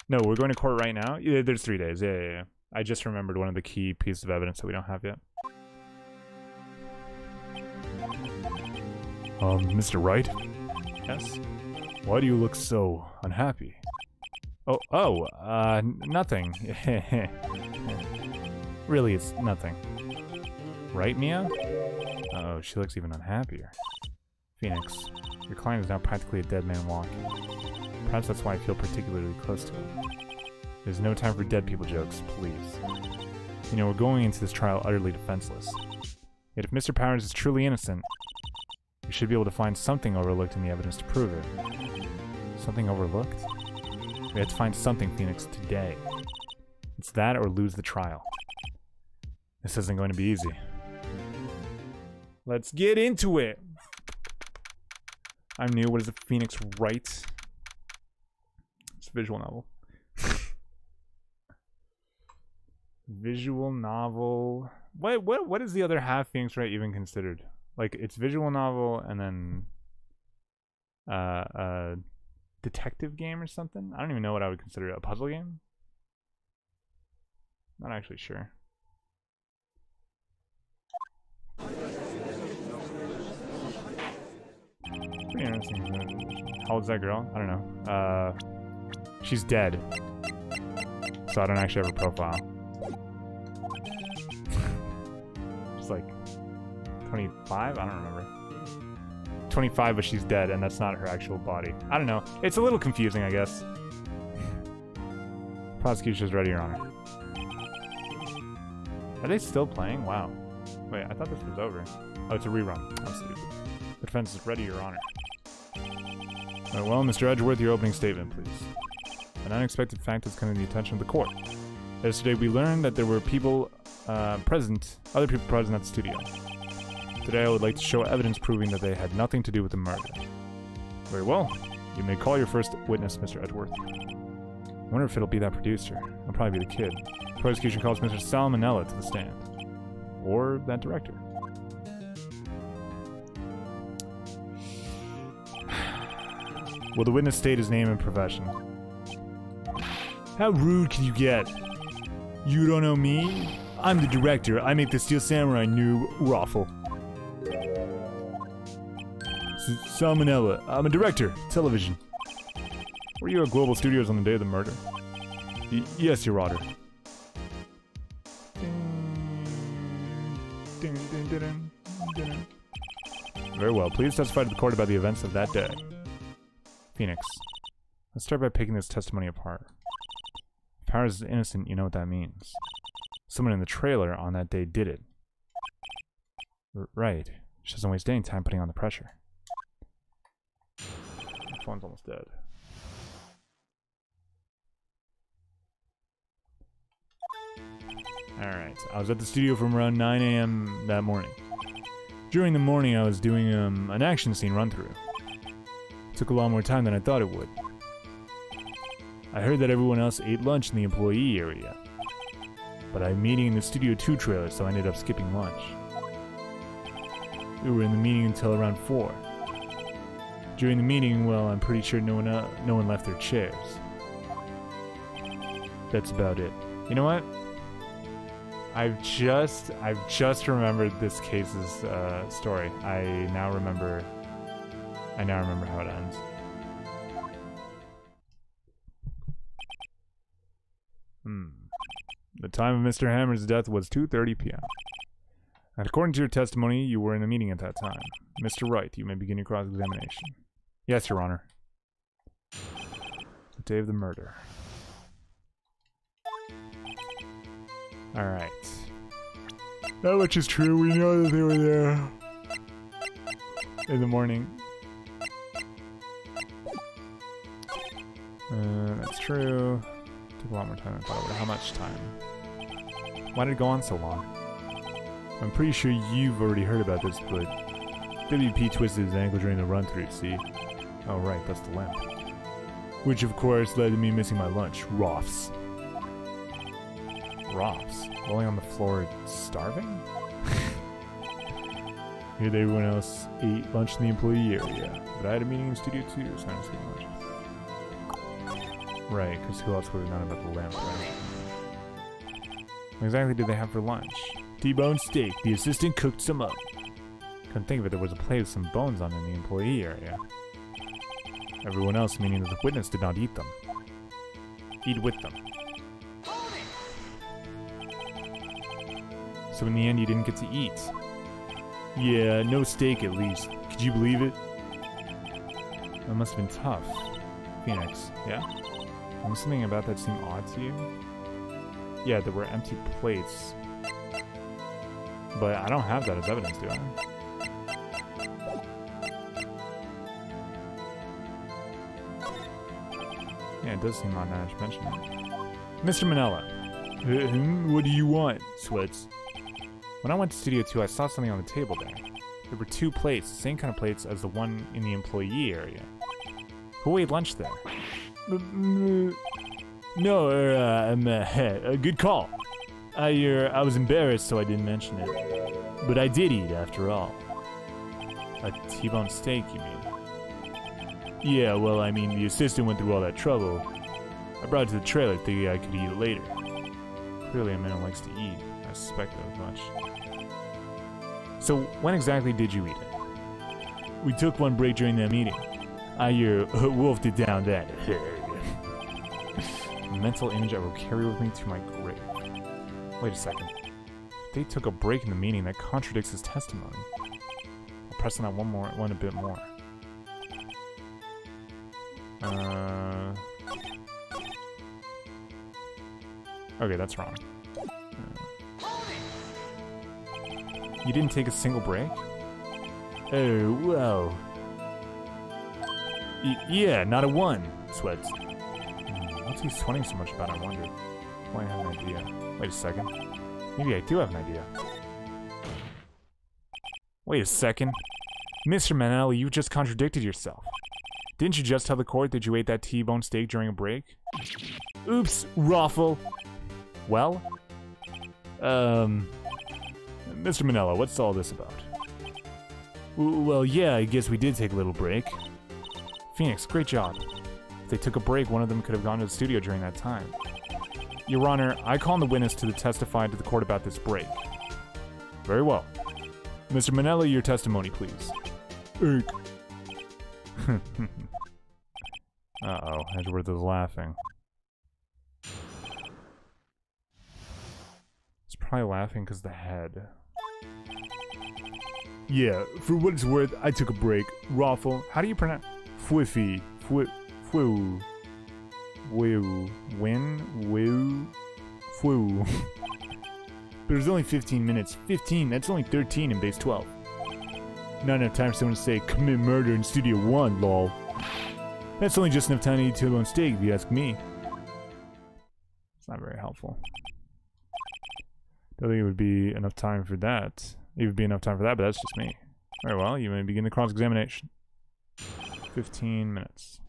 No, we're going to court right now? Yeah, there's 3 days. Yeah. I just remembered one of the key pieces of evidence that we don't have yet. Mr. Wright? Yes? Why do you look so unhappy? Nothing. Really, it's nothing. Right, Mia? Oh, she looks even unhappier. Phoenix, your client is now practically a dead man walking. Perhaps that's why I feel particularly close to him. There's no time for dead people jokes, please. You know, we're going into this trial utterly defenseless. Yet if Mr. Powers is truly innocent, we should be able to find something overlooked in the evidence to prove it. Something overlooked? We have to find something, Phoenix, today. It's that or lose the trial. This isn't going to be easy. Let's get into it. I'm new. What is a Phoenix Wright? It's a visual novel. Visual novel. What is the other half Phoenix Wright even considered? Like, it's visual novel and then a detective game or something? I don't even know what I would consider it. A puzzle game? Not actually sure. Pretty interesting. How old's that girl? I don't know. She's dead. So I don't actually have a profile. She's like 25? I don't remember. 25, but she's dead, and that's not her actual body. I don't know. It's a little confusing, I guess. Prosecution's ready, Your Honor. Are they still playing? Wow. Wait, I thought this was over. Oh, it's a rerun. I'm stupid. The defense is ready, Your Honor. Well, Mr. Edgeworth, your opening statement, please. An unexpected fact has come to the attention of the court. Yesterday, we learned that there were people other people present at the studio. Today, I would like to show evidence proving that they had nothing to do with the murder. Very well. You may call your first witness, Mr. Edgeworth. I wonder if it'll be that producer. It'll probably be the kid. The prosecution calls Mr. Salmonella to the stand. Or that director. Will the witness state his name and profession? How rude can you get? You don't know me? I'm the director. I make the Steel Samurai noob raffle. Salmonella. I'm a director. Television. Were you at Global Studios on the day of the murder? Yes, Your Honor. Very well. Please testify to the court about the events of that day. Phoenix. Let's start by picking this testimony apart. If Powers is innocent, you know what that means. Someone in the trailer on that day did it. Right. She doesn't waste any time putting on the pressure. My phone's almost dead. Alright, I was at the studio from around 9 AM that morning. During the morning, I was doing an action scene run-through. It took a lot more time than I thought it would. I heard that everyone else ate lunch in the employee area. But I had a meeting in the Studio 2 trailer, so I ended up skipping lunch. We were in the meeting until around 4. During the meeting, well, I'm pretty sure no one left their chairs. That's about it. You know what? I've just remembered this case's story. I now remember how it ends. The time of Mr. Hammer's death was 2:30 p.m. And according to your testimony, you were in the meeting at that time. Mr. Wright, you may begin your cross-examination. Yes, Your Honor. The day of the murder. Alright. That much is true. We know that they were there in the morning. That's true. Took a lot more time than I thought it would. How much time? Why did it go on so long? I'm pretty sure you've already heard about this, but WP twisted his ankle during the run-through, see? Oh right, that's the limp. Which of course led to me missing my lunch. Roths. Roths? Rolling on the floor starving? Here everyone else ate lunch in the employee area, but I had a meeting in Studio 2, so I didn't skip lunch. Right, because who else would have known about the lamp, right? What exactly did they have for lunch? T-bone steak. The assistant cooked some up. Couldn't think of it. There was a plate with some bones on it in the employee area. Everyone else, meaning that the witness, did not eat them. Eat with them. So in the end, you didn't get to eat. Yeah, no steak at least. Could you believe it? That must have been tough. Phoenix, yeah? And something about that seem odd to you? Yeah, there were empty plates. But I don't have that as evidence, do I? Yeah, it does seem odd now that you mention it. Mr. Manella, What do you want, Sweats? When I went to Studio 2, I saw something on the table there. There were 2 plates, the same kind of plates as the one in the employee area. Who ate lunch there? No, good call. I was embarrassed, so I didn't mention it. But I did eat, after all. A T-bone steak, you mean? Yeah, well, I mean, the assistant went through all that trouble. I brought it to the trailer thinking I could eat it later. Clearly a man who likes to eat. I suspect that much. So, when exactly did you eat it? We took one break during that meeting. I wolfed it down that. A mental image I will carry with me to my grave. Wait a second. If they took a break in the meeting, that contradicts his testimony. I'll press on that one a bit more. Okay, that's wrong. You didn't take a single break? Oh, wow. Yeah, not a one, Sweats. What's he sweating so much about, I wonder? Oh, I have an idea. Wait a second. Maybe I do have an idea. Wait a second. Mr. Manelli, you just contradicted yourself. Didn't you just tell the court that you ate that T-bone steak during a break? Oops, Raffle. Well? Mr. Manello, what's all this about? Well, yeah, I guess we did take a little break. Phoenix, great job. If they took a break, one of them could have gone to the studio during that time. Your Honor, I call on the witness to testify to the court about this break. Very well. Mr. Manello, your testimony, please. Uh-oh, Edgeworth is laughing. He's probably laughing because the head. Yeah, for what it's worth, I took a break. Raffle, how do you pronounce? Fwiffy. Fwu. Woo. Win. Woo. Fwu. But it was only 15 minutes. 15? That's only 13 in base 12. Not enough time for someone to say, commit murder in Studio 1, lol. That's only just enough time to eat T-bone steak, if you ask me. It's not very helpful. Don't think it would be enough time for that. It would be enough time for that, but that's just me. Very well, you may begin the cross-examination. 15 minutes.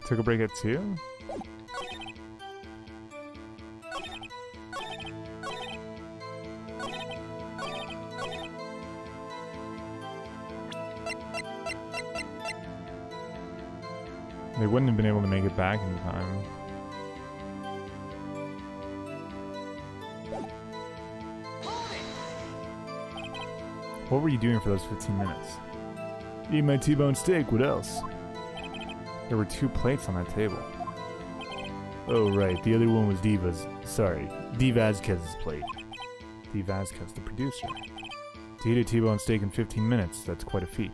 Took a break at 2? They wouldn't have been able to make it back in time. What were you doing for those 15 minutes? Eat my T-bone steak, what else? There were 2 plates on that table. Oh right, the other one was Diva's. Sorry, D. Vasquez's plate. D. Vasquez, the producer. To eat a T-bone steak in 15 minutes, that's quite a feat.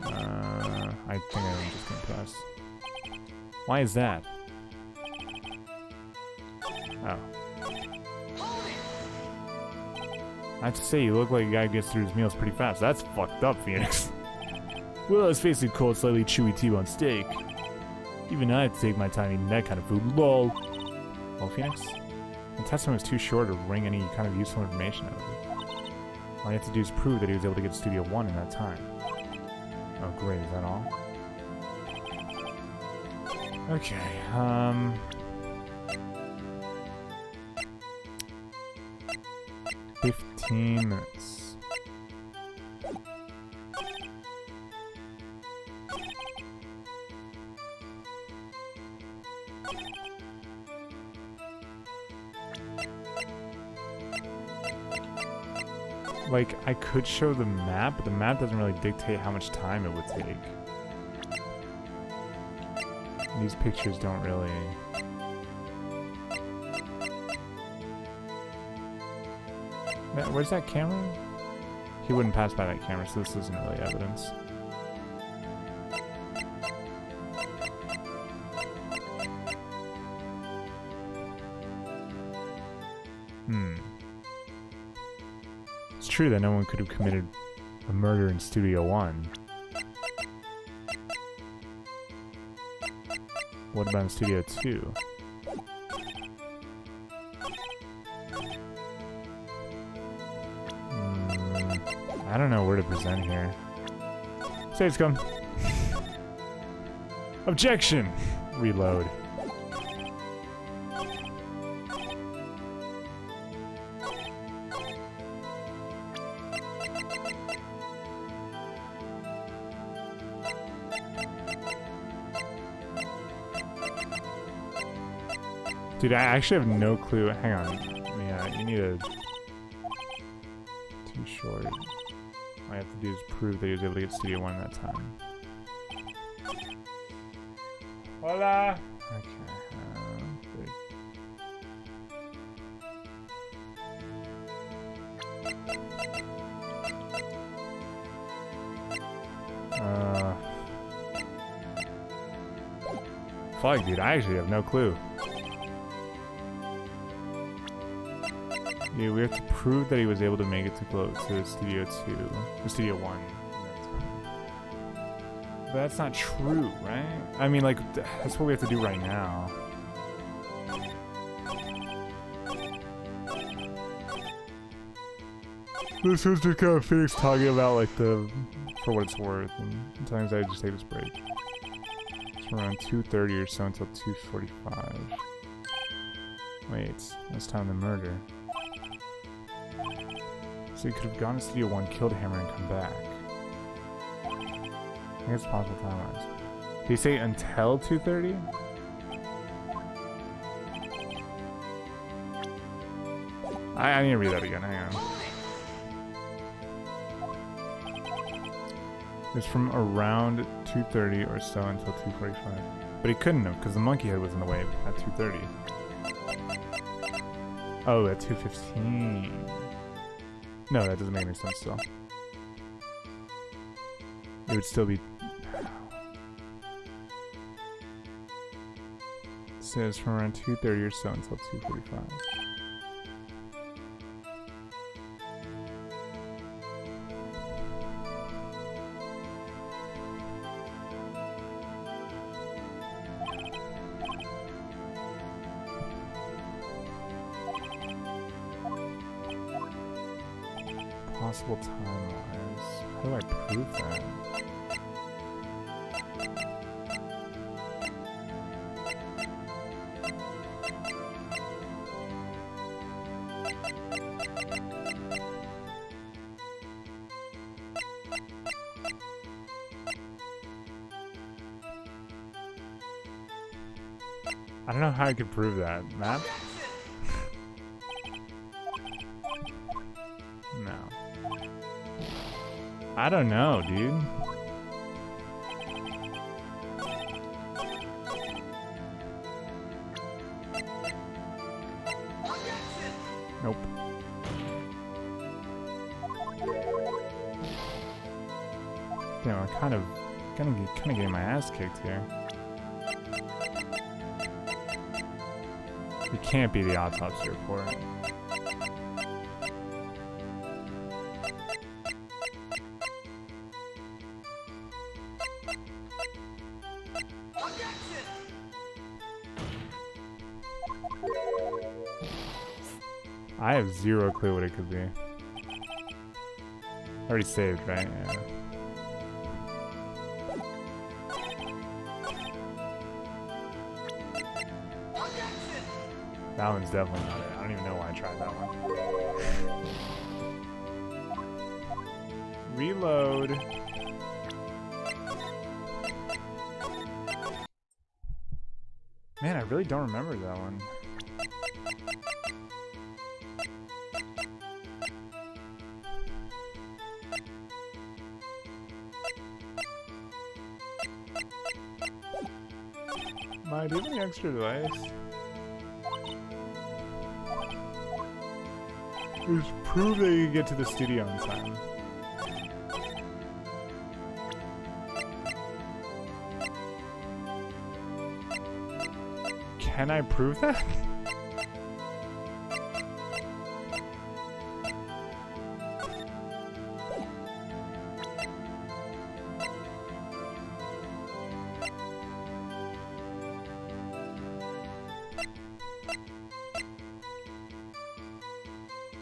I think I'm just gonna press. Why is that? Oh. I have to say, you look like a guy who gets through his meals pretty fast. That's fucked up, Phoenix. Well, let's face it, cold, slightly chewy T-bone steak. Even I have to take my time eating that kind of food. LOL. Well, Phoenix, the testimony was too short to wring any kind of useful information out of it. All you have to do is prove that he was able to get to Studio 1 in that time. Oh, great. Is that all? Okay, 15 minutes. Like, I could show the map, but the map doesn't really dictate how much time it would take. These pictures don't really... Where's that camera? He wouldn't pass by that camera, so this isn't really evidence. true that no one could have committed a murder in Studio 1. What about in Studio 2? I don't know where to present here. Save scum. Objection! Reload. Dude, I actually have no clue. Hang on. Yeah, you need a... Too short. All I have to do is prove that he was able to get Studio 1 that time. Hola! Okay. Good. Fuck, dude, I actually have no clue. Yeah, we have to prove that he was able to make it to Studio 2, or Studio 1. But that's not true, right? I mean, like, that's what we have to do right now. This was just kind of Phoenix talking about, like, the... for what it's worth, and sometimes I just take this break. It's from around 2:30 or so until 2:45. Wait, that's time to murder. So he could have gone to Studio 1, killed Hammer, and come back. I think it's possible time-wise. Did he say until 2:30? I need to read that again, hang on. It's from around 2:30 or so until 2:45. But he couldn't have, because the monkey head was in the way at 2:30. Oh, at 2:15. No, that doesn't make any sense still. It would still be... It says from around 2:30 or so until 2:45. Possible time-wise. How do I prove that? I don't know how I could prove that. Map? No. I don't know, dude. Nope. Damn, I'm kind of getting my ass kicked here. It can't be the autopsy report. I have zero clue what it could be. Already saved, right? Yeah. That one's definitely not it. I don't even know why I tried that one. Reload. Man, I really don't remember that one. Maya, do you have any extra advice? Just prove that you can get to the studio in time. Can I prove that?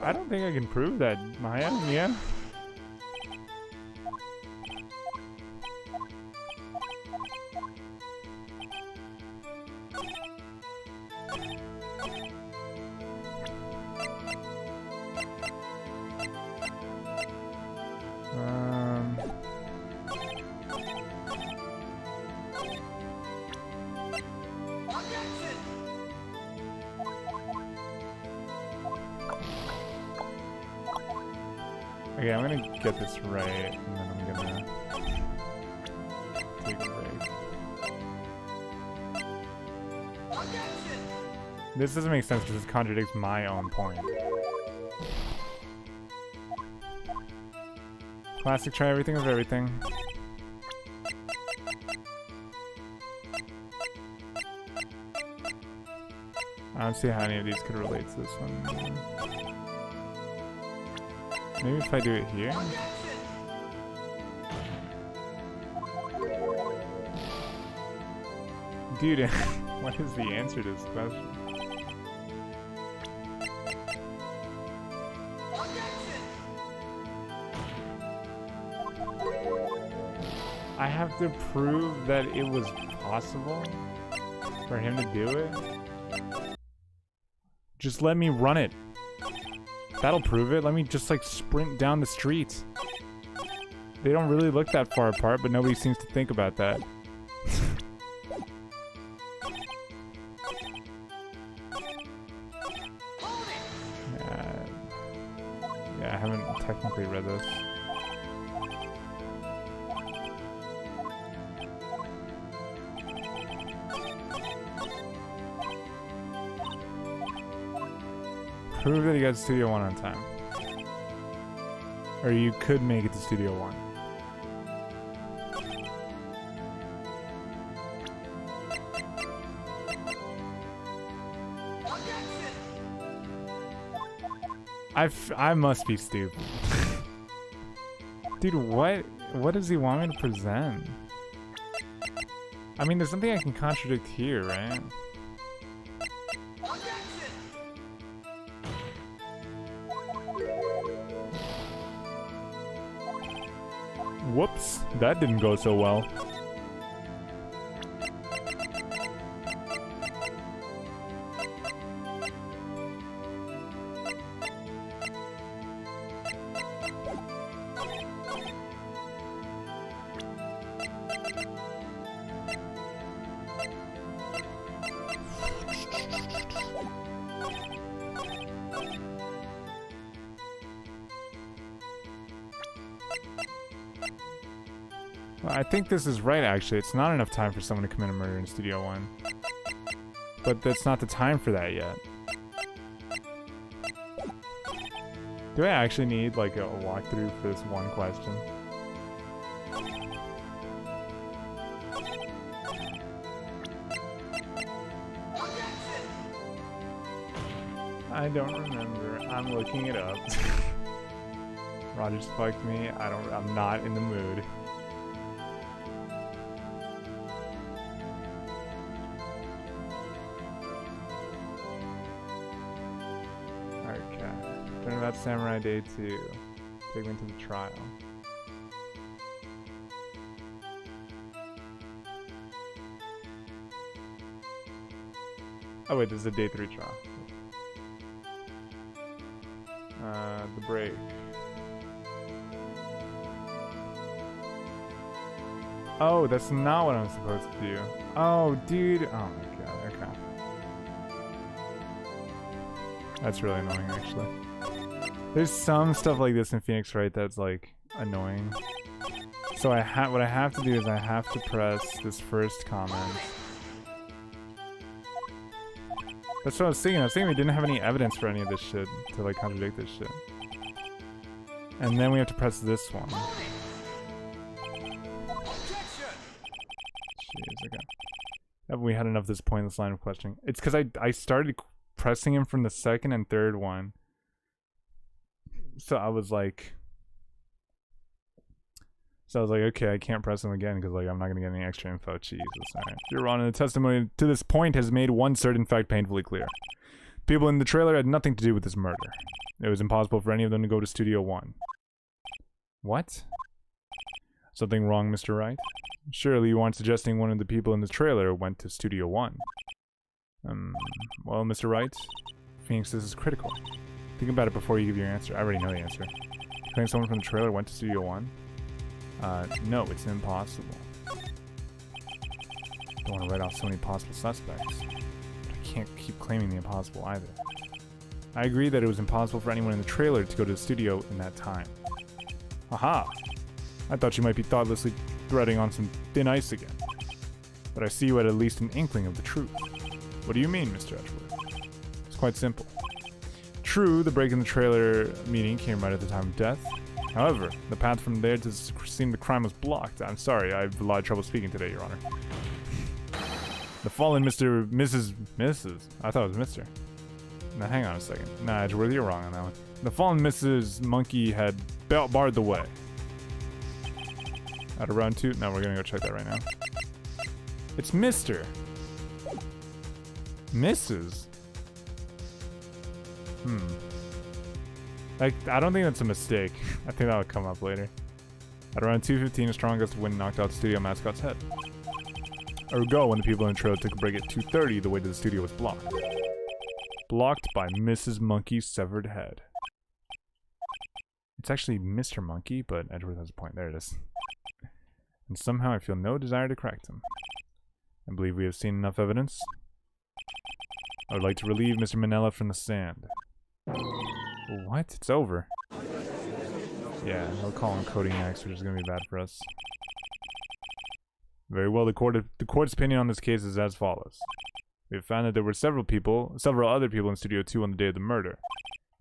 I don't think I can prove that, Maya. Yeah. Okay, I'm gonna get this right, and then I'm gonna take a break. This doesn't make sense because this contradicts my own point. Classic, try everything of everything. I don't see how any of these could relate to this one. Maybe if I do it here? Dude, what is the answer to this question? I have to prove that it was possible for him to do it? Just let me run it. That'll prove it. Let me just like sprint down the street. They don't really look that far apart, but nobody seems to think about that. Yeah, I haven't technically read this. Prove that you got Studio 1 on time. Or you could make it to Studio 1. I must be stupid. Dude, what does he want me to present? I mean, there's something I can contradict here, right? Whoops, that didn't go so well. I think this is right, actually. It's not enough time for someone to commit a murder in Studio 1. But that's not the time for that yet. Do I actually need, like, a walkthrough for this one question? I don't remember. I'm looking it up. Roger's fucked me. I'm not in the mood. About Samurai Day 2. Take me to the trial. Oh wait, this is a Day 3 trial. The break. Oh, that's not what I'm supposed to do. Oh, dude. Oh my god, okay. That's really annoying, actually. There's some stuff like this in Phoenix Wright that's like annoying. So what I have to do is I have to press this first comment. That's what I was thinking. I was thinking we didn't have any evidence for any of this shit to like contradict this shit. And then we have to press this one. Jeez, okay. Have we had enough of this pointless line of questioning? It's because I started pressing him from the second and third one. So I was like, okay, I can't press him again because like I'm not gonna get any extra info. Jesus, alright. Your Honor, the testimony to this point has made one certain fact painfully clear. People in the trailer had nothing to do with this murder. It was impossible for any of them to go to Studio 1. What? Something wrong, Mr. Wright? Surely you aren't suggesting one of the people in the trailer went to Studio 1. Well, Mr. Wright, Phoenix, this is critical. Think about it before you give your answer. I already know the answer. You claim someone from the trailer went to Studio 1? No, it's impossible. Don't want to write off so many possible suspects. But I can't keep claiming the impossible either. I agree that it was impossible for anyone in the trailer to go to the studio in that time. Aha! I thought you might be thoughtlessly threading on some thin ice again. But I see you had at least an inkling of the truth. What do you mean, Mr. Edgeworth? It's quite simple. True, the break in the trailer meeting came right at the time of death. However, the path from there to the scene of the crime was blocked. I'm sorry, I have a lot of trouble speaking today, Your Honor. The fallen Mrs. I thought it was Mr. Now, hang on a second. Nah, Edgeworth, you're wrong on that one. The fallen Mrs. Monkey had barred the way. At around 2? No, we're gonna go check that right now. It's Mr. Mrs. Like, I don't think that's a mistake. I think that'll come up later. At around 2:15, a strong gust of wind knocked out the studio mascot's head. Ergo, when the people in the trailer took a break at 2:30, the way to the studio was blocked. Blocked by Mrs. Monkey's severed head. It's actually Mr. Monkey, but Edgeworth has a point. There it is. And somehow I feel no desire to correct him. I believe we have seen enough evidence. I would like to relieve Mr. Manella from the sand. What? It's over. Yeah, he'll call him Cody next, which is going to be bad for us. Very well, the court's opinion on this case is as follows. We have found that there were several other people in Studio 2 on the day of the murder.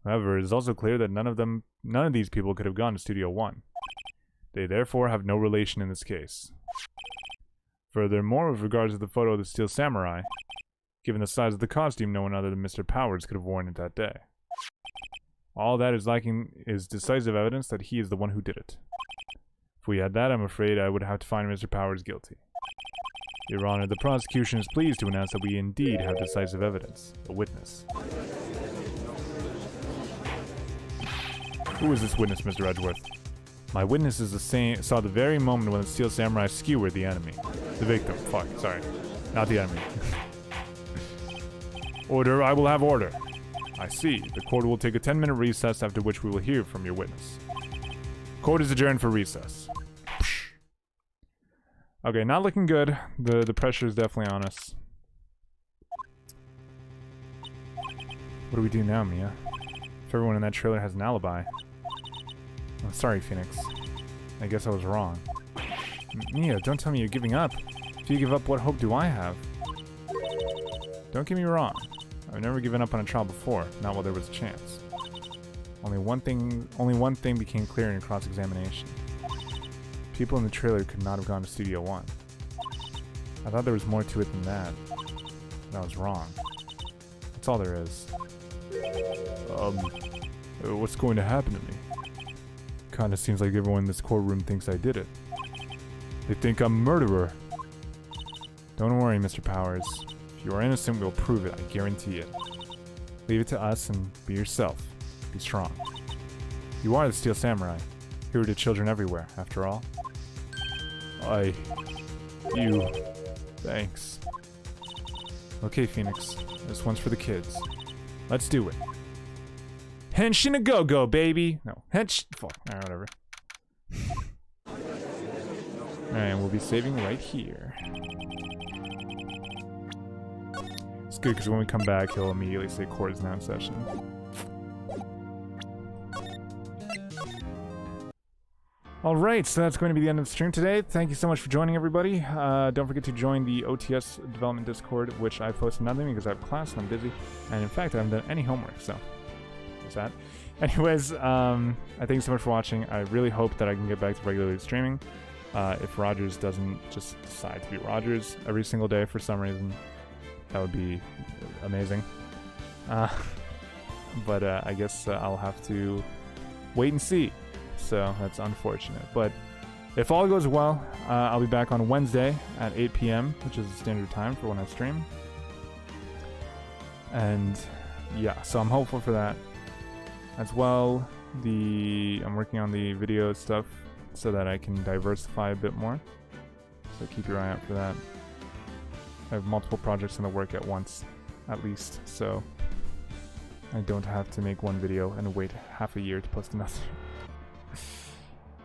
However, it is also clear that none of these people could have gone to Studio 1. They therefore have no relation in this case. Furthermore, with regards to the photo of the Steel Samurai, given the size of the costume, no one other than Mr. Powers could have worn it that day. All that is lacking is decisive evidence that he is the one who did it. If we had that, I'm afraid I would have to find Mr. Powers guilty. Your Honor, the prosecution is pleased to announce that we indeed have decisive evidence. A witness. Who is this witness, Mr. Edgeworth? My witness is saw the very moment when the Steel Samurai skewered the enemy. The victim. Fuck, sorry. Not the enemy. Order, I will have order. I see. The court will take a 10-minute recess, after which we will hear from your witness. Court is adjourned for recess. Okay, not looking good. The pressure is definitely on us. What do we do now, Mia? If everyone in that trailer has an alibi. I'm sorry, Phoenix. I guess I was wrong. Mia, don't tell me you're giving up. If you give up, what hope do I have? Don't get me wrong. I've never given up on a trial before, not while there was a chance. Only one thing became clear in cross-examination. People in the trailer could not have gone to Studio 1. I thought there was more to it than that. But I was wrong. That's all there is. What's going to happen to me? Kinda seems like everyone in this courtroom thinks I did it. They think I'm a murderer. Don't worry, Mr. Powers. If you are innocent, we'll prove it, I guarantee it. Leave it to us and be yourself. Be strong. You are the Steel Samurai. Hero to children everywhere, after all. Thanks. Okay, Phoenix. This one's for the kids. Let's do it. Henshin a go-go, baby! No, fuck, alright, whatever. Alright, we'll be saving right here. It's good, because when we come back, he'll immediately say court is now in session. Alright, so that's going to be the end of the stream today. Thank you so much for joining, everybody. Don't forget to join the OTS development Discord, which I post nothing because I have class and I'm busy. And in fact, I haven't done any homework, so there's that. Anyways, I thank you so much for watching. I really hope that I can get back to regularly streaming. If Rogers doesn't just decide to be Rogers every single day for some reason, that would be amazing. But I guess I'll have to wait and see. So that's unfortunate. But if all goes well, I'll be back on Wednesday at 8 p.m., which is the standard time for when I stream. And yeah, so I'm hopeful for that. As well, I'm working on the video stuff so that I can diversify a bit more. So keep your eye out for that. I have multiple projects in the work at once, at least, so I don't have to make one video and wait half a year to post another.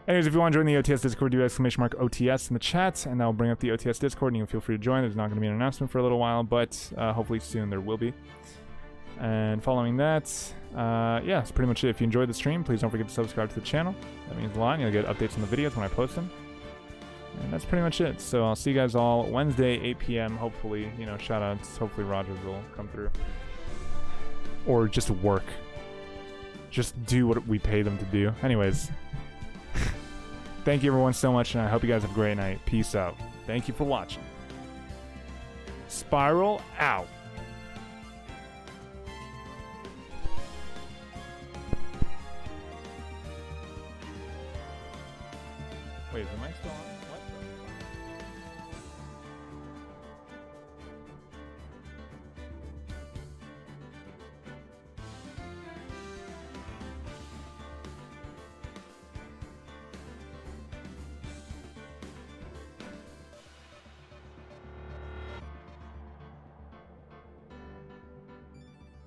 Anyways, if you want to join the OTS Discord, do !OTS in the chat, and that'll bring up the OTS Discord, and you can feel free to join. There's not going to be an announcement for a little while, but hopefully soon there will be. And following that, yeah, that's pretty much it. If you enjoyed the stream, please don't forget to subscribe to the channel. That means a lot. You'll get updates on the videos when I post them. And that's pretty much it. So I'll see you guys all Wednesday, 8 p.m. Hopefully, you know, shoutouts. Hopefully Rogers will come through. Or just work. Just do what we pay them to do. Anyways. Thank you everyone so much, and I hope you guys have a great night. Peace out. Thank you for watching. Spiral out.